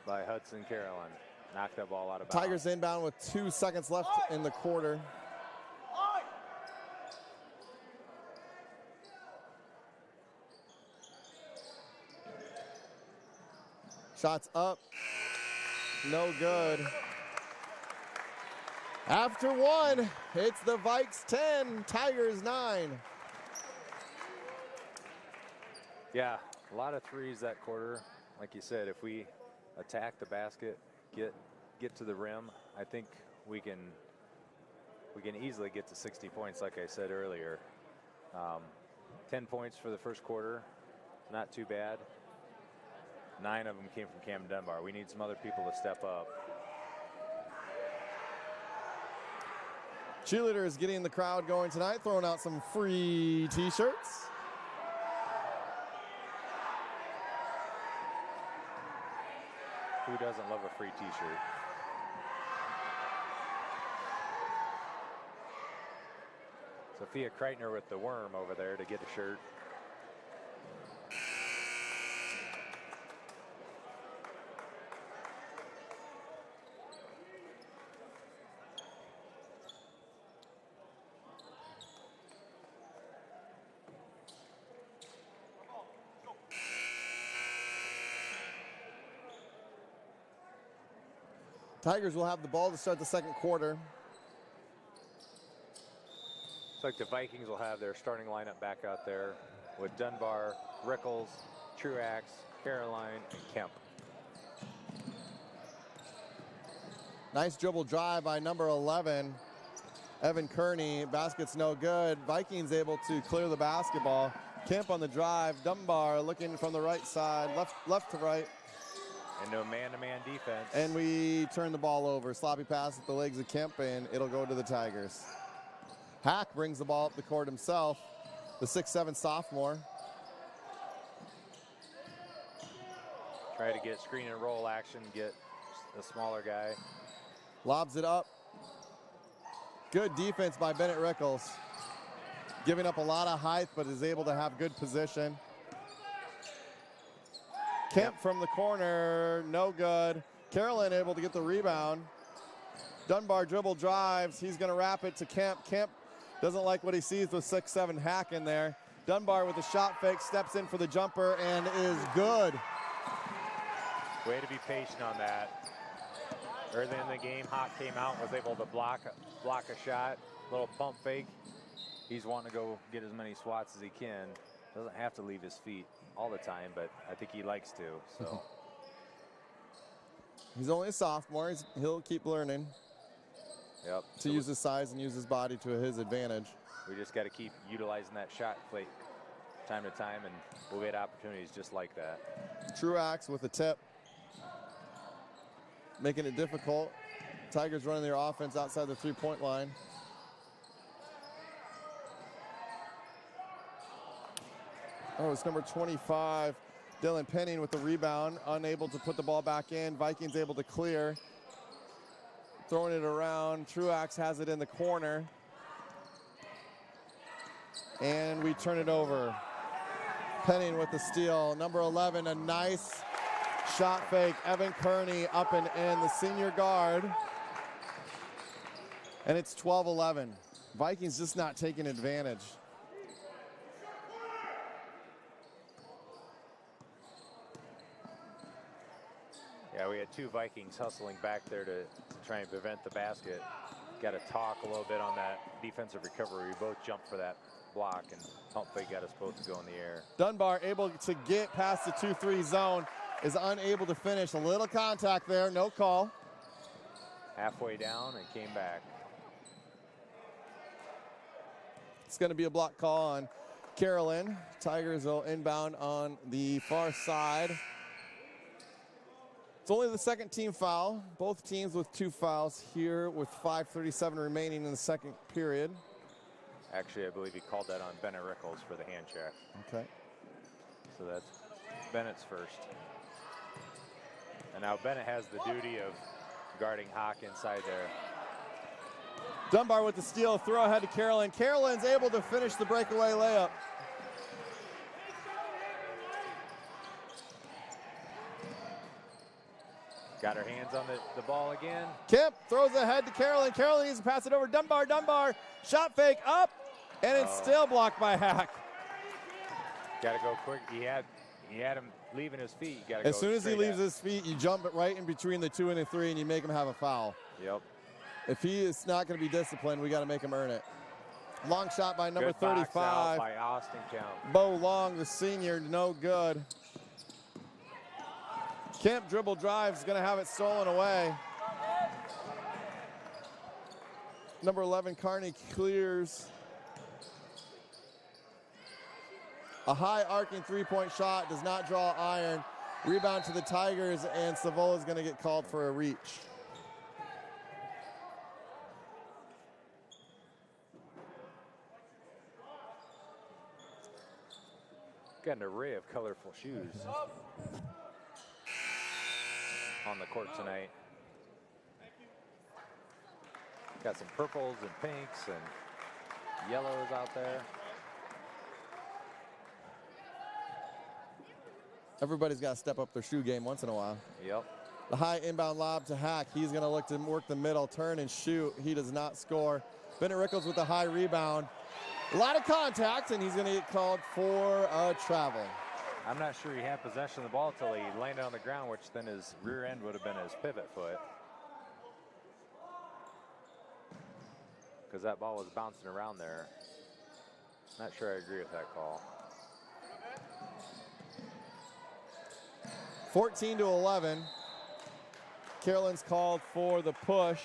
Speaker 2: by Hudson Carolyn. Knocked that ball out of bounds.
Speaker 1: Tigers inbound with 2 seconds left in the quarter. Shots up, no good. After one, it's the Vikes 10, Tigers 9.
Speaker 2: Yeah, a lot of threes that quarter. Like you said, if we attack the basket, get to the rim, I think we can easily get to 60 points, like I said earlier. 10 points for the first quarter, not too bad. 9 of them came from Cam Dunbar. We need some other people to step up.
Speaker 1: Cheerleaders getting the crowd going tonight, throwing out some free t-shirts.
Speaker 2: Who doesn't love a free t-shirt? Sophia Kreitner with the worm over there to get a shirt.
Speaker 1: Tigers will have the ball to start the second quarter.
Speaker 2: Looks like the Vikings will have their starting lineup back out there. with Dunbar, Rickles, Truax, Caroline, and Kemp.
Speaker 1: Nice dribble drive by number 11, Evan Kearney. Basket's no good. Vikings able to clear the basketball. Kemp on the drive. Dunbar looking from the right side, left to right.
Speaker 2: And no man-to-man defense.
Speaker 1: And we turn the ball over. Sloppy pass at the legs of Kemp, and it'll go to the Tigers. Hack brings the ball up the court himself, the 6'7" sophomore.
Speaker 2: Try to get screen and roll action, get the smaller guy.
Speaker 1: Lobs it up. Good defense by Bennett Rickles. Giving up a lot of height, but is able to have good position. Kemp from the corner, no good. Carolyn able to get the rebound. Dunbar dribble drives. He's going to wrap it to Kemp. Kemp doesn't like what he sees with 6'7" Hack in there. Dunbar with a shot fake, steps in for the jumper, and is good.
Speaker 2: Way to be patient on that. Early in the game, Hawk came out, was able to block a shot, little pump fake. He's wanting to go get as many swats as he can. Doesn't have to leave his feet all the time, but I think he likes to. So
Speaker 1: he's only a sophomore. He'll keep learning.
Speaker 2: Yep.
Speaker 1: To use his size and use his body to his advantage.
Speaker 2: We just got to keep utilizing that shot fake time to time, and we'll get opportunities just like that.
Speaker 1: Truax with a tip, making it difficult. Tigers running their offense outside the three-point line. Oh, it's number 25, Dylan Penning with the rebound, unable to put the ball back in. Vikings able to clear. Throwing it around. Truax has it in the corner. And we turn it over. Penning with the steal. Number 11, a nice shot fake. Evan Kearney up and in, the senior guard. And it's 12-11. Vikings just not taking advantage.
Speaker 2: Yeah, we had two Vikings hustling back there to try and prevent the basket. Got to talk a little bit on that defensive recovery. We both jumped for that block, and pump fake got us both to go in the air.
Speaker 1: Dunbar able to get past the 2-3 zone, is unable to finish. A little contact there, no call.
Speaker 2: Halfway down and came back.
Speaker 1: It's going to be a block call on Carolyn. Tigers will inbound on the far side. It's only the second team foul. Both teams with 2 fouls here with 5:37 remaining in the second period.
Speaker 2: Actually, I believe he called that on Bennett Rickles for the hand check.
Speaker 1: Okay.
Speaker 2: So that's Bennett's first. And now Bennett has the duty of guarding Hawk inside there.
Speaker 1: Dunbar with the steal, throw ahead to Carolyn. Carolyn's able to finish the breakaway layup.
Speaker 2: Got her hands on the ball again.
Speaker 1: Kemp throws ahead to Carolyn. Carolyn needs to pass it over. Dunbar, shot fake up, and it's still blocked by Hack.
Speaker 2: Got to go quick. He had him leaving his feet. You got to
Speaker 1: As soon as he leaves his feet, you jump it right in between the 2 and the 3, and you make him have a foul.
Speaker 2: Yep.
Speaker 1: If he is not going to be disciplined, we got to make him earn it. Long shot by number
Speaker 2: Good box
Speaker 1: 35.
Speaker 2: out by Austin Kemp.
Speaker 1: Bo Long, the senior, no good. Kemp dribble drives, going to have it stolen away. Number 11, Kearney clears. A high arcing three-point shot, does not draw iron. Rebound to the Tigers, and Savola is going to get called for a reach.
Speaker 2: Got an array of colorful shoes on the court tonight. Got some purples and pinks and yellows out there.
Speaker 1: Everybody's got to step up their shoe game once in a while.
Speaker 2: Yep.
Speaker 1: The high inbound lob to Hack. He's going to look to work the middle, turn and shoot. He does not score. Bennett Rickles with the high rebound. A lot of contact, and he's going to get called for a travel.
Speaker 2: I'm not sure he had possession of the ball until he landed on the ground, which then his rear end would have been his pivot foot. Because that ball was bouncing around there. Not sure I agree with that call.
Speaker 1: 14-11. Carolyn's called for the push.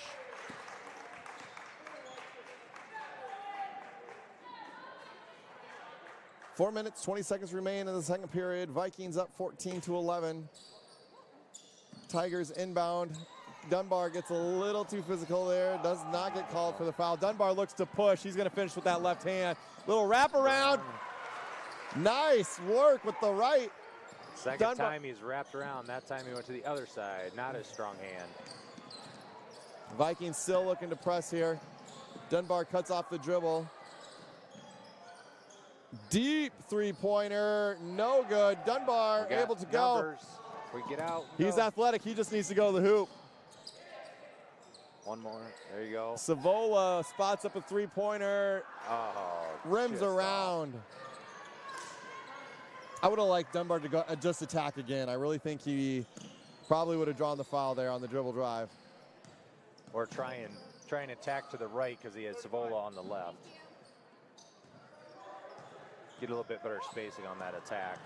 Speaker 1: Four minutes, 20 seconds remain in the second period. Vikings up 14-11. Tigers inbound. Dunbar gets a little too physical there. Does not get called for the foul. Dunbar looks to push. He's going to finish with that left hand. Little wraparound. Nice work with the right.
Speaker 2: Second time he's wrapped around. That time he went to the other side. Not his strong hand.
Speaker 1: Vikings still looking to press here. Dunbar cuts off the dribble. Deep three-pointer. No good. Dunbar able to go.
Speaker 2: Numbers. We get out.
Speaker 1: He's athletic. He just needs to go to the hoop.
Speaker 2: One more. There you go.
Speaker 1: Savola spots up a three-pointer.
Speaker 2: Oh,
Speaker 1: rims around. I would have liked Dunbar to go just attack again. I really think he probably would have drawn the foul there on the dribble drive.
Speaker 2: Or try and attack to the right because he has Savola on the left. Get a little bit better spacing on that attack.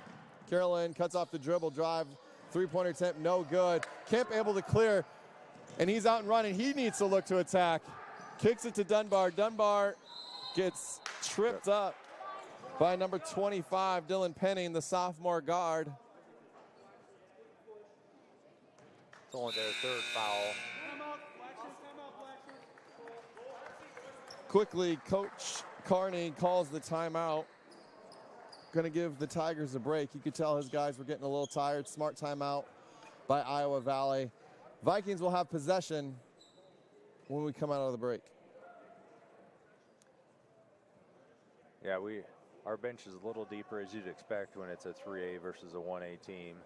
Speaker 1: Carolyn cuts off the dribble drive. Three-pointer attempt, no good. Kemp able to clear, and he's out and running. He needs to look to attack. Kicks it to Dunbar. Dunbar gets tripped up by number 25, Dylan Penning, the sophomore guard.
Speaker 2: It's only their third foul.
Speaker 1: Quickly, Coach Carney calls the timeout. Going to give the Tigers a break. You could tell his guys were getting a little tired. Smart timeout by Iowa Valley. Vikings will have possession when we come out of the break.
Speaker 2: Yeah, our bench is a little deeper as you'd expect when it's a 3A versus a 1A team.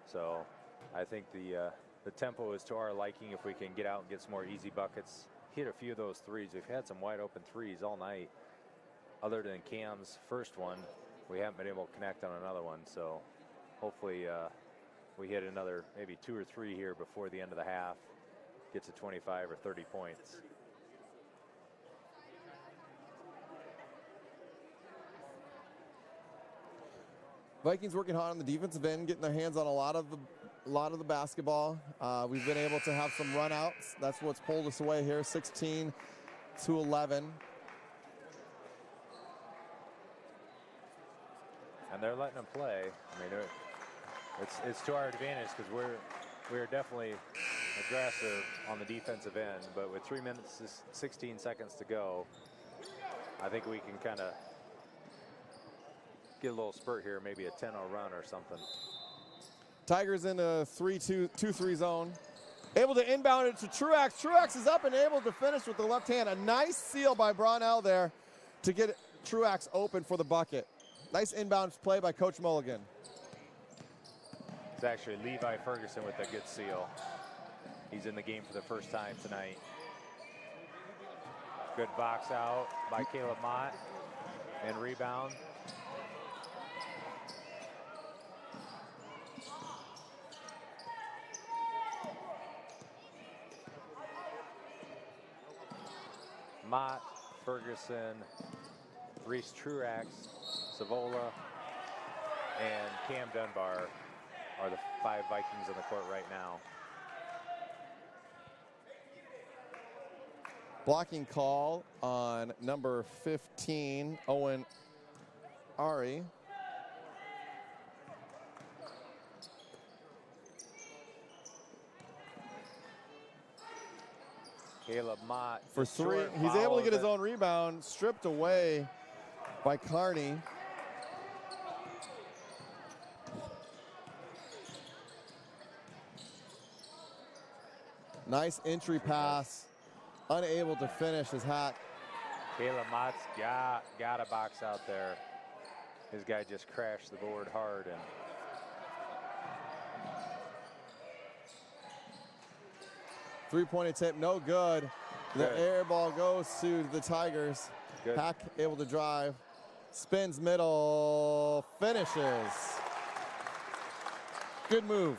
Speaker 2: So I think the tempo is to our liking if we can get out and get some more easy buckets. Hit a few of those threes. We've had some wide open threes all night. Other than Cam's first one, we haven't been able to connect on another one. So hopefully we hit another maybe 2 or 3 here before the end of the half. Get to 25 or 30 points.
Speaker 1: Vikings working hard on the defensive end, getting their hands on a lot of the basketball. We've been able to have some runouts. That's what's pulled us away here, 16-11.
Speaker 2: And they're letting them play. I mean, it's to our advantage because we're definitely aggressive on the defensive end. But with 3 minutes, 16 seconds to go, I think we can kind of get a little spurt here, maybe a 10-0 run or something.
Speaker 1: Tigers in a 3-2-3 zone. Able to inbound it to Truax. Truax is up and able to finish with the left hand. A nice seal by Brownell there to get Truax open for the bucket. Nice inbound play by Coach Mulligan.
Speaker 2: It's actually Levi Ferguson with a good seal. He's in the game for the first time tonight. Good box out by Caleb Mott and rebound. Mott, Ferguson, Reese Truax, Savola, and Cam Dunbar are the 5 Vikings on the court right now.
Speaker 1: Blocking call on number 15, Owen Ari.
Speaker 2: Caleb Mott
Speaker 1: For 3, he's able to get his own rebound, stripped away by Carney. Nice entry pass, unable to finish his hat.
Speaker 2: Caleb Mott's got a box out there. His guy just crashed the board hard and
Speaker 1: Three-point attempt, no good. The air ball goes to the Tigers.
Speaker 2: Good.
Speaker 1: Hack able to drive. Spins middle, finishes. Good move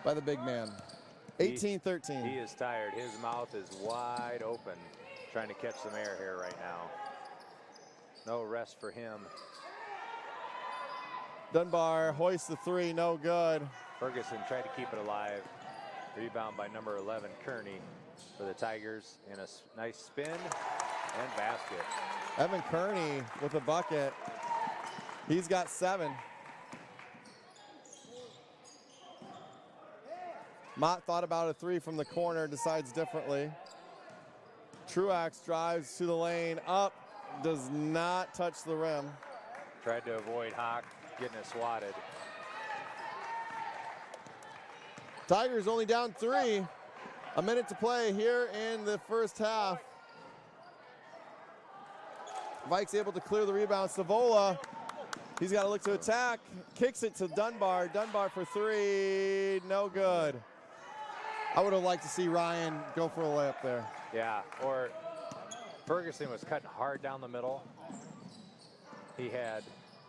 Speaker 1: by the big man. 18-13.
Speaker 2: He is tired. His mouth is wide open, trying to catch some air here right now. No rest for him.
Speaker 1: Dunbar hoists the three, no good.
Speaker 2: Ferguson tried to keep it alive. Rebound by number 11, Kearney, for the Tigers, and a nice spin and basket.
Speaker 1: Evan Kearney with a bucket. He's got 7. Mott thought about a 3 from the corner, decides differently. Truax drives to the lane, up, does not touch the rim.
Speaker 2: Tried to avoid Hawk getting it swatted.
Speaker 1: Tigers only down 3. A minute to play here in the first half. Vikes able to clear the rebound. Savola, he's got to look to attack. Kicks it to Dunbar. Dunbar for 3, no good. I would have liked to see Ryan go for a layup there.
Speaker 2: Yeah, or Ferguson was cutting hard down the middle. He had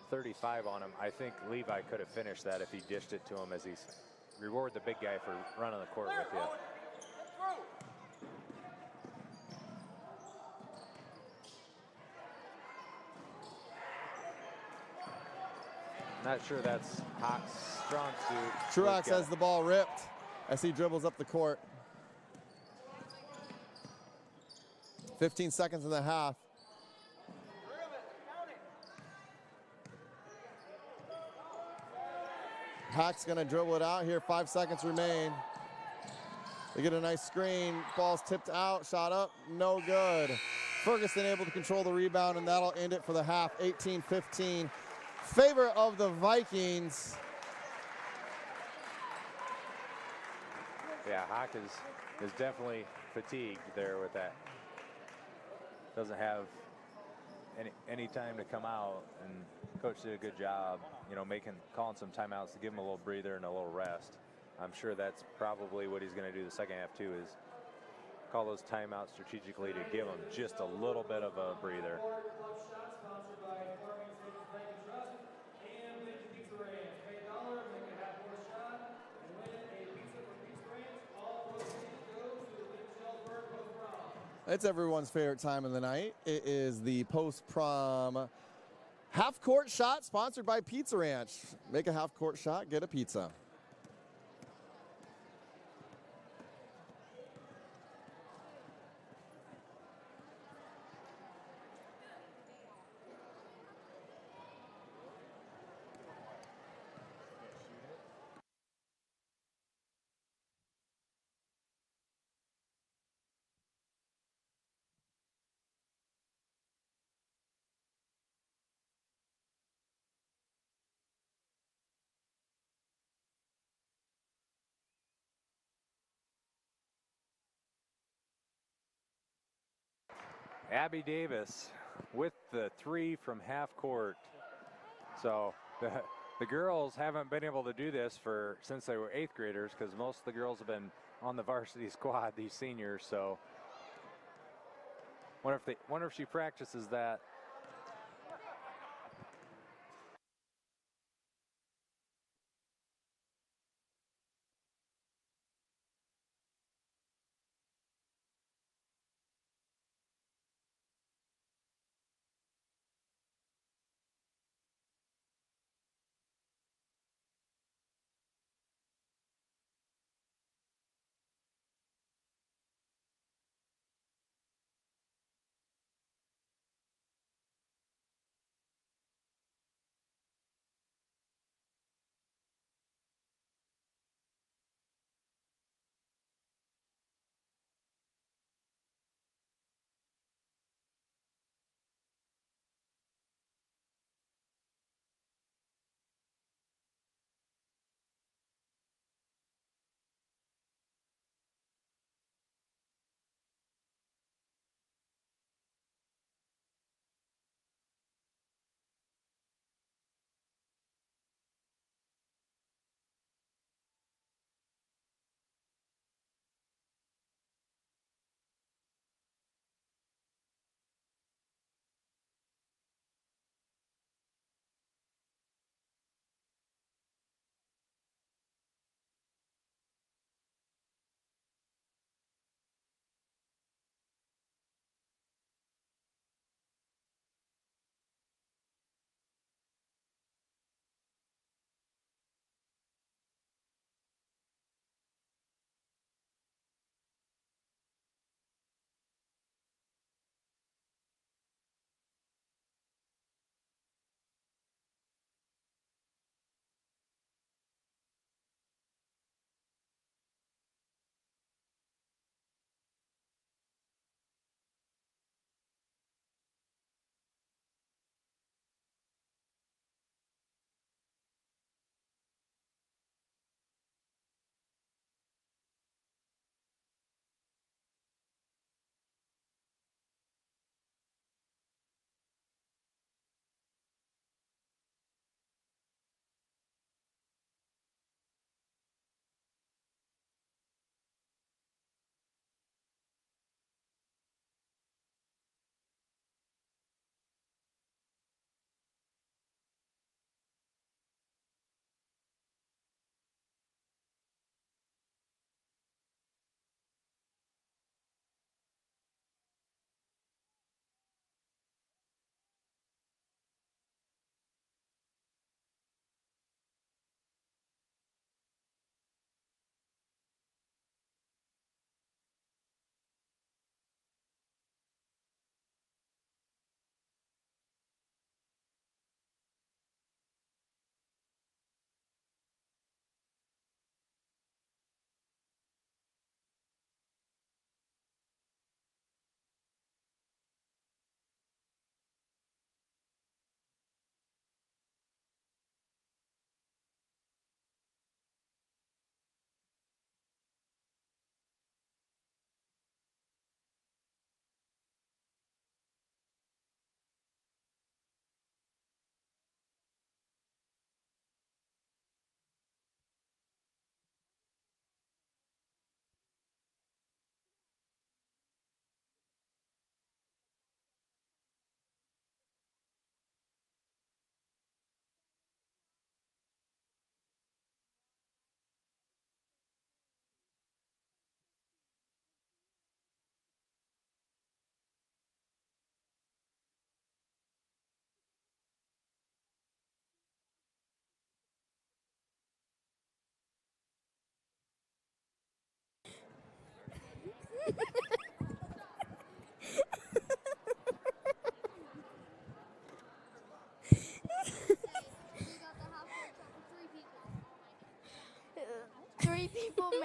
Speaker 2: 35 on him. I think Levi could have finished that if he dished it to him, as he's reward the big guy for running the court with you. Not sure that's Hawk's strong suit.
Speaker 1: Truax has the ball ripped as he dribbles up the court. 15 seconds in the half. Hack's gonna dribble it out here. 5 seconds remain. They get a nice screen. Ball's tipped out, shot up, no good. Ferguson able to control the rebound, and that'll end it for the half. 18-15. Favor of the Vikings.
Speaker 2: Yeah, Hawk is definitely fatigued there with that. Doesn't have any time to come out, and coach did a good job, you know, calling some timeouts to give him a little breather and a little rest. I'm sure that's probably what he's going to do the second half too, is call those timeouts strategically to give him just a little bit of a breather.
Speaker 1: It's everyone's favorite time of the night. It is the post-prom half-court shot sponsored by Pizza Ranch. Make a half-court shot, get a pizza.
Speaker 2: Abby Davis with the 3 from half court. So the girls haven't been able to do this since they were 8th graders, because most of the girls have been on the varsity squad, these seniors. So wonder if she practices that.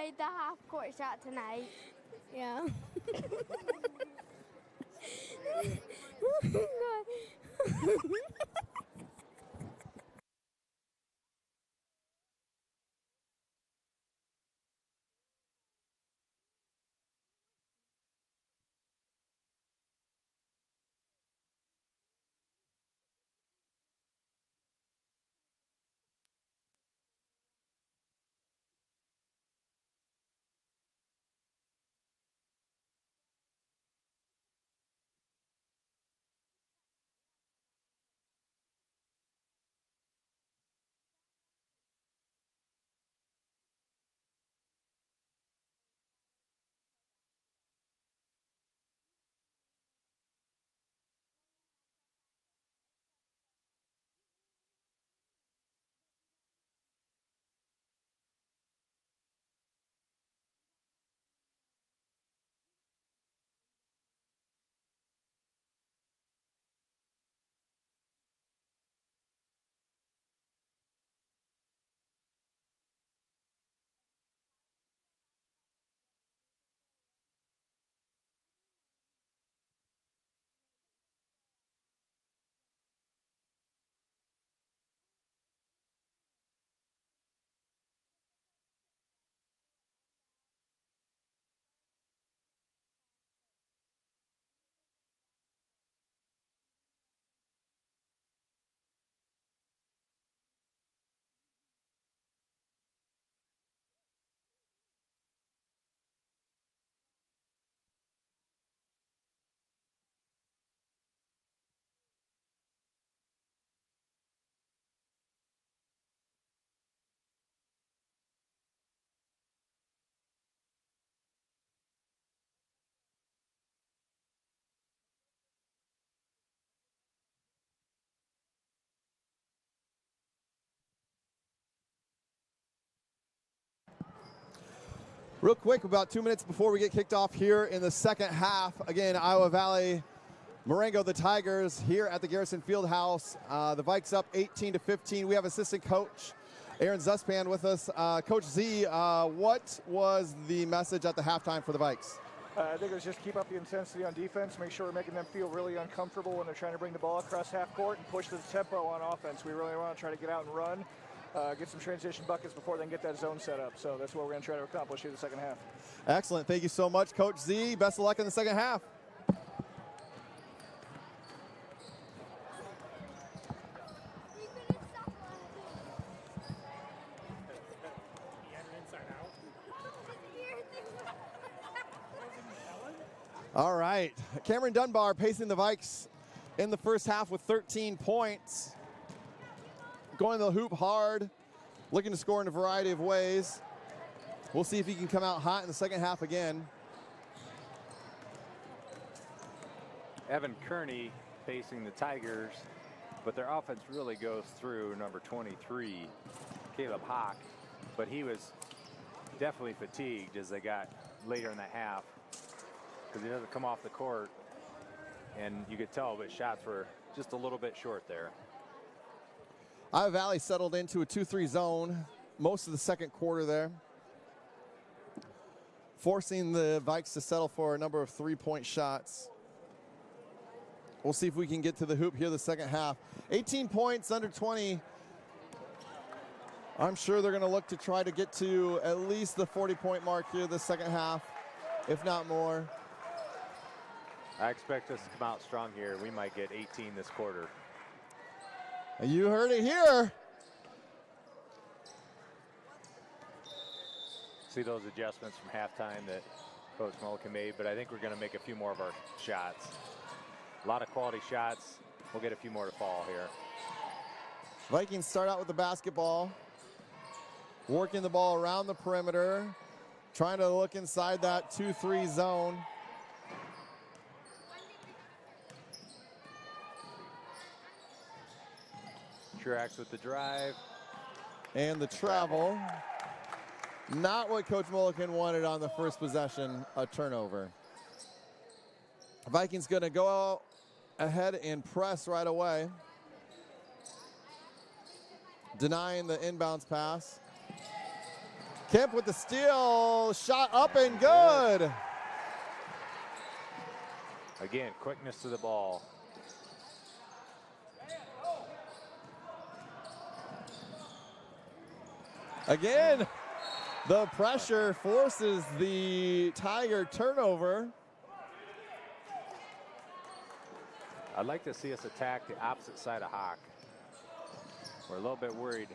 Speaker 5: made the half-court shot tonight. Yeah.
Speaker 1: Real quick, about 2 minutes before we get kicked off here in the second half. Again, Iowa Valley Marengo, the Tigers, here at the Garrison Fieldhouse. The Vikes up 18-15. We have assistant coach Aaron Zuspan with us. Coach Z, what was the message at the halftime for the Vikes?
Speaker 6: I think it was just keep up the intensity on defense, make sure we're making them feel really uncomfortable when they're trying to bring the ball across half court, and push the tempo on offense. We really want to try to get out and run, get some transition buckets before they can get that zone set up. So that's what we're going to try to accomplish here in the second half.
Speaker 1: Excellent. Thank you so much, Coach Z. Best of luck in the second half. All right, Cameron Dunbar pacing the Vikes in the first half with 13 points. Going to the hoop hard, looking to score in a variety of ways. We'll see if he can come out hot in the second half again.
Speaker 2: Evan Kearney facing the Tigers, but their offense really goes through number 23, Caleb Hawk, but he was definitely fatigued as they got later in the half, because he doesn't come off the court, and you could tell his shots were just a little bit short there.
Speaker 1: Iowa Valley settled into a 2-3 zone most of the second quarter there, forcing the Vikes to settle for a number of three-point shots. We'll see if we can get to the hoop here the second half. 18 points, under 20. I'm sure they're going to look to try to get to at least the 40-point mark here the second half, if not more.
Speaker 2: I expect us to come out strong here. We might get 18 this quarter.
Speaker 1: You heard it here.
Speaker 2: See those adjustments from halftime that Coach Mulliken made, but I think we're going to make a few more of our shots. A lot of quality shots. We'll get a few more to fall here.
Speaker 1: Vikings start out with the basketball, working the ball around the perimeter, trying to look inside that 2-3 zone.
Speaker 2: Truax with the drive.
Speaker 1: And the travel. Not what Coach Mulliken wanted on the first possession, a turnover. Vikings going to go ahead and press right away, denying the inbounds pass. Kemp with the steal, shot up and good.
Speaker 2: Again, quickness to the ball.
Speaker 1: Again, the pressure forces the Tiger turnover.
Speaker 2: I'd like to see us attack the opposite side of Hawk. We're a little bit worried.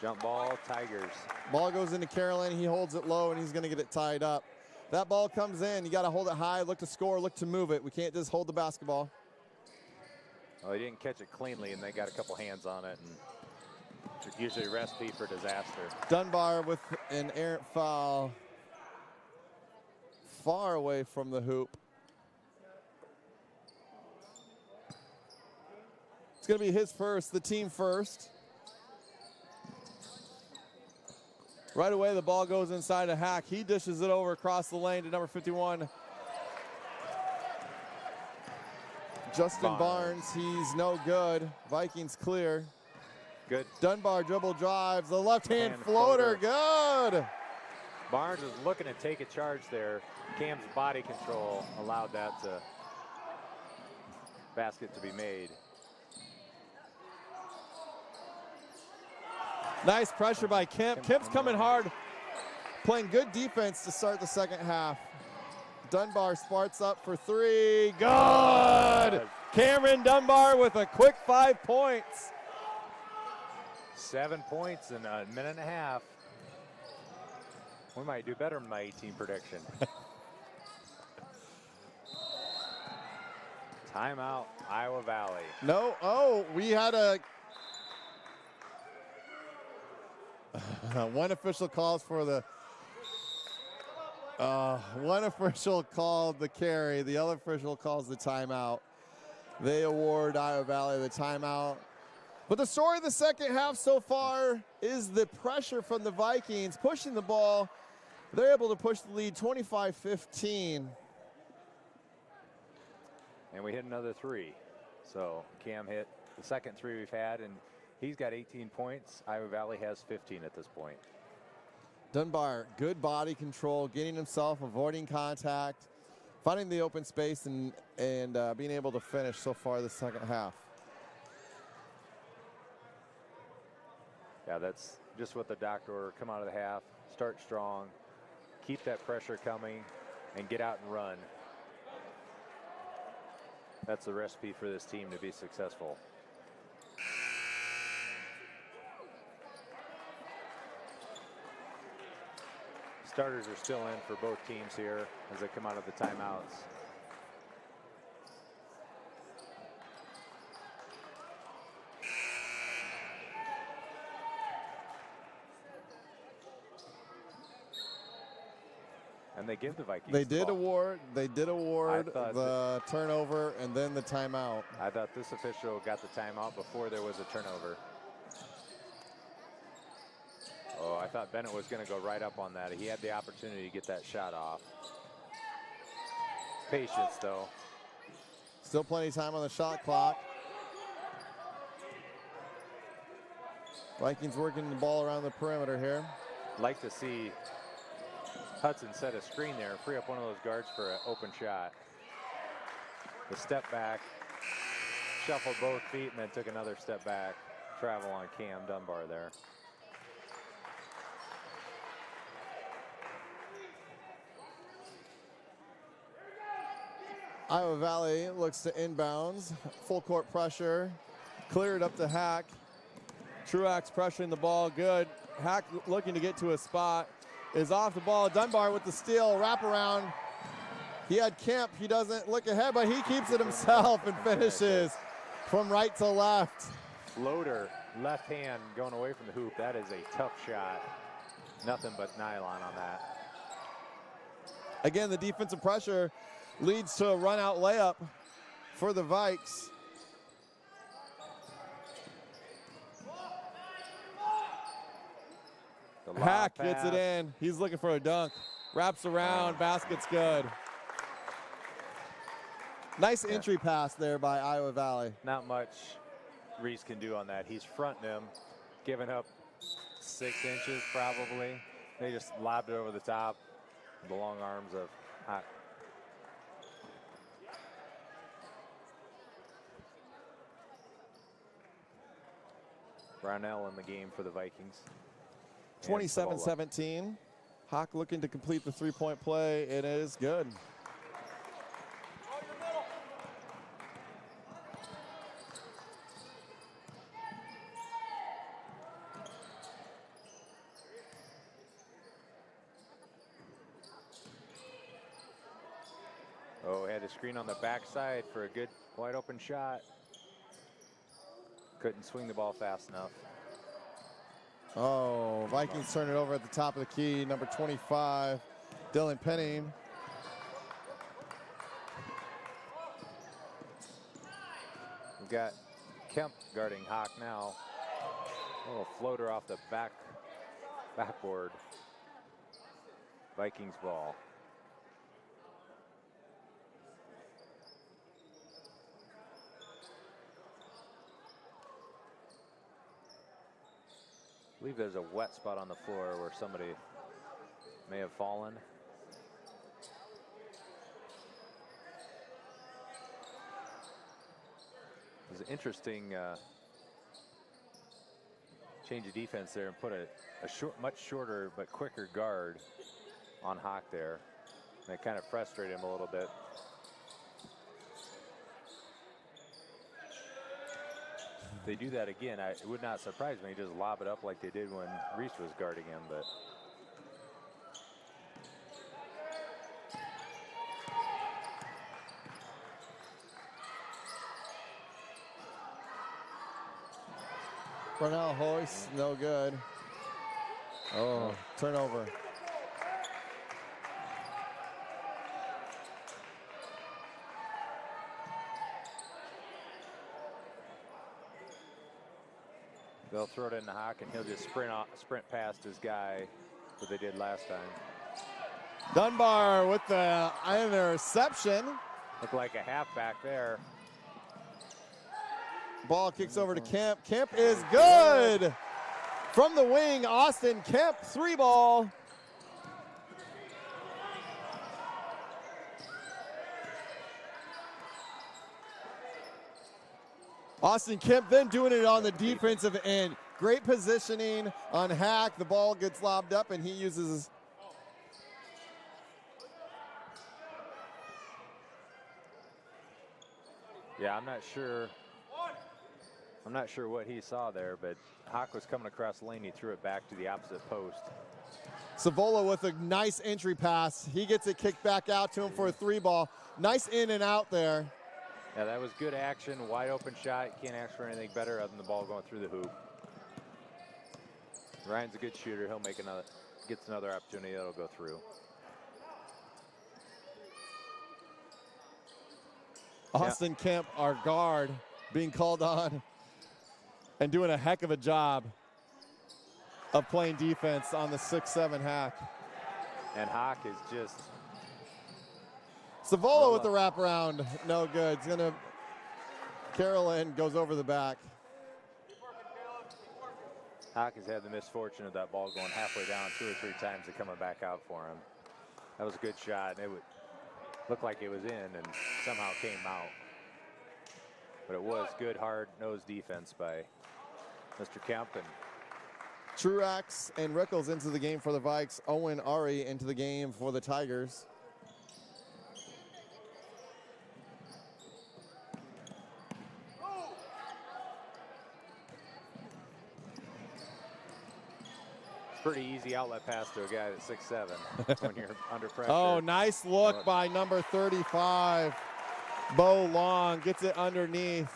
Speaker 2: Jump ball, Tigers.
Speaker 1: Ball goes into Carolyn. He holds it low, and he's going to get it tied up. That ball comes in. You got to hold it high, look to score, look to move it. We can't just hold the basketball.
Speaker 2: Well, he didn't catch it cleanly, and they got a couple hands on it, and usually a recipe for disaster.
Speaker 1: Dunbar with an errant foul. Far away from the hoop. It's going to be his first, the team first. Right away, the ball goes inside a Hack. He dishes it over across the lane to number 51. Justin Barnes, he's no good. Vikings clear.
Speaker 2: Good.
Speaker 1: Dunbar dribble drives, the left-hand floater, good.
Speaker 2: Barnes was looking to take a charge there. Cam's body control allowed that basket to be made.
Speaker 1: Nice pressure by Kemp. Kemp's coming hard, playing good defense to start the second half. Dunbar sparks up for three. Good! Cameron Dunbar with a quick 5 points.
Speaker 2: 7 points in a minute and a half. We might do better than my 18 prediction. Timeout, Iowa Valley.
Speaker 1: No, oh, we had one official calls for the one official called the carry, the other official calls the timeout. They award Iowa Valley the timeout. But the story of the second half so far is the pressure from the Vikings pushing the ball. They're able to push the lead 25-15.
Speaker 2: And we hit another three. So Cam hit the second three we've had, and he's got 18 points. Iowa Valley has 15 at this point.
Speaker 1: Dunbar, good body control, getting himself, avoiding contact, finding the open space, and being able to finish so far the second half.
Speaker 2: Yeah, that's just what the doctor ordered. Come out of the half, start strong, keep that pressure coming, and get out and run. That's the recipe for this team to be successful. Starters are still in for both teams here as they come out of the timeouts. And they give the Vikings.
Speaker 1: They did award
Speaker 2: thought
Speaker 1: the turnover and then the timeout.
Speaker 2: I thought this official got the timeout before there was a turnover. Oh, I thought Bennett was going to go right up on that. He had the opportunity to get that shot off. Patience, though.
Speaker 1: Still plenty of time on the shot clock. Vikings working the ball around the perimeter here.
Speaker 2: Like to see Hudson set a screen there, free up one of those guards for an open shot. The step back, shuffled both feet, and then took another step back. Travel on Cam Dunbar there.
Speaker 1: Iowa Valley looks to inbounds. Full court pressure. Cleared up to Hack. Truax pressuring the ball. Good. Hack looking to get to a spot. Is off the ball. Dunbar with the steal. Wraparound. He had Kemp. He doesn't look ahead, but he keeps it himself and finishes from right to left.
Speaker 2: Floater, left hand going away from the hoop. That is a tough shot. Nothing but nylon on that.
Speaker 1: Again, the defensive pressure leads to a run-out layup for the Vikes. Hack gets it in. He's looking for a dunk. Wraps around, basket's good. Nice entry pass there by Iowa Valley.
Speaker 2: Not much Reese can do on that. He's fronting him. giving up 6 inches probably. They just lobbed it over the top. The long arms of Hawk. Brownell in the game for the Vikings.
Speaker 1: 27-17. Hawk looking to complete the three-point play. It is good.
Speaker 2: Oh, had a screen on the backside for a good wide open shot. Couldn't swing the ball fast enough.
Speaker 1: Oh, Vikings turn it over at the top of the key. Number 25, Dylan Penning.
Speaker 2: We've got Kemp guarding Hawk now. A little floater off the backboard. Vikings ball. I believe there's a wet spot on the floor where somebody may have fallen. It was an interesting change of defense there and put a much shorter but quicker guard on Hawk there. And it kind of frustrated him a little bit. If they do that again, it would not surprise me. Just lob it up like they did when Reese was guarding him. But
Speaker 1: Cornell hoist, no good. Oh, turnover.
Speaker 2: they'll throw it in the Hawk, and he'll just sprint past his guy that they did last time.
Speaker 1: Dunbar with the interception.
Speaker 2: Looked like a halfback there.
Speaker 1: Ball kicks over to Kemp. Kemp is good. From the wing, Austin Kemp, 3-ball. Austin Kemp then doing it on the defensive end. Great positioning on Hack. The ball gets lobbed up and he uses
Speaker 2: Yeah, I'm not sure what he saw there, but Hawk was coming across the lane. He threw it back to the opposite post.
Speaker 1: Savola with a nice entry pass. He gets it kicked back out to him for a 3-ball. Nice in and out there.
Speaker 2: Yeah, that was good action, wide open shot. You can't ask for anything better other than the ball going through the hoop. Ryan's a good shooter. He'll gets another opportunity that'll go through.
Speaker 1: Austin Kemp, our guard, being called on and doing a heck of a job of playing defense on the 6-7 Hack.
Speaker 2: And Hawk is just...
Speaker 1: Savola with the wraparound, no good. It's gonna, Carolyn goes over the back.
Speaker 2: Hawk has had the misfortune of that ball going halfway down 2 or 3 times and coming back out for him. That was a good shot, and it would look like it was in and somehow came out. But it was good, hard-nosed defense by Mr. Kemp. And
Speaker 1: Truax and Rickles into the game for the Vikes. Owen Ari into the game for the Tigers.
Speaker 2: pretty easy outlet pass to a guy that's 6'7" when you're under pressure.
Speaker 1: Oh, nice look by number 35. Bo Long gets it underneath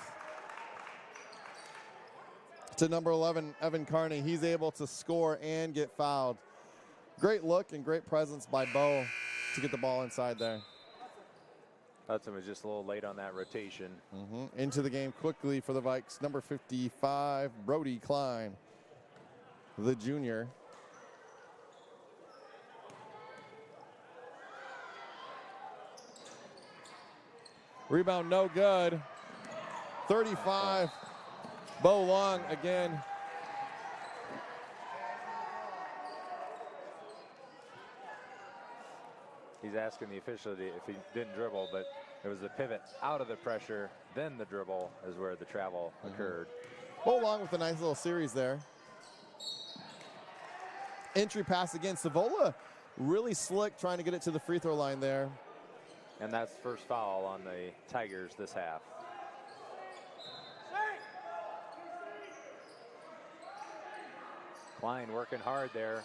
Speaker 1: to number 11, Evan Carney. He's able to score and get fouled. Great look and great presence by Bo to get the ball inside there.
Speaker 2: Hudson was just a little late on that rotation.
Speaker 1: Into the game quickly for the Vikes. Number 55, Brody Klein, the junior. Rebound no good. 35, Bo Long again.
Speaker 2: He's asking the official if he didn't dribble, but it was the pivot out of the pressure, then the dribble is where the travel occurred.
Speaker 1: Go along with a nice little series there. Entry pass again. Savola really slick trying to get it to the free throw line there.
Speaker 2: And that's first foul on the Tigers this half. Klein working hard there.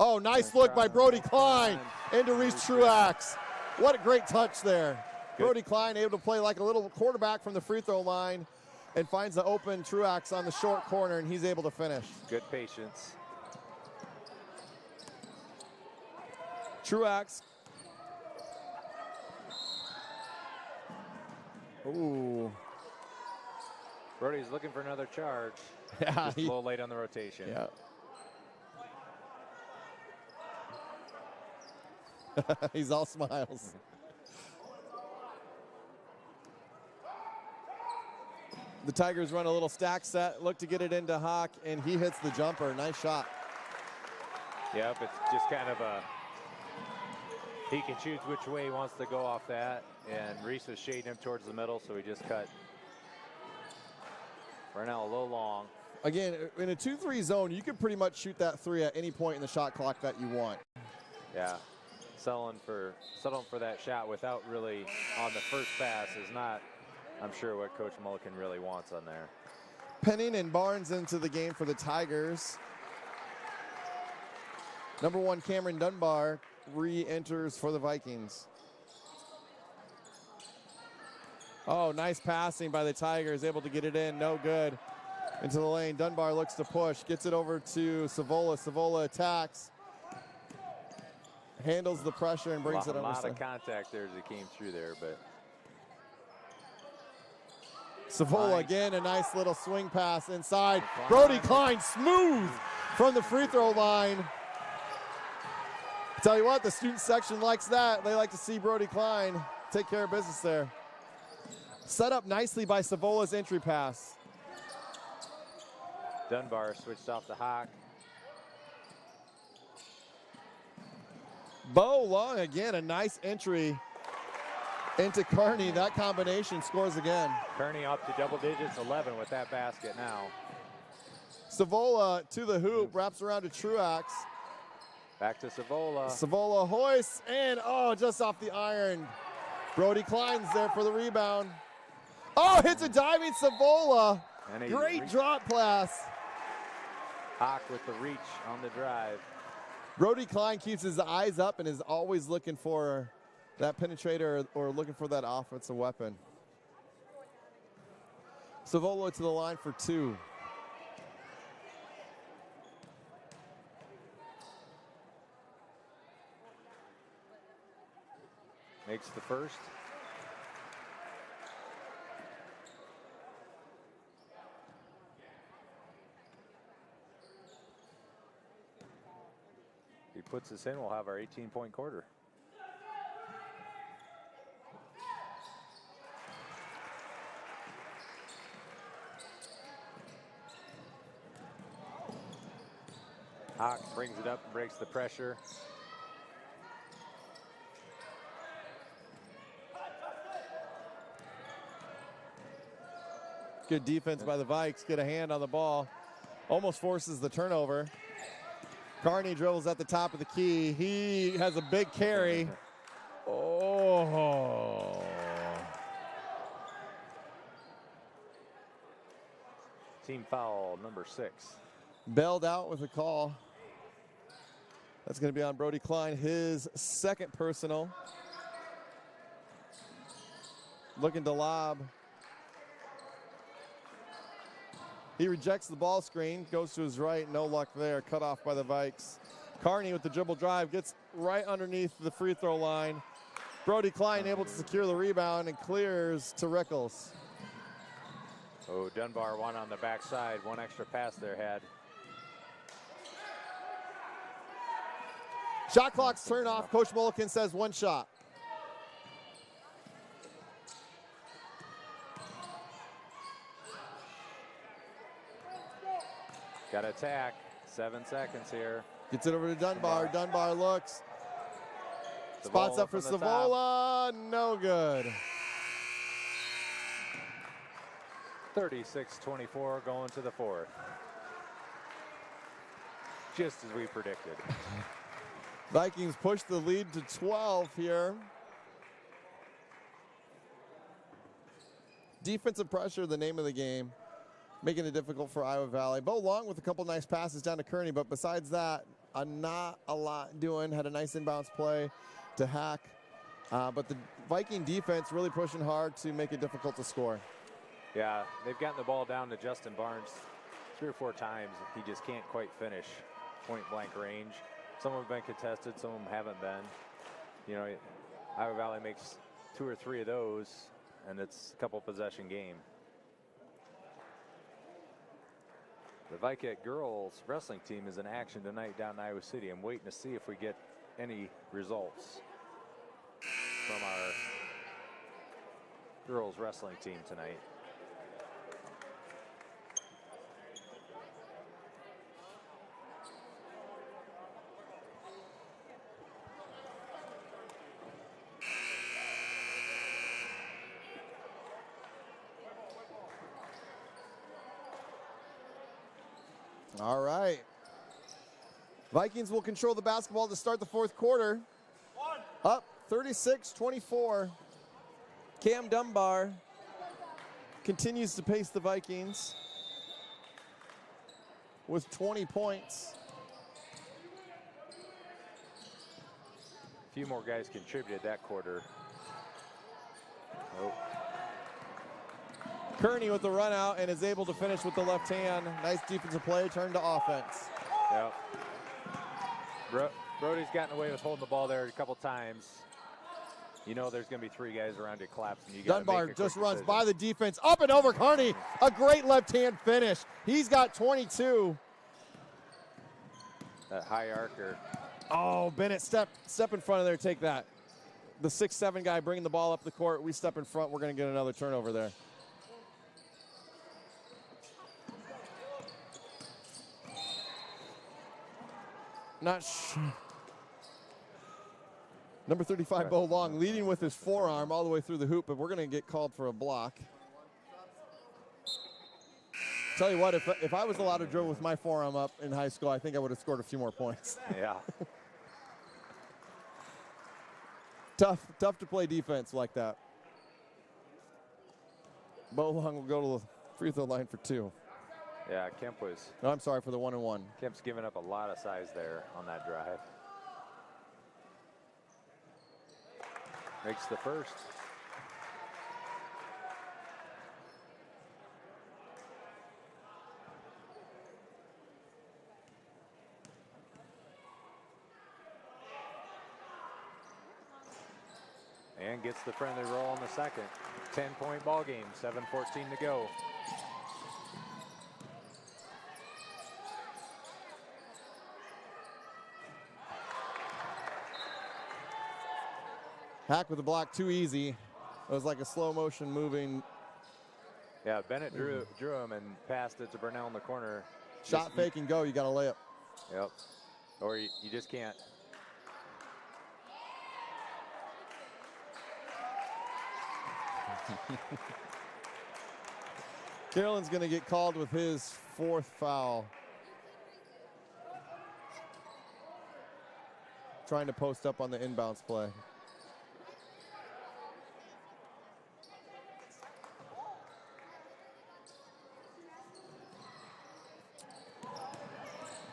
Speaker 1: Oh, nice look by Brody Klein into Reese Truax. What a great touch there.
Speaker 2: Good.
Speaker 1: Brody Klein able to play like a little quarterback from the free throw line and finds the open Truax on the short corner, and he's able to finish.
Speaker 2: Good patience.
Speaker 1: Truax. Ooh.
Speaker 2: Brody's looking for another charge.
Speaker 1: Yeah,
Speaker 2: Just a little late on the rotation.
Speaker 1: Yeah. He's all smiles. The Tigers run a little stack set, look to get it into Hawk, and he hits the jumper. Nice shot.
Speaker 2: Yep, it's just kind of a, he can choose which way he wants to go off that, and Reese was shading him towards the middle, so he just cut right now a little long.
Speaker 1: Again, in a 2-3 zone, you can pretty much shoot that three at any point in the shot clock that you want.
Speaker 2: Yeah, settling for that shot without really on the first pass is not, I'm sure, what Coach Mulliken really wants on there.
Speaker 1: Penning and Barnes into the game for the Tigers. Number 1, Cameron Dunbar re-enters for the Vikings. Oh, nice passing by the Tigers, able to get it in, no good. Into the lane, Dunbar looks to push, gets it over to Savola. Savola attacks, handles the pressure and brings it
Speaker 2: A
Speaker 1: under.
Speaker 2: lot of contact there as he came through there, but
Speaker 1: Savola again, a nice little swing pass inside. Brody Klein smooth from the free throw line. Tell you what, the student section likes that. They like to see Brody Klein take care of business there. Set up nicely by Savola's entry pass.
Speaker 2: Dunbar switched off the Hawk.
Speaker 1: Bo Long again, a nice entry into Kearney. That combination scores again.
Speaker 2: Kearney up to double digits, 11 with that basket now.
Speaker 1: Savola to the hoop, wraps around to Truax.
Speaker 2: Back to Savola.
Speaker 1: Savola hoists, and just off the iron. Brody Klein's there for the rebound. Oh, hits a diving Savola. Great drop pass.
Speaker 2: Hawk with the reach on the drive.
Speaker 1: Brody Klein keeps his eyes up and is always looking for that penetrator or looking for that offensive weapon. Savola to the line for 2.
Speaker 2: Makes the first. If he puts this in, we'll have our 18-point quarter. Hawk brings it up and breaks the pressure.
Speaker 1: Good defense by the Vikes. Get a hand on the ball. Almost forces the turnover. Kearney dribbles at the top of the key. He has a big carry. Oh.
Speaker 2: Team foul number 6.
Speaker 1: Bailed out with a call. That's going to be on Brody Klein, his second personal. Looking to lob. He rejects the ball screen, goes to his right, no luck there, cut off by the Vikes. Kearney with the dribble drive, gets right underneath the free throw line. Brody Klein able to secure the rebound and clears to Rickles.
Speaker 2: Oh, Dunbar one on the backside, one extra pass there had.
Speaker 1: Shot clock's turned off. Coach Mulliken says 1 shot.
Speaker 2: Got to attack. 7 seconds here.
Speaker 1: Gets it over to Dunbar. Dunbar looks. Spots
Speaker 2: Savola
Speaker 1: up for
Speaker 2: from the top.
Speaker 1: Savola. No good.
Speaker 2: 36-24 going to the fourth. Just as we predicted.
Speaker 1: Vikings push the lead to 12 here. Defensive pressure, the name of the game, making it difficult for Iowa Valley. Bo Long with a couple nice passes down to Kearney, but besides that, not a lot doing. Had a nice inbounds play to Hack. But the Viking defense really pushing hard to make it difficult to score.
Speaker 2: Yeah, they've gotten the ball down to Justin Barnes 3 or 4 times. He just can't quite finish point blank range. Some of them have been contested, some of them haven't been. You know, Iowa Valley makes 2 or 3 of those, and it's a couple possession game. The Viket girls wrestling team is in action tonight down in Iowa City. I'm waiting to see if we get any results from our girls wrestling team tonight.
Speaker 1: All right. Vikings will control the basketball to start the fourth quarter. Up 36-24. Cam Dunbar continues to pace the Vikings with 20 points.
Speaker 2: A few more guys contributed that quarter. Oh.
Speaker 1: Kearney with the run out and is able to finish with the left hand. Nice defensive play, turn to offense.
Speaker 2: Yep. Brody's gotten away with holding the ball there a couple times. You know there's going to be 3 guys around you collapsing. You
Speaker 1: Dunbar just runs by the defense, up and over Kearney. A great left hand finish. He's got 22.
Speaker 2: That high archer.
Speaker 1: Oh, Bennett, step in front of there, take that. The 6'7" guy bringing the ball up the court. We step in front, we're going to get another turnover there. Not sure. Number 35, Bo Long, leading with his forearm all the way through the hoop, but we're going to get called for a block. Tell you what, if I was allowed to dribble with my forearm up in high school, I think I would have scored a few more points.
Speaker 2: Yeah.
Speaker 1: Tough to play defense like that. Bo Long will go to the free throw line for 2.
Speaker 2: Yeah, Kemp was.
Speaker 1: No, I'm sorry, for the 1-and-1.
Speaker 2: Kemp's giving up a lot of size there on that drive. Makes the first. And gets the friendly roll on the second. 10-point ball game, 7:14 to go.
Speaker 1: Hack with the block, too easy. It was like a slow motion moving.
Speaker 2: Yeah, Bennett drew him and passed it to Burnell in the corner.
Speaker 1: Shot fake and go, you got to lay up.
Speaker 2: Yep. Or you just can't.
Speaker 1: Carolyn's going to get called with his 4th foul. Trying to post up on the inbounds play.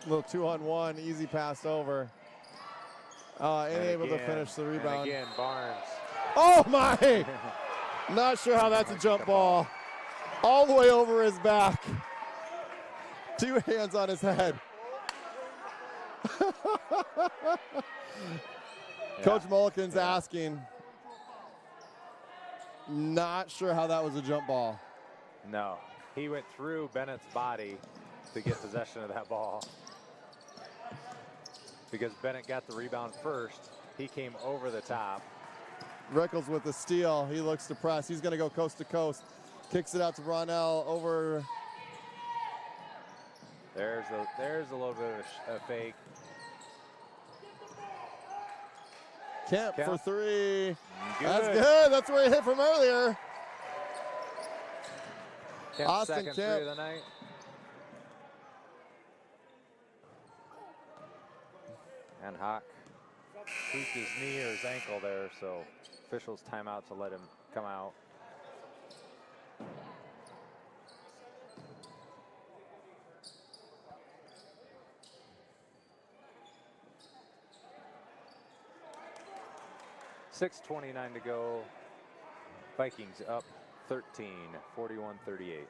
Speaker 1: Little 2-on-1, easy pass over. And able to finish the rebound.
Speaker 2: And again, Barnes.
Speaker 1: Oh my! Not sure how that's a jump ball. All the way over his back. 2 hands on his head. Coach Mulliken's asking. Not sure how that was a jump ball.
Speaker 2: No, he went through Bennett's body to get possession of that ball. Because Bennett got the rebound first. He came over the top.
Speaker 1: Rickles with the steal. He looks to press. He's going to go coast to coast. Kicks it out to Ronell over
Speaker 2: There's a little bit of a fake.
Speaker 1: Kemp for
Speaker 2: Kemp.
Speaker 1: three.
Speaker 2: Good.
Speaker 1: That's good. That's where he hit from earlier.
Speaker 2: Kemp's
Speaker 1: Austin
Speaker 2: second
Speaker 1: Kemp.
Speaker 2: three of the night. And Hawk tweaked his knee or his ankle there, so officials timeout to let him come out. .6:29 to go. Vikings up 13, 41-38.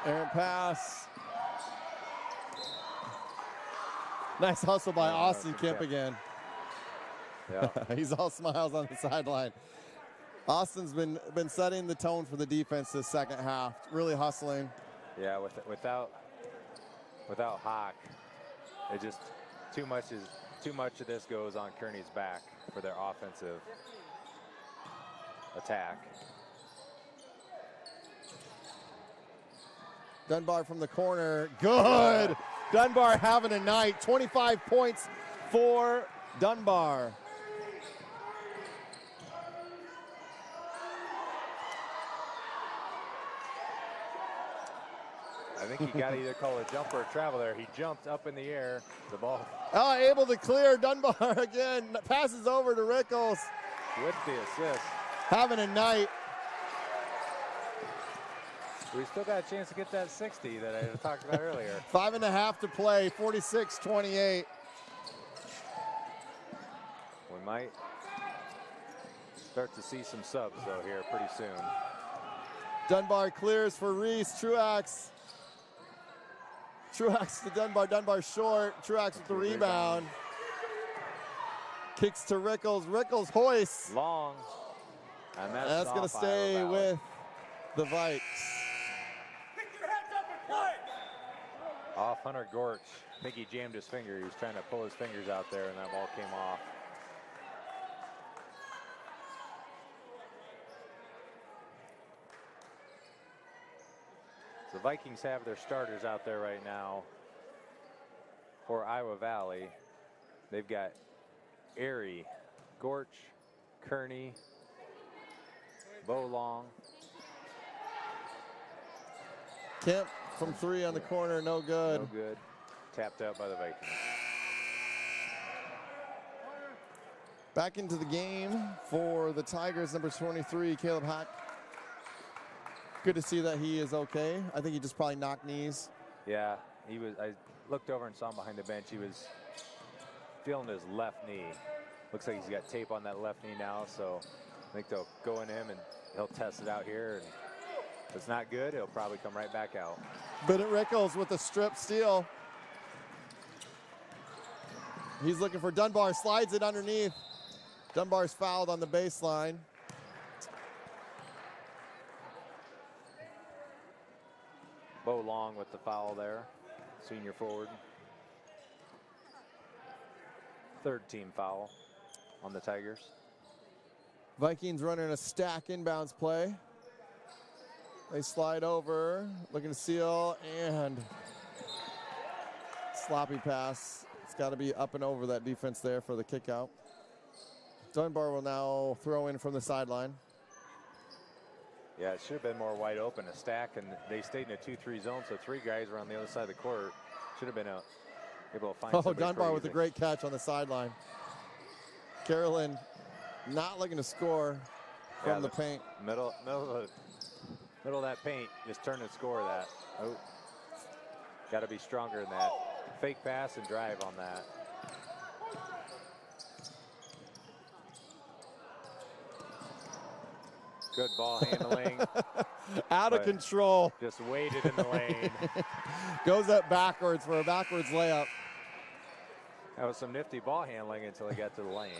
Speaker 1: Errant pass. Nice hustle by Austin Kemp again.
Speaker 2: Yeah.
Speaker 1: He's all smiles on the sideline. Austin's been setting the tone for the defense this second half. Really hustling.
Speaker 2: Yeah, without Hawk, it just too much of this goes on Kearney's back for their offensive attack.
Speaker 1: Dunbar from the corner. Good. Dunbar having a night. 25 points for Dunbar.
Speaker 2: I think he got to either call a jump or a travel there. He jumped up in the air. The ball
Speaker 1: Able to clear. Dunbar again. Passes over to Rickles.
Speaker 2: with the assist.
Speaker 1: Having a night.
Speaker 2: We still got a chance to get that 60 that I talked about earlier.
Speaker 1: 5.5 to play. 46-28.
Speaker 2: We might start to see some subs, though, here pretty soon.
Speaker 1: Dunbar clears for Reese. Truax. Truax to Dunbar. Dunbar short. Truax with the rebound. Kicks to Rickles. Rickles hoists.
Speaker 2: Long. And
Speaker 1: That's going to stay with the Vikes.
Speaker 2: Off Hunter Gorch. I think he jammed his finger. He was trying to pull his fingers out there, and that ball came off. The Vikings have their starters out there right now for Iowa Valley. They've got Airy, Gorch, Kearney, Bo Long.
Speaker 1: Kemp from three on the corner, no good.
Speaker 2: No good. Tapped out by the Vikings.
Speaker 1: Back into the game for the Tigers, number 23, Caleb Hack. Good to see that he is okay. I think he just probably knocked knees.
Speaker 2: Yeah, he was. I looked over and saw him behind the bench. He was feeling his left knee. Looks like he's got tape on that left knee now, so I think they'll go in him and he'll test it out here. And if it's not good, he'll probably come right back out.
Speaker 1: Bennett Rickles with a strip steal. He's looking for Dunbar, slides it underneath. Dunbar's fouled on the baseline.
Speaker 2: Bo Long with the foul there, senior forward. Third team foul on the Tigers.
Speaker 1: Vikings running a stack inbounds play. They slide over, looking to seal, and sloppy pass. It's got to be up and over that defense there for the kick out. Dunbar will now throw in from the sideline.
Speaker 2: Yeah, it should have been more wide open, a stack, and they stayed in a 2-3 zone, so three guys were on the other side of the court. Should have been able to find somebody
Speaker 1: Dunbar with a
Speaker 2: easy.
Speaker 1: great catch on the sideline. Carolyn not looking to score from the paint.
Speaker 2: Middle of that paint, just turn and score that. Oh, got to be stronger than that. Fake pass and drive on that. Good ball handling.
Speaker 1: Out of control.
Speaker 2: Just waited in the lane.
Speaker 1: Goes up backwards for a backwards layup.
Speaker 2: That was some nifty ball handling until he got to the lane.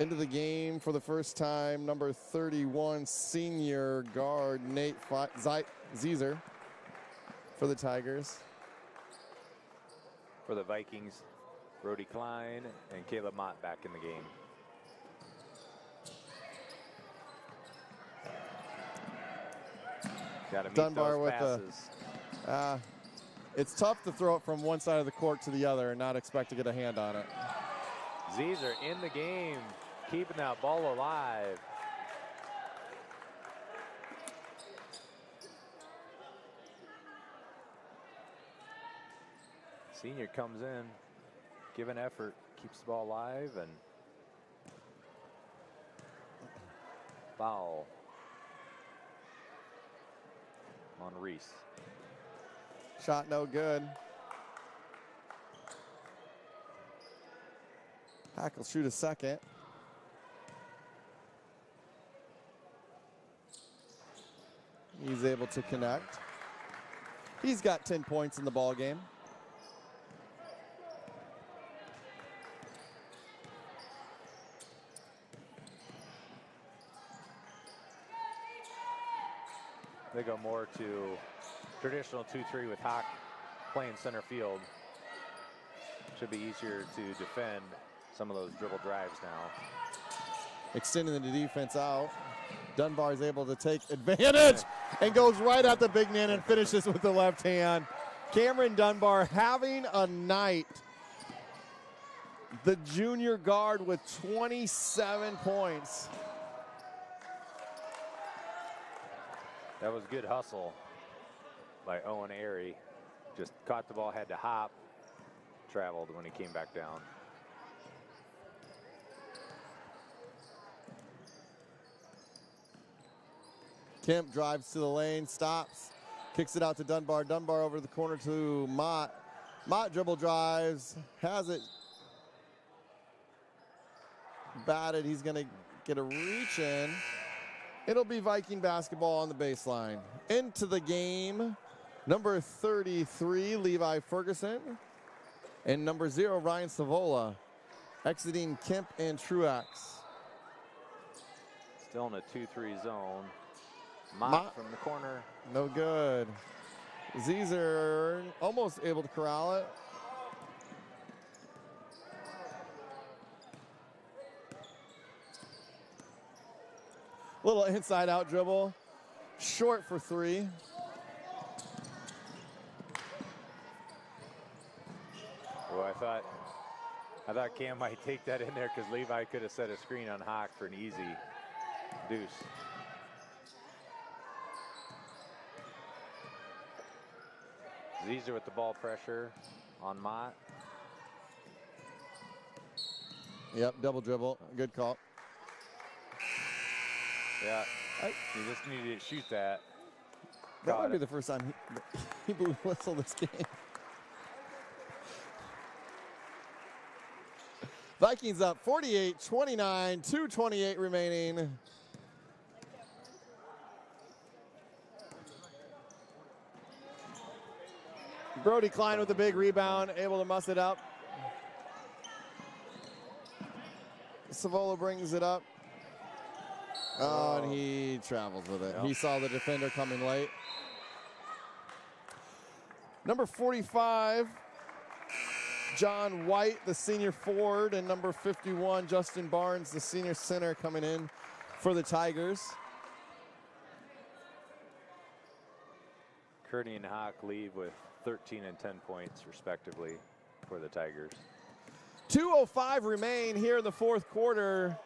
Speaker 1: Into the game for the first time, number 31, senior guard Nate Zezer. for the Tigers.
Speaker 2: For the Vikings, Brody Klein and Caleb Mott back in the game. Got to meet
Speaker 1: Dunbar
Speaker 2: those
Speaker 1: with
Speaker 2: passes.
Speaker 1: It's tough to throw it from one side of the court to the other and not expect to get a hand on it.
Speaker 2: Zezer in the game, keeping that ball alive. Senior comes in, giving effort, keeps the ball alive, and foul on Reese.
Speaker 1: Shot no good. Hack will shoot a second. He's able to connect. He's got 10 points in the ball game.
Speaker 2: They go more to traditional 2-3 with Hawk playing center field. Should be easier to defend some of those dribble drives now.
Speaker 1: Extending the defense out. Dunbar is able to take advantage and goes right at the big man and finishes with the left hand. Cameron Dunbar having a night. The junior guard with 27 points.
Speaker 2: That was good hustle by Owen Airy. Just caught the ball, had to hop, traveled when he came back down.
Speaker 1: Kemp drives to the lane, stops, kicks it out to Dunbar. Dunbar over the corner to Mott. Mott dribble drives, has it batted. He's going to get a reach in. It'll be Viking basketball on the baseline. Into the game, number 33, Levi Ferguson, and number 0, Ryan Savola. Exiting Kemp and Truax.
Speaker 2: Still in a 2-3 zone. Mott from the corner.
Speaker 1: No good. Zezer almost able to corral it. Little inside out dribble. Short for 3.
Speaker 2: Oh, I thought Cam might take that in there because Levi could have set a screen on Hawk for an easy deuce. Zezer with the ball pressure on Mott.
Speaker 1: Yep, double dribble. Good call.
Speaker 2: Yeah, you just needed to shoot that.
Speaker 1: That might be the first time he blew the whistle this game. Vikings up 48-29, 2:28 remaining. Brody Klein with a big rebound, able to muss it up. Savola brings it up. Oh, and he travels with it.
Speaker 2: Yep.
Speaker 1: He saw the defender coming late. Number 45, John White, the senior forward, and number 51, Justin Barnes, the senior center, coming in for the Tigers.
Speaker 2: Kearney and Hawk leave with 13 and 10 points, respectively, for the Tigers.
Speaker 1: 2:05 remain here in the fourth quarter.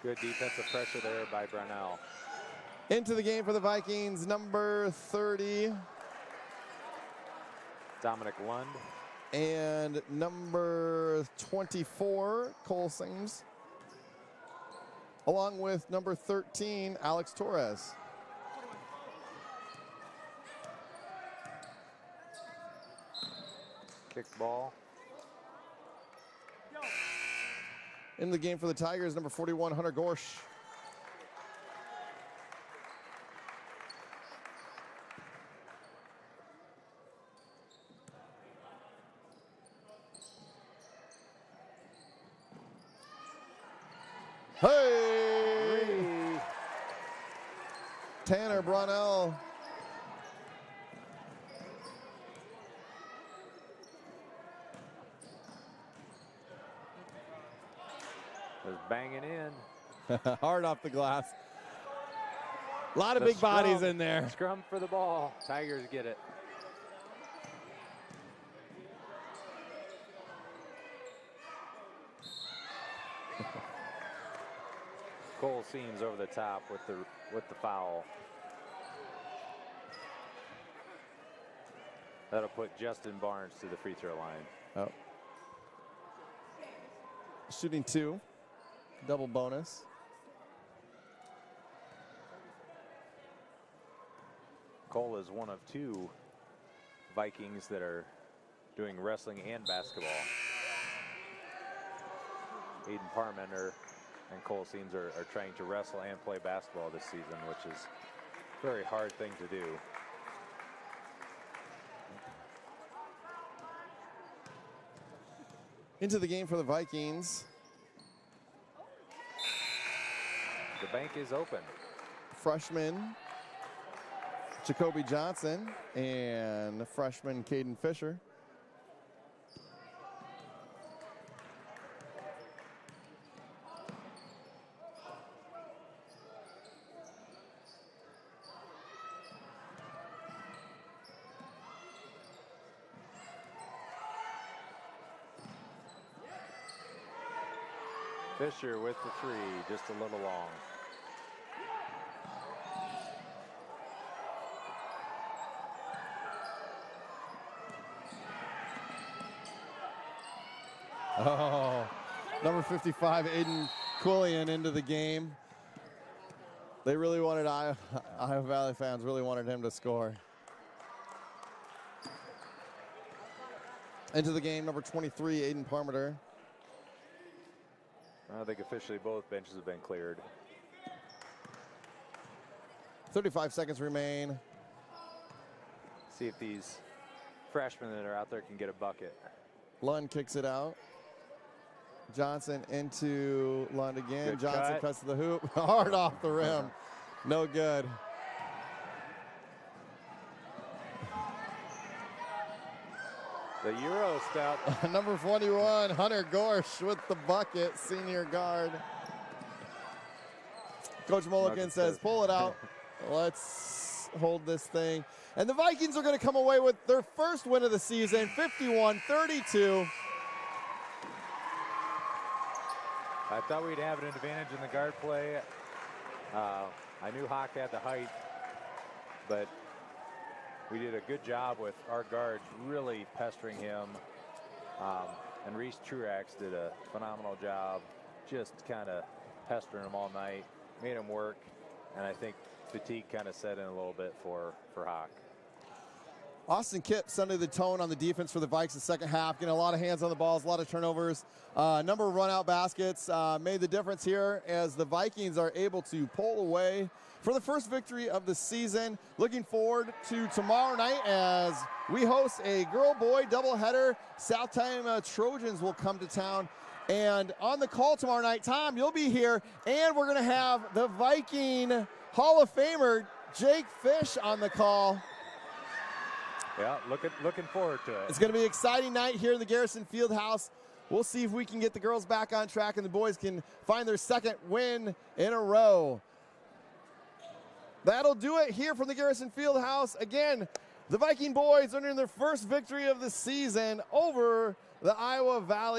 Speaker 2: Good defensive pressure there by Brownell.
Speaker 1: Into the game for the Vikings, number 30.
Speaker 2: Dominic Lund.
Speaker 1: And number 24, Cole Sims. Along with number 13, Alex Torres.
Speaker 2: Kick ball.
Speaker 1: In the game for the Tigers, number 41, Hunter Gorsh. Hey! Tanner Brunell.
Speaker 2: Just banging in.
Speaker 1: Hard off the glass. A lot of
Speaker 2: The
Speaker 1: big bodies
Speaker 2: scrum.
Speaker 1: in there.
Speaker 2: Scrum for the ball. Tigers get it. Cole Seams over the top with the foul. That'll put Justin Barnes to the free throw line.
Speaker 1: Oh. Shooting 2. Double bonus.
Speaker 2: Cole is one of 2 Vikings that are doing wrestling and basketball. Aiden Parmenter and Cole Seams are trying to wrestle and play basketball this season, which is a very hard thing to do.
Speaker 1: Into the game for the Vikings.
Speaker 2: The bank is open.
Speaker 1: Freshman Jacoby Johnson and freshman Caden Fisher.
Speaker 2: Fisher with the 3, just a little long.
Speaker 1: Oh, number 55, Aiden Quillian into the game. They really wanted, Iowa Valley fans really wanted him to score. Into the game, number 23, Aiden Parmenter.
Speaker 2: I think officially both benches have been cleared.
Speaker 1: 35 seconds remain.
Speaker 2: See if these freshmen that are out there can get a bucket.
Speaker 1: Lund kicks it out. Johnson into Lund again.
Speaker 2: Good
Speaker 1: Johnson
Speaker 2: cut.
Speaker 1: cuts to the hoop. Hard off the rim. No good.
Speaker 2: The Euro step.
Speaker 1: Number 41, Hunter Gorsh with the bucket, senior guard. Coach Mulligan says, pull it out. Let's hold this thing. And the Vikings are going to come away with their first win of the season, 51-32.
Speaker 2: I thought we'd have an advantage in the guard play. I knew Hawk had the height, but we did a good job with our guards really pestering him. And Reese Truax did a phenomenal job just kind of pestering him all night, made him work, and I think fatigue kind of set in a little bit for Hawk.
Speaker 1: Austin Kipp setting the tone on the defense for the Vikes the second half, getting a lot of hands on the balls, a lot of turnovers, number of run-out baskets made the difference here as the Vikings are able to pull away for the first victory of the season. Looking forward to tomorrow night as we host a girl-boy doubleheader. Southtime Trojans will come to town. And on the call tomorrow night, Tom, you'll be here, and we're going to have the Viking Hall of Famer Jake Fish on the call.
Speaker 2: Yeah, looking forward to it.
Speaker 1: It's going to be an exciting night here in the Garrison Fieldhouse. We'll see if we can get the girls back on track and the boys can find their second win in a row. That'll do it here from the Garrison Fieldhouse. Again, the Viking boys earning their first victory of the season over the Iowa Valley